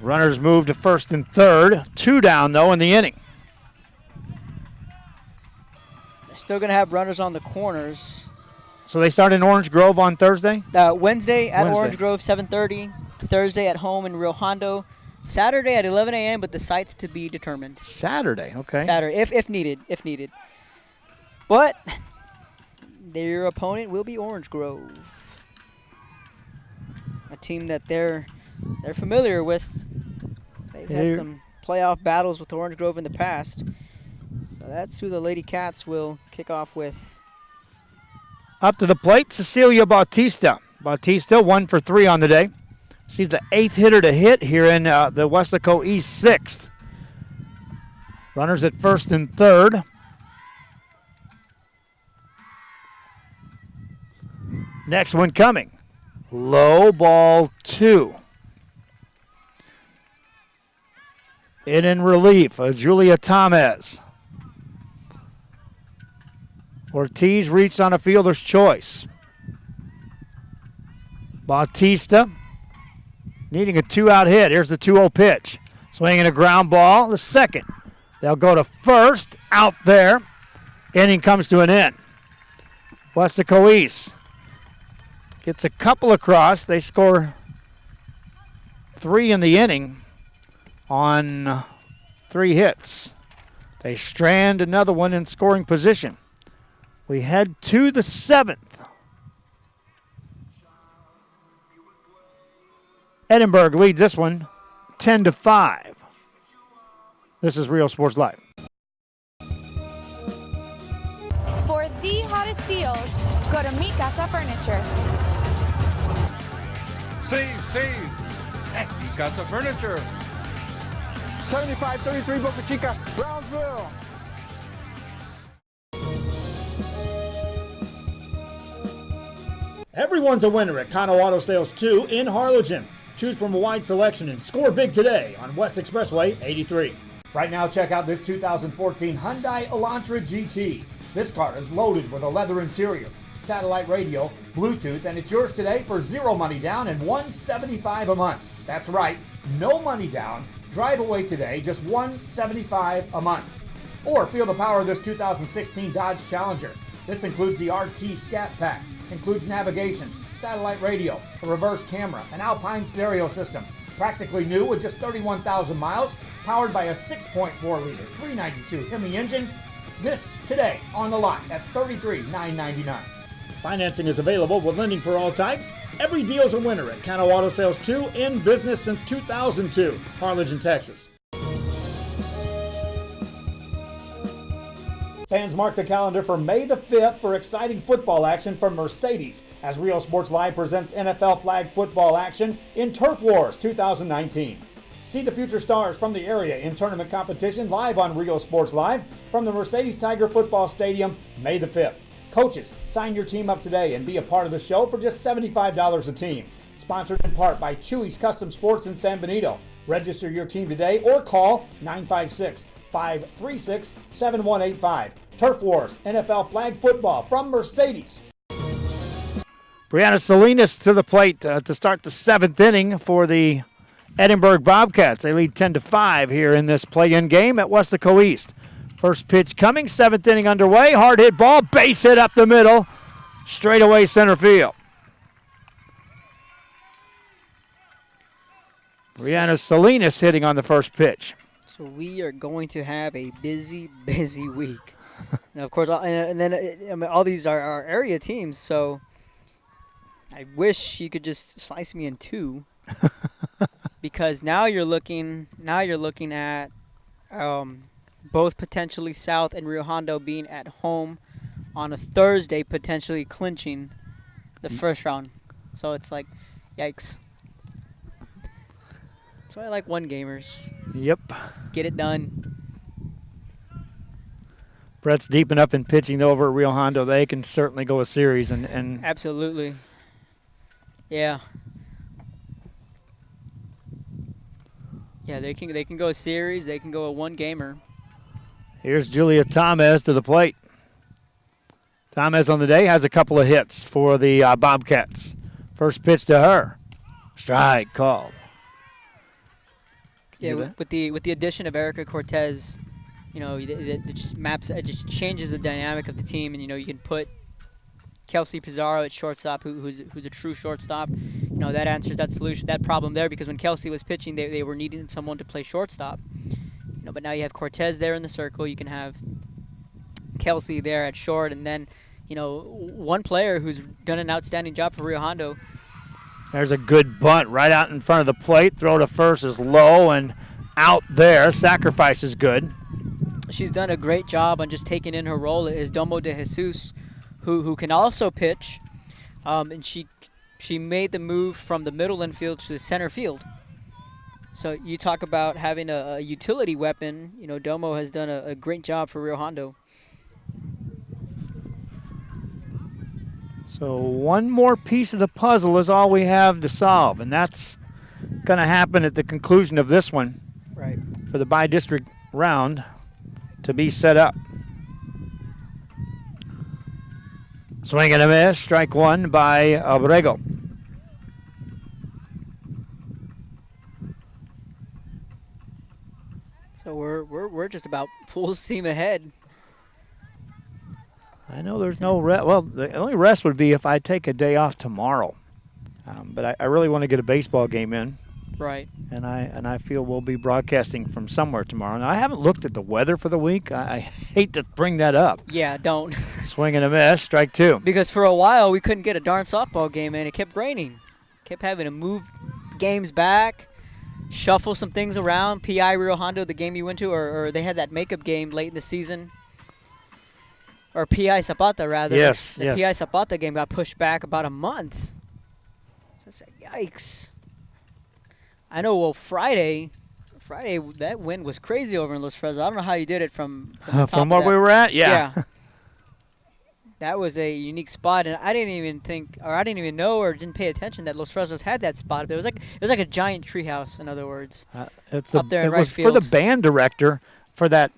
Runners move to first and third. 2 down, though, in the inning. They're still going to have runners on the corners. So they start in Orange Grove on Thursday? Wednesday at Orange Grove, 7:30. Thursday at home in Rio Hondo. Saturday at 11 a.m., but the site's to be determined. Saturday, okay. Saturday, if needed. But their opponent will be Orange Grove, a team that they're familiar with. They've had some playoff battles with Orange Grove in the past. So that's who the Lady Cats will kick off with. Up to the plate, Cecilia Bautista. Bautista 1 for 3 on the day. She's the 8th hitter to hit here in the Weslaco East 6th. Runners at first and third. Next one coming. Low, ball 2. In relief, Julia Tamez. Ortiz reached on a fielder's choice. Bautista needing a 2-out hit. Here's the 2-0 pitch. Swinging a ground ball, the second. They'll go to first, out there. Inning comes to an end. Weslaco East gets a couple across. They score 3 in the inning on 3 hits. They strand another one in scoring position. We head to the 7th. Edinburg leads this one 10-5. This is Real Sports Live. For the hottest deals, go to Mi Casa Furniture. Save at Mi Casa Furniture. 7533 Boca Chica, Brownsville. Everyone's a winner at Kano Auto Sales 2 in Harlingen. Choose from a wide selection and score big today on West Expressway 83. Right now, check out this 2014 Hyundai Elantra GT. This car is loaded with a leather interior, satellite radio, Bluetooth, and it's yours today for 0 money down and $175 a month. That's right, no money down. Drive away today, just $175 a month. Or feel the power of this 2016 Dodge Challenger. This includes the RT Scat Pack, includes navigation, satellite radio, a reverse camera, an Alpine stereo system. Practically new with just 31,000 miles, powered by a 6.4-liter 392 Hemi engine. This today on the lot at $33,999. Financing is available with lending for all types. Every deal's a winner at Kano Auto Sales 2, in business since 2002, Harlingen, Texas. Fans mark the calendar for May the 5th for exciting football action from Mercedes as Real Sports Live presents NFL flag football action in Turf Wars 2019. See the future stars from the area in tournament competition live on Real Sports Live from the Mercedes Tiger Football Stadium May the 5th. Coaches, sign your team up today and be a part of the show for just $75 a team. Sponsored in part by Chewy's Custom Sports in San Benito. Register your team today or call 956-536-7185. Turf Wars, NFL flag football from Mercedes. Brianna Salinas to the plate to start the 7th inning for the Edinburg Bobcats. They lead 10-5 here in this play-in game at Weslaco East. First pitch coming, 7th inning underway. Hard hit ball, base hit up the middle, straightaway center field. Brianna Salinas hitting on the first pitch. So we are going to have a busy, busy week. Now, of course, and then I mean, all these are our area teams, so I wish you could just slice me in 2. Because now you're looking at both potentially South and Rio Hondo being at home on a Thursday, potentially clinching the first round. So it's like, yikes. That's why I like one-gamers. Yep. Let's get it done. Brett's deep enough in pitching over at Rio Hondo. They can certainly go a series. and Absolutely. Yeah. Yeah, they can go a series. They can go a one-gamer. Here's Julia Tamez to the plate. Tamez on the day has a couple of hits for the Bobcats. First pitch to her. Strike called. Yeah, with the addition of Erica Cortez, you know, it just changes the dynamic of the team, and you know you can put Kelsey Pizarro at shortstop, who's a true shortstop. You know, that answers that problem there, because when Kelsey was pitching, they were needing someone to play shortstop. You know, but now you have Cortez there in the circle. You can have Kelsey there at short, and then, you know, one player who's done an outstanding job for Rio Hondo. There's a good bunt right out in front of the plate. Throw to first is low and out there. Sacrifice is good. She's done a great job on just taking in her role as Domo de Jesus, who can also pitch, and she made the move from the middle infield to the center field. So you talk about having a utility weapon. You know, Domo has done a great job for Rio Hondo. So one more piece of the puzzle is all we have to solve, and that's going to happen at the conclusion of this one. Right. For the by-district round to be set up. Swing and a miss, strike one by Abrego. So we're just about full steam ahead. I know there's no rest. Well, the only rest would be if I take a day off tomorrow. But I really want to get a baseball game in. Right. And I feel we'll be broadcasting from somewhere tomorrow. Now, I haven't looked at the weather for the week. I hate to bring that up. Yeah, don't. Swing and a miss, strike two. Because for a while we couldn't get a darn softball game in. It kept raining. Kept having to move games back, shuffle some things around. PI Rio Hondo, the game you went to, or they had that makeup game late in the season. Or PI Zapata, rather. Yes, the yes. PI Zapata game got pushed back about a month. So yikes. I know, well, Friday, that wind was crazy over in Los Fresnos. I don't know how you did it from the top from of where that. we were at? Yeah. That was a unique spot, and I didn't even know or didn't pay attention that Los Fresnos had that spot. It was like a giant treehouse, in other words. It's up there in it right was field. for the band director for that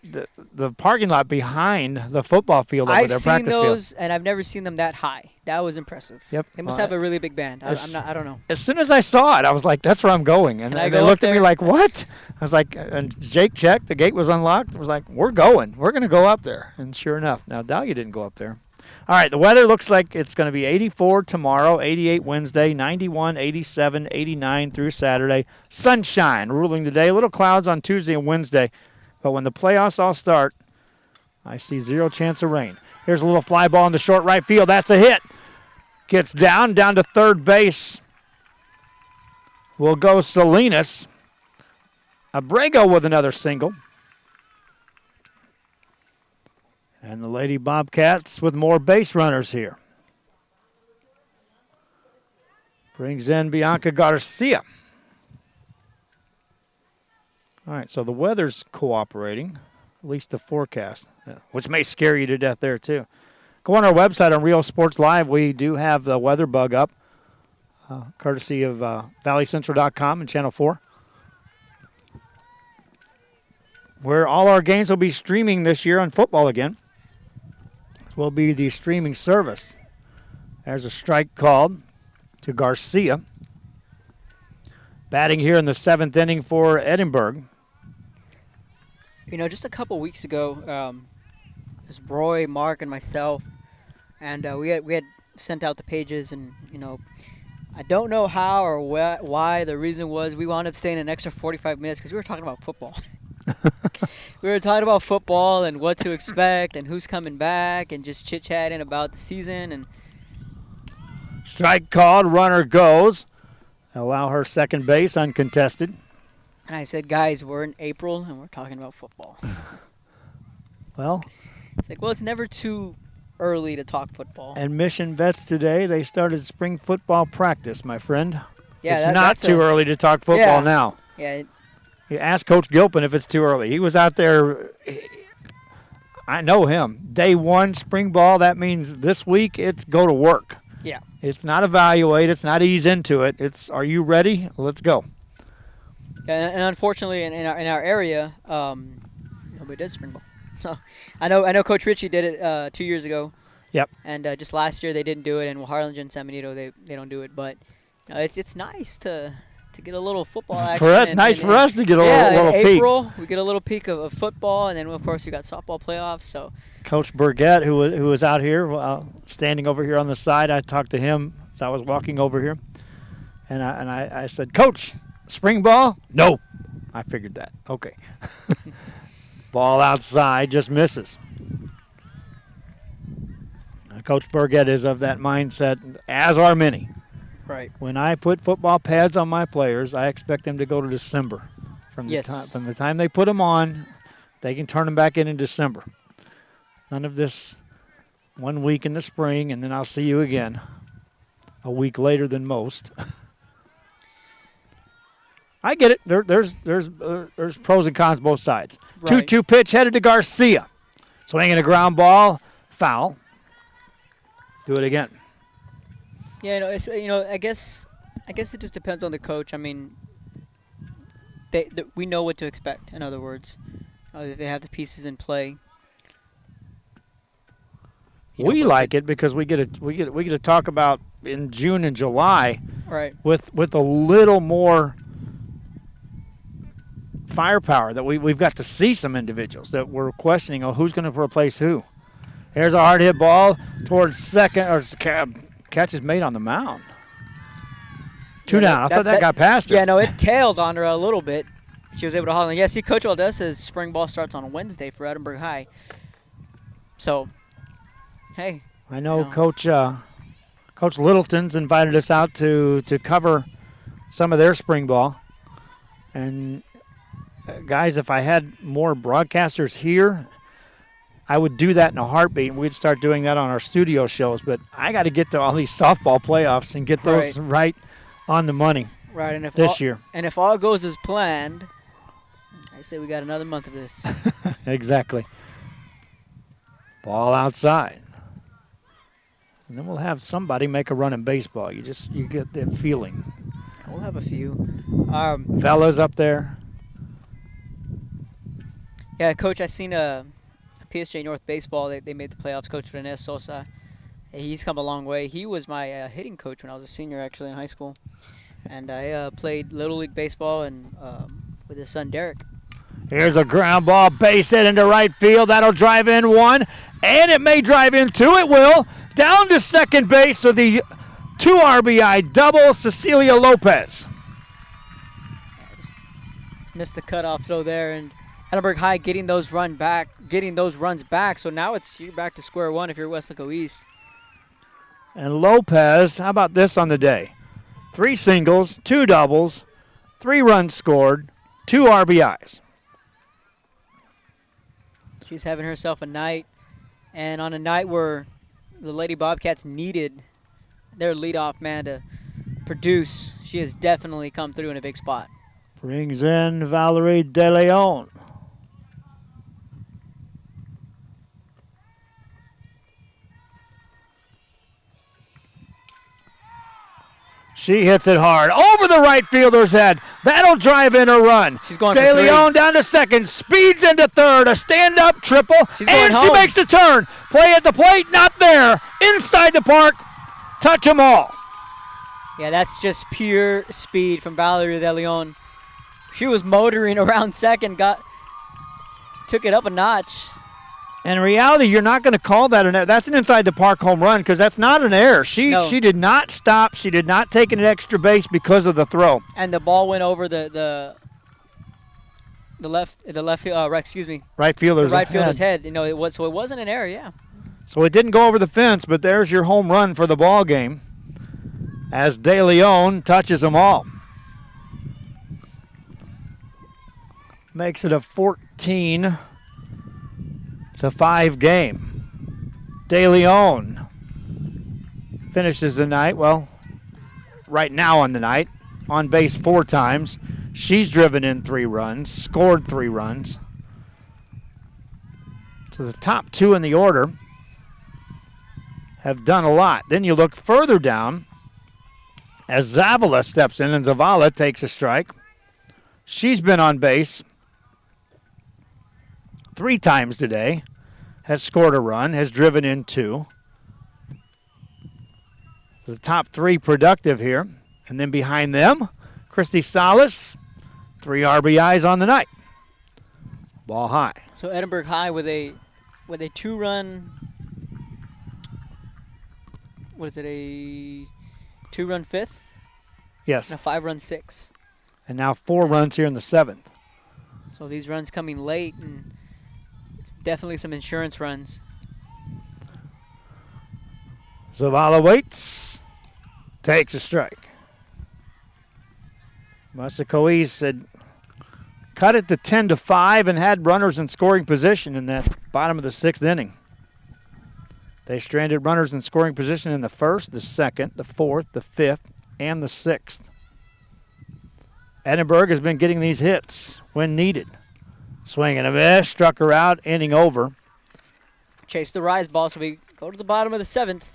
the parking lot behind the football field over I've there, seen practice those, field. and I've never seen them that high. That was impressive. Yep. They must have a really big band. I don't know. As soon as I saw it, I was like, that's where I'm going. And Can I they go looked up at me there? like, what? I was like, and Jake checked. The gate was unlocked. I was like, we're going. We're going to go up there. And sure enough, now Dahlia didn't go up there. All right, the weather looks like it's going to be 84 tomorrow, 88 Wednesday, 91, 87, 89 through Saturday. Sunshine ruling the day. Little clouds on Tuesday and Wednesday. But when the playoffs all start, I see zero chance of rain. Here's a little fly ball in the short right field. That's a hit. Gets down to third base. Will go Salinas. Abrego with another single. And the Lady Bobcats with more base runners here. Brings in Bianca Garcia. All right, so the weather's cooperating, at least the forecast, which may scare you to death there too. Go on our website on Real Sports Live. We do have the weather bug up, courtesy of valleycentral.com and Channel 4, where all our games will be streaming this year on football again. Will be the streaming service. There's a strike called to Garcia. Batting here in the seventh inning for Edinburg. You know, just a couple weeks ago, this Roy, Mark, and myself, and we had sent out the pages, and I don't know how or why. The reason was we wound up staying an extra 45 minutes because we were talking about football. We were talking about football and what to expect and who's coming back and just chit-chatting about the season. And strike called, runner goes. Allow her second base uncontested. And I said, guys, we're in April and we're talking about football. Well, it's like, well, it's never too early to talk football. And Mission Vets today, they started spring football practice, my friend. Yeah, it's not too early to talk football now. Yeah. You ask Coach Gilpin if it's too early. He was out there. I know him. Day one, spring ball, that means this week it's go to work. Yeah. It's not evaluate. It's not ease into it. It's, are you ready? Let's go. And unfortunately, in our area, nobody did spring ball. So I know Coach Ritchie did it 2 years ago. Yep. And just last year they didn't do it, and Harlingen, San Benito, they don't do it. But it's nice to get a little football action. For us, nice for us to get a little in peek. April, we get a little peek of football, and then of course we got softball playoffs. So Coach Burgett, who was out here, standing over here on the side, I talked to him as I was walking over here, and I said, Coach, spring ball? No. I figured that. Okay. Ball outside, just misses. Coach Burgett is of that mindset, as are many. Right. When I put football pads on my players, I expect them to go to December. From the time they put them on, they can turn them back in December. None of this 1 week in the spring, and then I'll see you again a week later than most. I get it. There's pros and cons both sides. Right. 2-2 pitch headed to Garcia. Swinging a ground ball, foul. Do it again. Yeah, I guess it just depends on the coach. I mean, we know what to expect. In other words, they have the pieces in play. We like it because we get to talk about in June and July, right? With a little more firepower that we've got to see some individuals that we're questioning. Oh, who's going to replace who? Here's a hard hit ball towards second, or catch is made on the mound. Two down. I thought that got past her. Yeah, no, it tailed on her a little bit. She was able to haul in. Yeah, see, Coach Valdez says spring ball starts on Wednesday for Edinburg High. So, hey. I know Coach Littleton's invited us out to cover some of their spring ball. And, guys, if I had more broadcasters here, I would do that in a heartbeat, and we'd start doing that on our studio shows. But I got to get to all these softball playoffs and get those right on the money this year. And if all goes as planned, I say we got another month of this. Exactly. Ball outside. And then we'll have somebody make a run in baseball. You get that feeling. We'll have a few. Vella's up there. Yeah, Coach, I seen PSJ North Baseball. They made the playoffs. Coach René Sosa. He's come a long way. He was my hitting coach when I was a senior, actually, in high school. And I played Little League Baseball and with his son, Derek. Here's a ground ball, base hit into right field. That'll drive in one, and it may drive in two. It will. Down to second base for the 2 RBI double, Cecilia Lopez. Missed the cutoff throw there, and Edinburg High getting those runs back. So now you're back to square one if you're Weslaco East. And Lopez, how about this on the day? 3 singles, 2 doubles, 3 runs scored, 2 RBIs. She's having herself a night, and on a night where the Lady Bobcats needed their leadoff man to produce, she has definitely come through in a big spot. Brings in Valerie De Leon. She hits it hard over the right fielder's head. That'll drive in a run. She's going De Leon down to second, speeds into third, a stand-up triple, and she makes the turn. Play at the plate, not there. Inside the park, touch them all. Yeah, that's just pure speed from Valerie De Leon. She was motoring around second, took it up a notch. In reality, you're not going to call that an error. That's an inside-the-park home run because that's not an error. She did not stop. She did not take an extra base because of the throw. And the ball went over the right fielder's head. It wasn't an error. Yeah. So it didn't go over the fence, but there's your home run for the ball game. As De Leon touches them all, makes it a 14-5 game. De Leon finishes the night, right now on the night, on base 4 times. She's driven in 3 runs, scored 3 runs. So the top 2 in the order have done a lot. Then you look further down as Zavala steps in, and Zavala takes a strike. She's been on base 3 times today, has scored a run, has driven in 2. The top 3 productive here. And then behind them, Christy Salas, 3 RBIs on the night. Ball high. So Edinburg High with a 2-run, a 2-run 5th? Yes. And a 5-run 6. And now 4 runs here in the 7th. So these runs coming late, and definitely some insurance runs. Zavala waits, takes a strike. Weslaco East had cut it to 10-5 and had runners in scoring position in that bottom of the 6th inning. They stranded runners in scoring position in the 1st, the 2nd, the 4th, the 5th, and the 6th. Edinburg has been getting these hits when needed. Swing and a miss, struck her out, inning over. Chase the rise ball, so we go to the bottom of the 7th.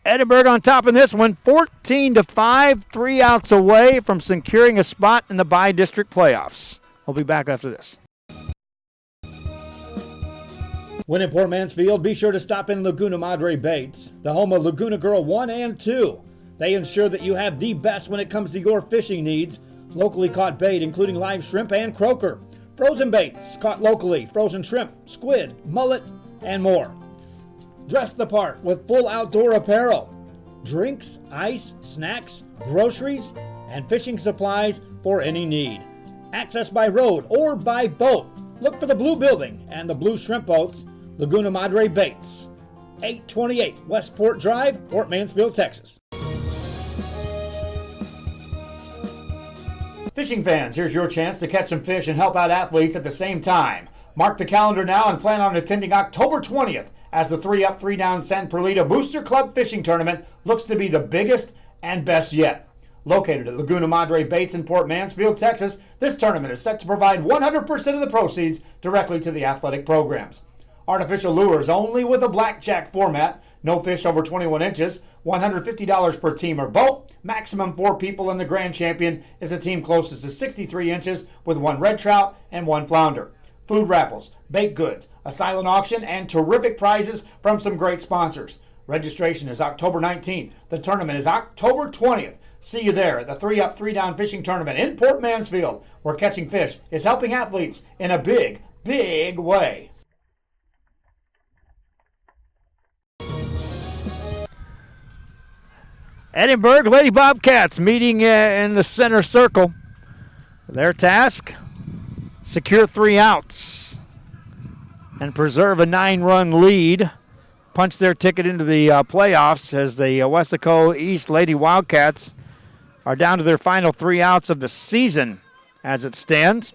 Edinburg on top in this one, 14-5, 3 outs away from securing a spot in the bi-district playoffs. We'll be back after this. When in Port Mansfield, be sure to stop in Laguna Madre Baits, the home of Laguna Girl 1 and 2. They ensure that you have the best when it comes to your fishing needs. Locally caught bait, including live shrimp and croaker. Frozen baits, caught locally, frozen shrimp, squid, mullet, and more. Dress the part with full outdoor apparel. Drinks, ice, snacks, groceries, and fishing supplies for any need. Access by road or by boat. Look for the blue building and the blue shrimp boats. Laguna Madre Baits, 828 Westport Drive, Port Mansfield, Texas. Fishing fans, here's your chance to catch some fish and help out athletes at the same time. Mark the calendar now and plan on attending October 20th as the 3-Up, 3-Down San Perlita Booster Club Fishing Tournament looks to be the biggest and best yet. Located at Laguna Madre Baits in Port Mansfield, Texas, this tournament is set to provide 100% of the proceeds directly to the athletic programs. Artificial lures only with a blackjack format, no fish over 21 inches, $150 per team or boat, maximum 4 people, and the grand champion is a team closest to 63 inches with 1 red trout and 1 flounder. Food raffles, baked goods, a silent auction, and terrific prizes from some great sponsors. Registration is October 19th. The tournament is October 20th. See you there at the 3-Up, 3-Down Fishing Tournament in Port Mansfield, where catching fish is helping athletes in a big, big way. Edinburg Lady Bobcats meeting in the center circle. Their task, secure 3 outs and preserve a 9-run lead. Punch their ticket into the playoffs as the Weslaco East Lady Wildcats are down to their final 3 outs of the season as it stands.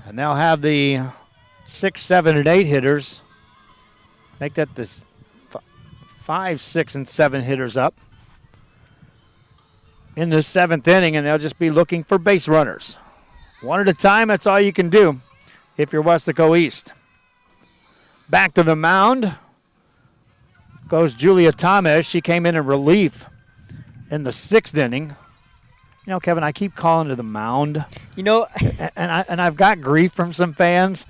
And they'll have the 6, 7, and 8 hitters. Make that the 5, 6, and 7 hitters up in the 7th inning, and they'll just be looking for base runners. One at a time, that's all you can do if you're Weslaco East. Back to the mound goes Julia Thomas. She came in relief in the 6th inning. You know, Kevin, I keep calling to the mound. You know, and I've got grief from some fans.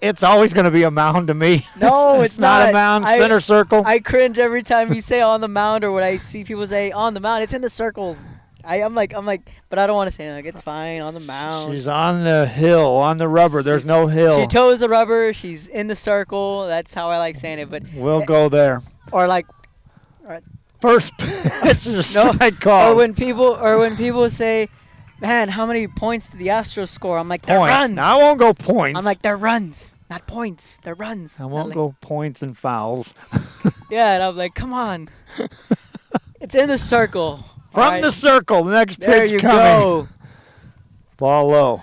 It's always going to be a mound to me. No, it's not a mound. Center circle. I cringe every time you say on the mound, or when I see people say on the mound. It's in the circle. I'm like, but I don't want to say it. Like, it's fine on the mound. She's on the hill, on the rubber. There's no hill. She toes the rubber. She's in the circle. That's how I like saying it. But we'll go there. Or like, first pitch is a strike call. Or when people say, man, how many points did the Astros score? I'm like, they're runs. Now, I won't go points. I'm like, they're runs, not points. They're runs. I won't go points and fouls. Yeah, and I'm like, come on. It's in the circle. From the circle, the next pitch there you coming. Go. Ball low.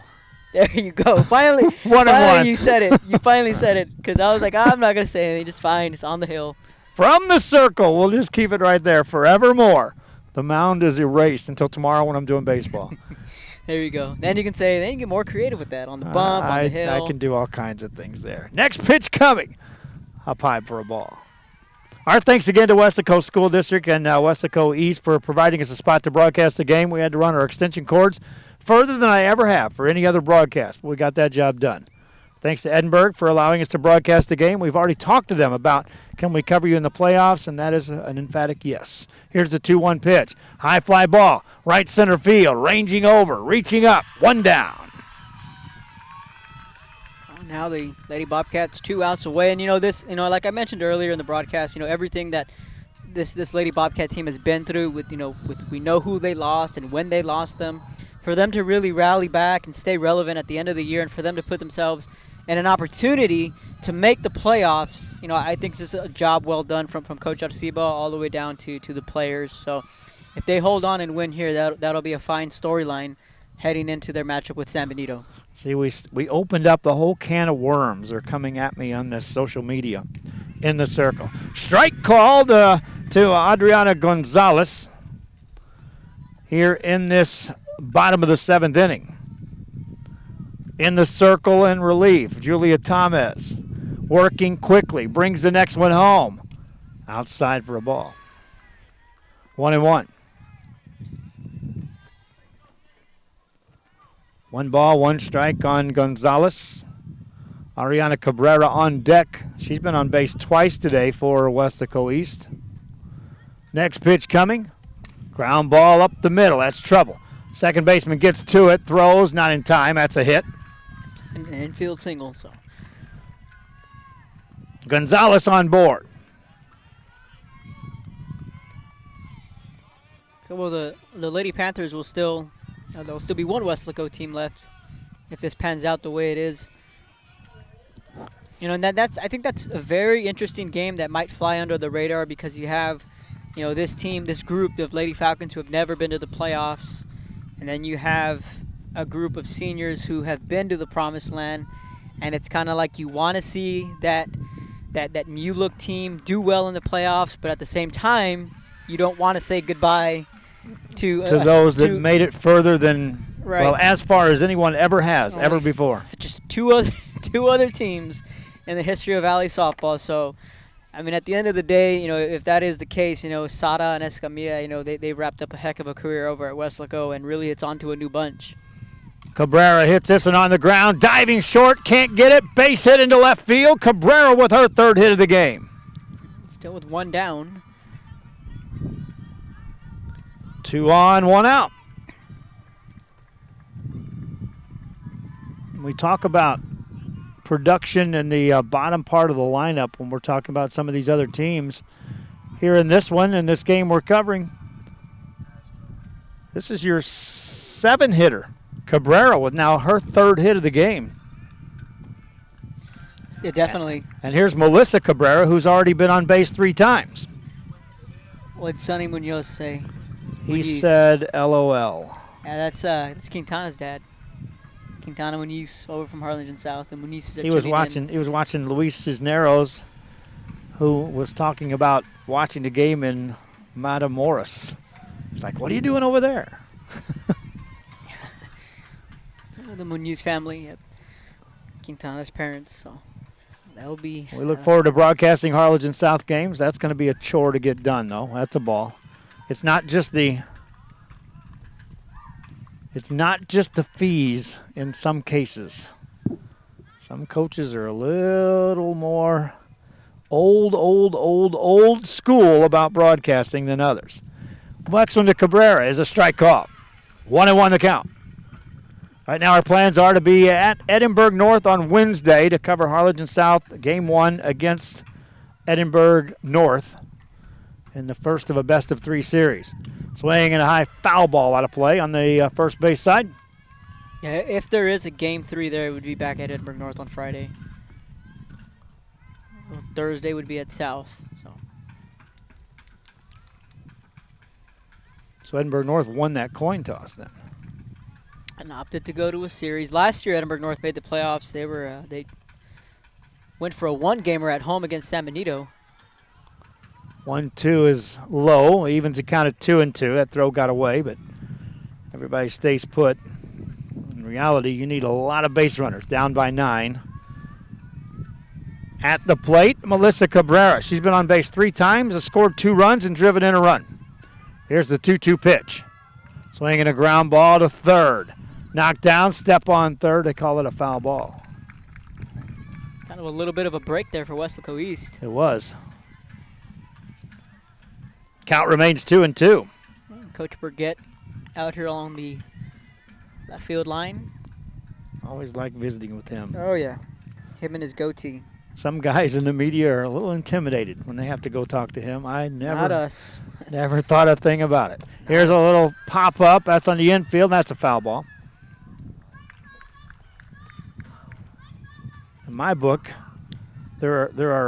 There you go. Finally, finally you said it. You finally said it, because I was like, I'm not going to say anything. Just fine. It's on the hill. From the circle. We'll just keep it right there forevermore. The mound is erased until tomorrow when I'm doing baseball. There you go. Then you can say, then you get more creative with that on the bump, on the hill. I can do all kinds of things there. Next pitch coming. Up high for a ball. Our thanks again to Weslaco School District and Weslaco East for providing us a spot to broadcast the game. We had to run our extension cords further than I ever have for any other broadcast, but we got that job done. Thanks to Edinburg for allowing us to broadcast the game. We've already talked to them about, can we cover you in the playoffs, and that is an emphatic yes. Here's the 2-1 pitch. High fly ball, right center field, ranging over, reaching up, 1 down. Now the Lady Bobcats 2 outs away, and like I mentioned earlier in the broadcast, everything that this Lady Bobcat team has been through with we know who they lost and when they lost them. For them to really rally back and stay relevant at the end of the year, and for them to put themselves in an opportunity to make the playoffs, I think this is a job well done from Coach Arciba all the way down to the players. So if they hold on and win here, that'll be a fine storyline heading into their matchup with San Benito. See, we opened up the whole can of worms. They're coming at me on this social media in the circle. Strike called to Adriana Gonzalez here in this bottom of the 7th inning. In the circle in relief, Julia Thomas working quickly, brings the next one home. outside for a ball. 1-1. 1 ball, 1 strike on Gonzalez. Ariana Cabrera on deck. She's been on base twice today for Weslaco East. Next pitch coming. Ground ball up the middle. That's trouble. Second baseman gets to it, throws, not in time. That's a hit. An infield single. So Gonzalez on board. So will the Lady Panthers will still there'll still be one Weslaco team left if this pans out the way it is. You know, and I think that's a very interesting game that might fly under the radar because you have, you know, this group of Lady Falcons who have never been to the playoffs, and then you have a group of seniors who have been to the promised land, and it's kind of like you want to see that new look team do well in the playoffs, but at the same time, you don't want to say goodbye to those that made it further than well, as far as anyone ever has, only ever before. Just two other teams in the history of Valley softball. So, I mean, at the end of the day, you know, if that is the case, you know, Sada and Escamilla, you know, they wrapped up a heck of a career over at Weslaco, and really it's on to a new bunch. Cabrera hits this one on the ground, diving short, can't get it, base hit into left field. Cabrera with her 3rd hit of the game. Still with 1 down. 2 on, 1 out. We talk about production in the bottom part of the lineup when we're talking about some of these other teams. Here in this one, in this game we're covering, this is your 7-hitter. Cabrera with now her 3rd hit of the game. Yeah, definitely. And here's Melissa Cabrera, who's already been on base 3 times. What'd Sonny Munoz say? He said LOL. Yeah, that's Quintana's dad. Quintana Muniz over from Harlingen South, and Muniz is He was watching Luis Cisneros, who was talking about watching the game in Matamoros. He's like, "What are you doing over there?" The Muniz family, Quintana's parents. So that'll be. We look forward to broadcasting Harlingen South games. That's going to be a chore to get done, though. That's a ball. It's not just the fees in some cases. Some coaches are a little more old school about broadcasting than others. Next one to Cabrera is a strike call. 1-1 the count. Right now our plans are to be at Edinburg North on Wednesday to cover Harlingen South Game 1 against Edinburg North in the first of a best-of-3 series. Swinging in a high foul ball out of play on the first base side. Yeah, if there is a Game 3 there, it would be back at Edinburg North on Friday. Thursday would be at South. So Edinburg North won that coin toss then. And opted to go to a series. Last year, Edinburg North made the playoffs. They went for a 1-gamer at home against San Benito. 1-2 is low. Evens a count of 2-2. That throw got away, but everybody stays put. In reality, you need a lot of base runners. Down by 9. At the plate, Melissa Cabrera. She's been on base 3 times, has scored 2 runs, and driven in a run. Here's the 2-2 pitch. Swinging a ground ball to third. Knocked down, step on third. They call it a foul ball. Kind of a little bit of a break there for Weslaco East. It was. Count remains 2-2. Coach Burgett out here along the left field line. Always like visiting with him. Oh, yeah. Him and his goatee. Some guys in the media are a little intimidated when they have to go talk to him. Not us. Never thought a thing about it. Here's a little pop-up. That's on the infield. That's a foul ball. In my book, there's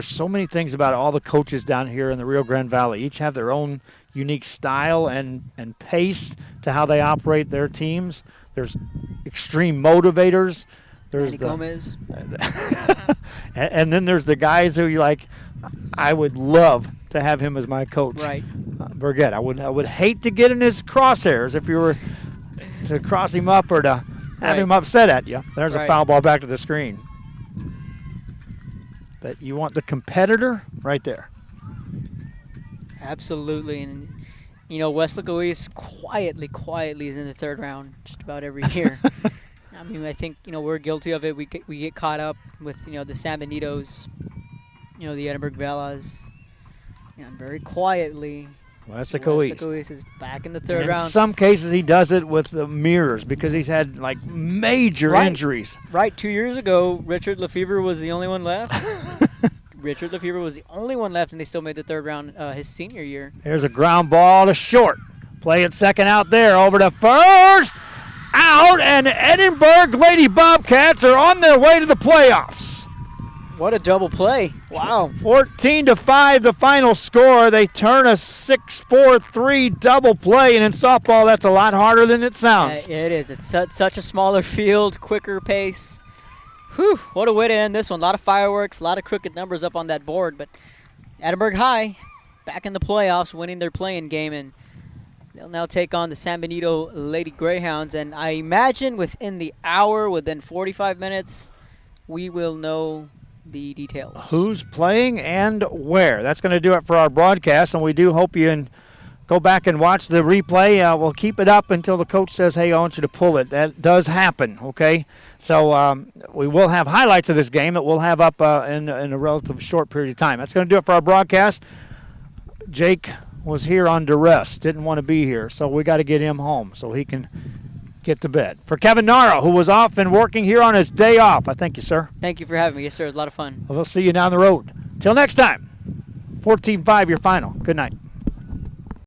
so many things about all the coaches down here in the Rio Grande Valley. Each have their own unique style and pace to how they operate their teams. There's extreme motivators. There's Andy Gomez. And then there's the guys who you like, I would love to have him as my coach. Right. Burgett. I would hate to get in his crosshairs if you were to cross him up or to have him upset at you. There's a foul ball back to the screen. But you want the competitor right there. Absolutely. And, Weslaco East quietly is in the third round just about every year. I mean, I think, we're guilty of it. We get caught up with, the San Benitos, the Edinburg Velas. Very quietly, Weslaco East is back in the third round. In some cases, he does it with the mirrors because he's had, major injuries. Right. 2 years ago, Richard Lefevre was the only one left. Richard Lefevre was the only one left, and they still made the third round his senior year. Here's a ground ball to short. Play it second out there. Over to first. Out, and Edinburg Lady Bobcats are on their way to the playoffs. What a double play. Wow. 14-5 the final score. They turn a 6-4-3 double play, and in softball, that's a lot harder than it sounds. It is. It's such a smaller field, quicker pace. Whew, what a way to end this one. A lot of fireworks, a lot of crooked numbers up on that board, but Edinburg High back in the playoffs, winning their play-in game, and they'll now take on the San Benito Lady Greyhounds, and I imagine within the hour, within 45 minutes, we will know the details. Who's playing and where. That's going to do it for our broadcast, and we do hope you go back and watch the replay. We'll keep it up until the coach says, hey, I want you to pull it. That does happen, okay? So we will have highlights of this game that we'll have up in a relatively short period of time. That's going to do it for our broadcast. Jake was here on duress, didn't want to be here, so we got to get him home so he can get to bed. For Kevin Nara, who was off and working here on his day off, I thank you, sir. Thank you for having me. Yes, sir. It was a lot of fun. We'll see you down the road. Till next time, 14-5 your final. Good night.